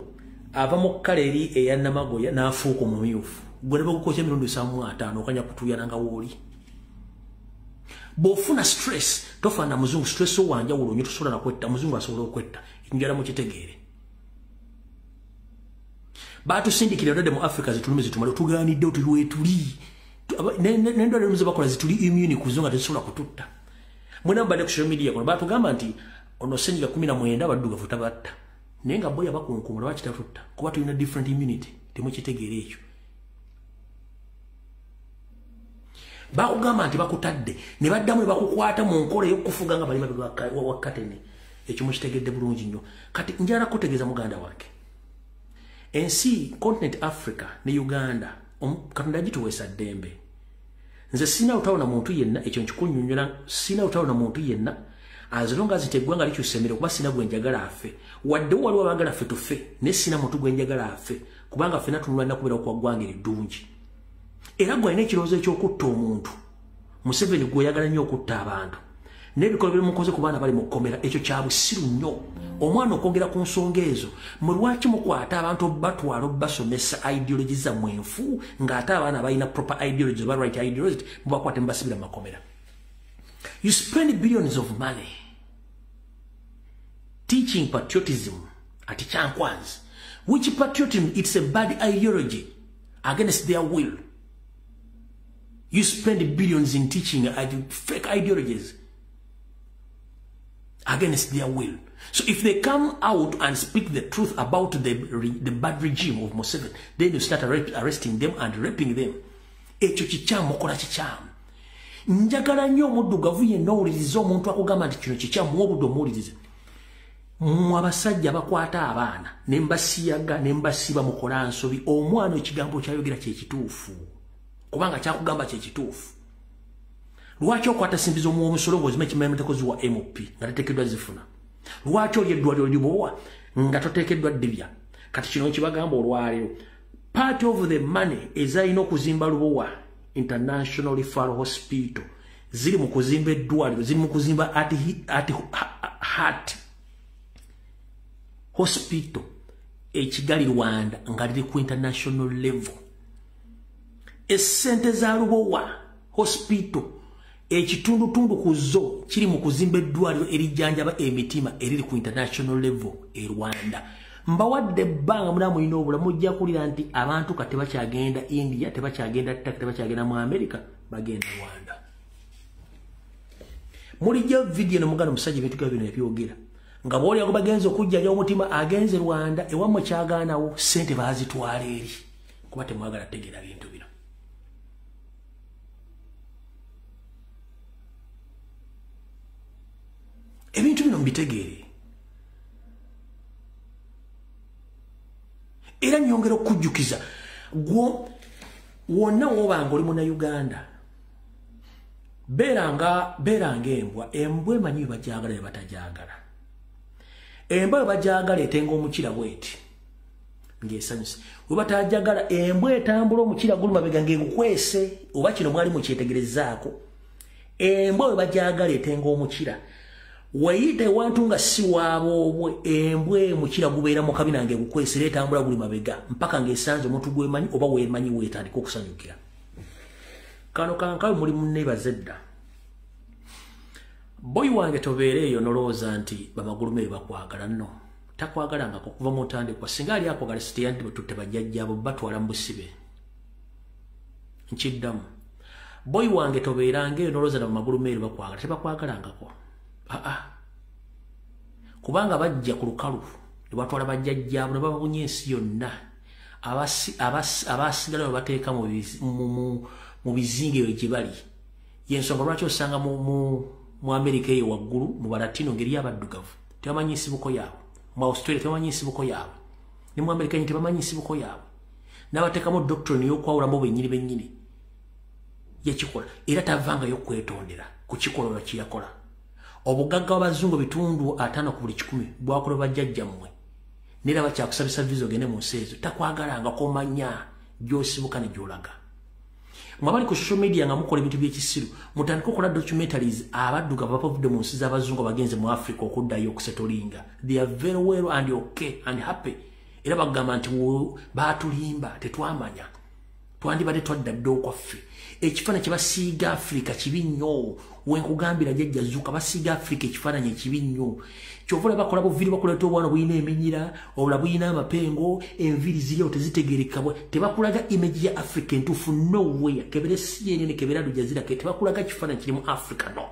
ava mu kkala eri eyannamagoya n'afuuka omumyufu gwe ne bagukokya emirundi 5 okanya kutuyana nga wooli bw'ofuna stress tofaana muzungu stress owanjawulo nnyo tosobola nakwetta muzungu asobola okwetta njala mukitegeere batusindikira dade mu Africa zitulume zitumale tugaanidde otulwe tuli nendo lemuze bakola zituli immune kuzunga tesobola kututta mwena mbadde ku social media kono batugamba nti ono senyiga 19 baddugavu tabatta naye nga boya bakunkumula lwaki tatutta kuba tulina different immunity temukitegeera ekyo bakugamba nti bakutadde ne baddamu ne bakukwata mu nkola y'okufuga nga bali wakatene ekyo mukitegedde bulungi nnyo kati njala kutegeeza muganda wange ensi continent Africa ne Uganda Katonda gituweesa ddembe nze sina utawona muntu yenna ekyo nkikunnyonnyola sina utawona muntu yenna azilonga ziteggwanga likyusemere kuba sina gwe njagala afe wadde waliwo abagala ffe tufe ne sina muntu gwe njagala afe kubanga ffena tunula nakubeera okuwa ggwanga eddungi era gwe alina ekirowoozo ekyokutta omuntu Museveni gw'oyagala nnyo okutta abantu n'ebikolwa byemukoze ku baana bali mu kkomera ekyo kya busiru nnyo omwana okwogera ku nsonga ezo mwe lwaki mukwata abantu batwala basomesa ideology zammwe enfu ng'ate abaana balina proper ideology oba right ideology mubakwate mubasibira mu makomera You spend billions of money teaching patriotism at Chankwan's, which patriotism, it's a bad ideology against their will. You spend billions in teaching fake ideologies against their will. So if they come out and speak the truth about the bad regime of Museveni, then you start arresting them and raping them. Echo chichamu kola chichamu. Njagala nnyo omuddugavu yenna owuliriza omuntu akugamba nti kino kikyamu obudde omuwuliriza. Abasajja bakwata abaana ne mbasiyaga ne mbasiba mukola nsobi, omwana ekigambo kyayogera kye kituufu kubanga kyakugamba kye kituufu. Lwaki okwata simbi z'omusolo ng'ozima ekimemeteko ziwa MOP nga teteekeddwa zifuna? Lwaki oli eddwaliro libowa nga toteekeddwa ddibya? Kati kino kibagamba olwaleero, part of the money ezalina okuzimba Lubowa International Referral Hospital ziri mu kuzimba eddwaliro, ziri mu kuzimba Heart Hospital ekigali Rwanda nga liri ku international level. Essente za Lubowa Hospital ekitundutundu kuzo kiri mu kuzimba eddwaliro erijjanjaba emitima eriri ku international level e Rwanda. Mbawadde ebbanga muna mulina obulamu mujja kulira nti abantu kati tebakyagenda India, tebakyagenda Turkey, tebakyagenda mu America, bagenda Rwanda. Mulijja video nomugano musajja betuga bino ebyogera nga bwoli ago bagenze okujjanja omutima agenze Rwanda ewammwe kyagaanawo sente bazitwala eri kuba temwagala tegera bintu bino. Ebintu bino mbitegeere. Era nyongera okujjukiza gwo wonna wobanga oli muna Uganda beranga embwa emanyi bajagala ne batajagala. Embwa bajagala etenga omukira bweti ngesanyuse, we batajagala embwa etambula omukira guluma bega ngegukwese oba kino mwali mukyetegerezaako. Embwa bajagala etenga omukira wayite wantu nga si waabo embwe mukira gubeera mu kabina ngegukwese etambula guli mabega mpaka ngesanze omuntu gwemanyi oba wemanyi weetandika okusanyukira. Kano kankawe muli muneba zedda. Boy wange tobeere eyo nolowooza nti bamagulume bakwagala. No, takwagalangako kuva mu ntandikwa. Singa ali akwagala siteyandi bwetutte bajjajjaabo batwala mu busibe. Nkiddamu. Boy wange tobeeranga eyo nolowooza na bamagulume bakwagala. Tebakwagalangako. Kubanga bajja ku lukalu ne batwala bajjajjaabo ne bababunya ensi yonna. Abasigala ne bateeka mu bizinga ebyo gye bali. Yensonga lwaki osanga mu Amerika eyo waggulu mu balatino ngeri y'abaddugavu tebamanyi nsibuko yaabwe. Mu Australia tebamanyi nsibuko yaabwe. Ne mu Amerika tebamanyi nsibuko yaabwe. N'abateekamu doctrine y'okwawulamu bennyini yakikola. Era tavangayo kwetondera ku kikolwa kye yakola. Obugagga w'abazungu bitundu 5 ku buli 10 bwakola bajjajjammwe. Nera bakyakusabisa vizo gene mu nsi ezo. Takwagalanga komanya gy'osibuka ne gy'olaga. Mwabali ku social media nga mukola ebintu by'ekisiru mutandika okukola documentaries abadduga bavudde mu nsi z'abazungu bagenze mu Africa okuddayo okusetolinga. They are very well and okay and happy. Era bagamba nti baatulimba tetwamanya twandibadde twadda dda okwaffe. Ekifaananyi kye basiiga Africa kibi nnyo. Wenkugambira jjajja Zuuka basiiga Africa ekifaananyi ekibi nnyo. Kyovula bakola buviri bakuleeta obwana buyina eminyira obula buyina amapengo enviri ziriyo tezitegeereka tebakulaga image ya Africa entuufu nowhere. Kebere CNN kebera Al-Jazeera tebakulaga kifaananyi kiri mu Africa no.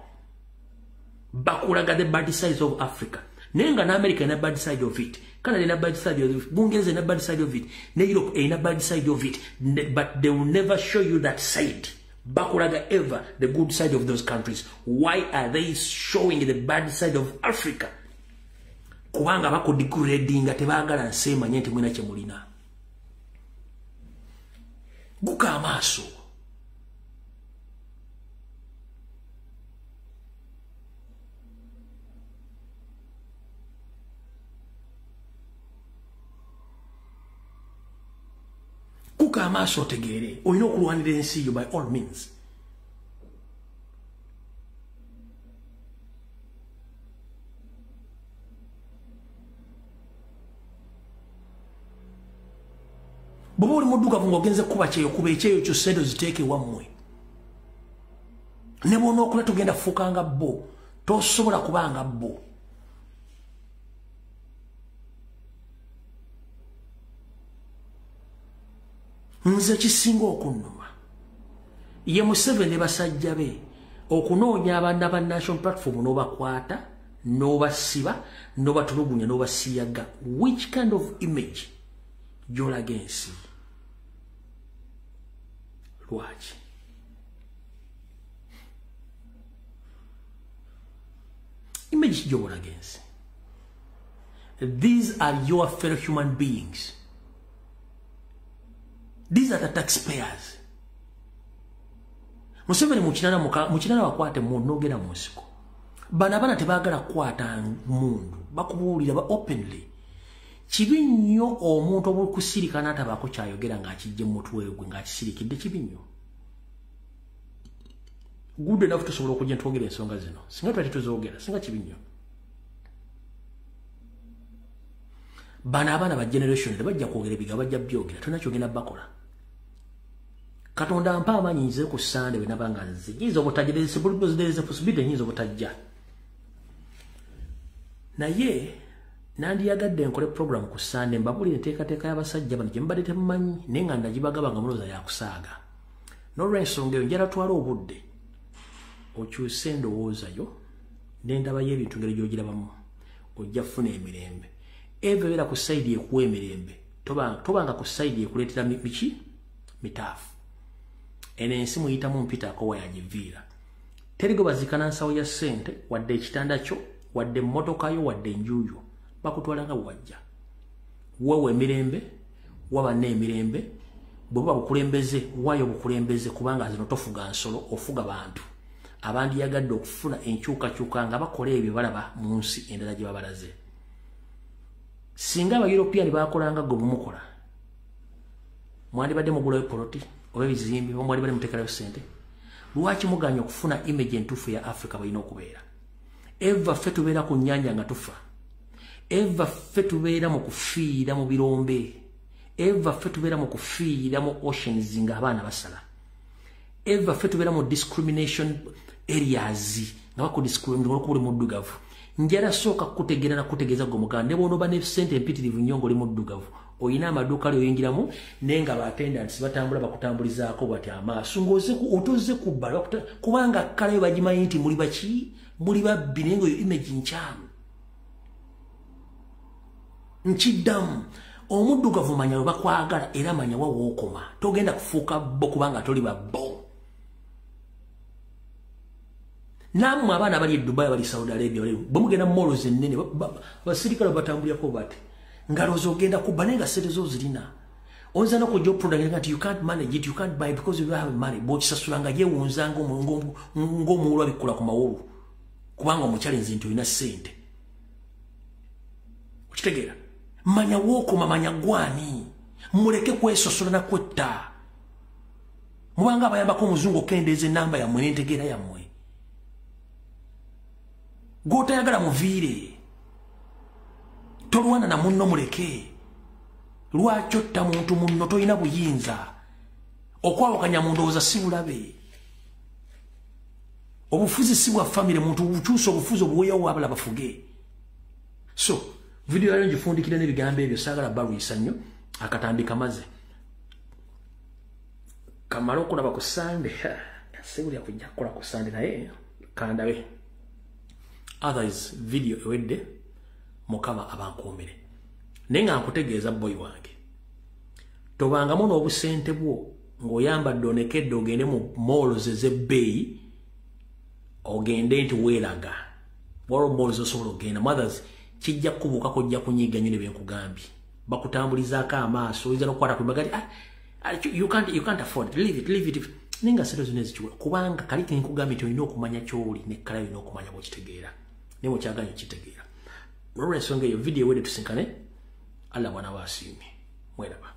Bakulaga the bad side of Africa. Nenga na America ina bad side of it. Canada ina bad side of it. Bungereza ina bad side of it. Ne Europe ina bad side of it. But they will never show you that side. Bakulaga ever the good side of those countries. Why are they showing the bad side of Africa? Kubanga bako degradinga tebagala nsema nyente mwina kye mulina. Buka amaaso. Buka amaaso otegeere. Olina okulwanira ensi yo by all means. Bw'oli muddugavu ng'ogenze kuba kyeyo kuba ekyeyo kyo sente ziteeke wammwe. ne bona okula tugenda fukanga bo tosobola kubanga bo nze kisinga okunnuma ye Museveni basajja be okunoonya abaana ba national platform n'obakwata n'obasiba n'obatulugunya n'obasiyaga which kind of image gy'olaga ensi lwaki image gy'olaga ensi these are your fellow human beings. These are the taxpayers. Museveni mukinana wakwate munogera musiko. Bana tebagala kwata mundu bakubuulira ba openly. Kibi nnyo omuntu obukusirika n'atabako kyayogera ng'akijje mu mutwe gwe ng'akisirikidde kibi nnyo. Good enough tusobola okujja ntwogera ensonga zino. Singa twali tuzoogera singa kibi nnyo. Bana ba generation tebajja kwogera ebiga bajja byogera tunakyogenda bakola. Katonda mpa amanyi nze ku Sunday bwe nabanga nze nyiza obutagereza bulbuzdereza possibility nyiza obutajja. Naye nandiyagadde nkole program ku Sunday mbabulire enteekateeka y'abasajja bano gye mbadde temumanyi naye nga ndagibagabanga mulooza yakusaaga. N'olw'ensonga eyo njala twala obudde okyuse endowooza yo n'endaba y'ebintu ngeri gy'ogirabamu ojja kufuna emirembe. Eve beera ku side ekuwa emirembe tobanga ku side ekuleetera miki mitaafu. Eno ensi muyitamu mpita akowa yagiviira. Terigo bazikana nsawo ya ssente wadde ekitanda kyo wadde emmotoka yo wadde enjuuyo bakutwala nga bwajja. Wewe emirembe waba n'emirembe bwe buba bukulembeze waayo bukulembeze kubanga zino tofuga nsolo ofuga bantu abandiyagadde okufuna enkyukakyuka nga bakola ebyo balaba mu nsi endala gye babalaze. Singa European bakolanga go bumukola mwandibadde mugula poloti oba bizimbi mwandibadde mutekerayo sente. Lwaki muganya okufuna image entufu ya Africa balina okubeera? Eva ffe tubeera ku nnyanja nga tufa. Eva ffe tubeera mu kufiira mu birombe. Eva ffe tubeera mu kufiira mu oceans nga abaana basala. Eva ffe tubeera mu discrimination areas nga bakudiscriminate okuli muddugavu. Njala soka kutegera na kutegeza gomuganda ne bono bane sente empitirivu nyongo limu ddugavu oyina amaduka lyo yingiramu nenga ba attendants batambula bakutambulizaako bati amaaso ngoze ku otoze ku bala kubanga kale bajimanyi nti muli bachi muli babbi nengo yo image nchamu nchidamu omuddugavu manya bakwagala era manya wawo okoma togenda kufuuka bo kubanga toli babbo. Namu abana bali Dubai bali Saudi Arabia bali bamugenda malls ennene basirikala batambulirako bati ngalozo ogenda kubanenga sente zo zirina onza no kujja product ngati you can't manage it, you can't buy because you have money bo kisasulanga ye wunzanga ngomulwa bikula ku mawulu kubanga omuchallenge nti olina sente ukitegera manya woko mamanya gwani muleke kwesosola na kwetta mubanga bayambako omuzungu okendeze namba ya mwene ntegera ya mwe gota yagala muvire tolwana na munno muleke lwakyo tta muntu munno toyina buyinza okwawakanya mundowooza si bulabe obufuzi si bwa famire muntu bukyusa obufuzi obuweeyawo wabala bafuge. So video yayo ngifundikira n'ebigambo ebyo saagala balwisa nnyo akatambi kamaze kamala okulaba ku Sunday sibulya kujja kukola ku Sunday naye kandabe others video ewedde mukama abankuumire nenga nkutegeeza boy wange tobangamu n'obusente bwo ng'oyambadde onekedde ogende mu malls ez'ebbeeyi ogende nti weeraga waliwo malls osobola okgenda mothers kijja kubuuka kojja kunyiiga nnyo ne byenkugambye bakutambulizaako amaaso oyinza n'okukwata ku magati you can't afford it. Leave it nenga sente zino ezikibula kubanga kali nkugambye nti olina okumanya ky'oli nekkala olina okumanya bw'okitegeera ne mukyaganya okitegeera. Olw'ensonga eyo video ewedde tusinkane Allah bwana waasiimye mweraba.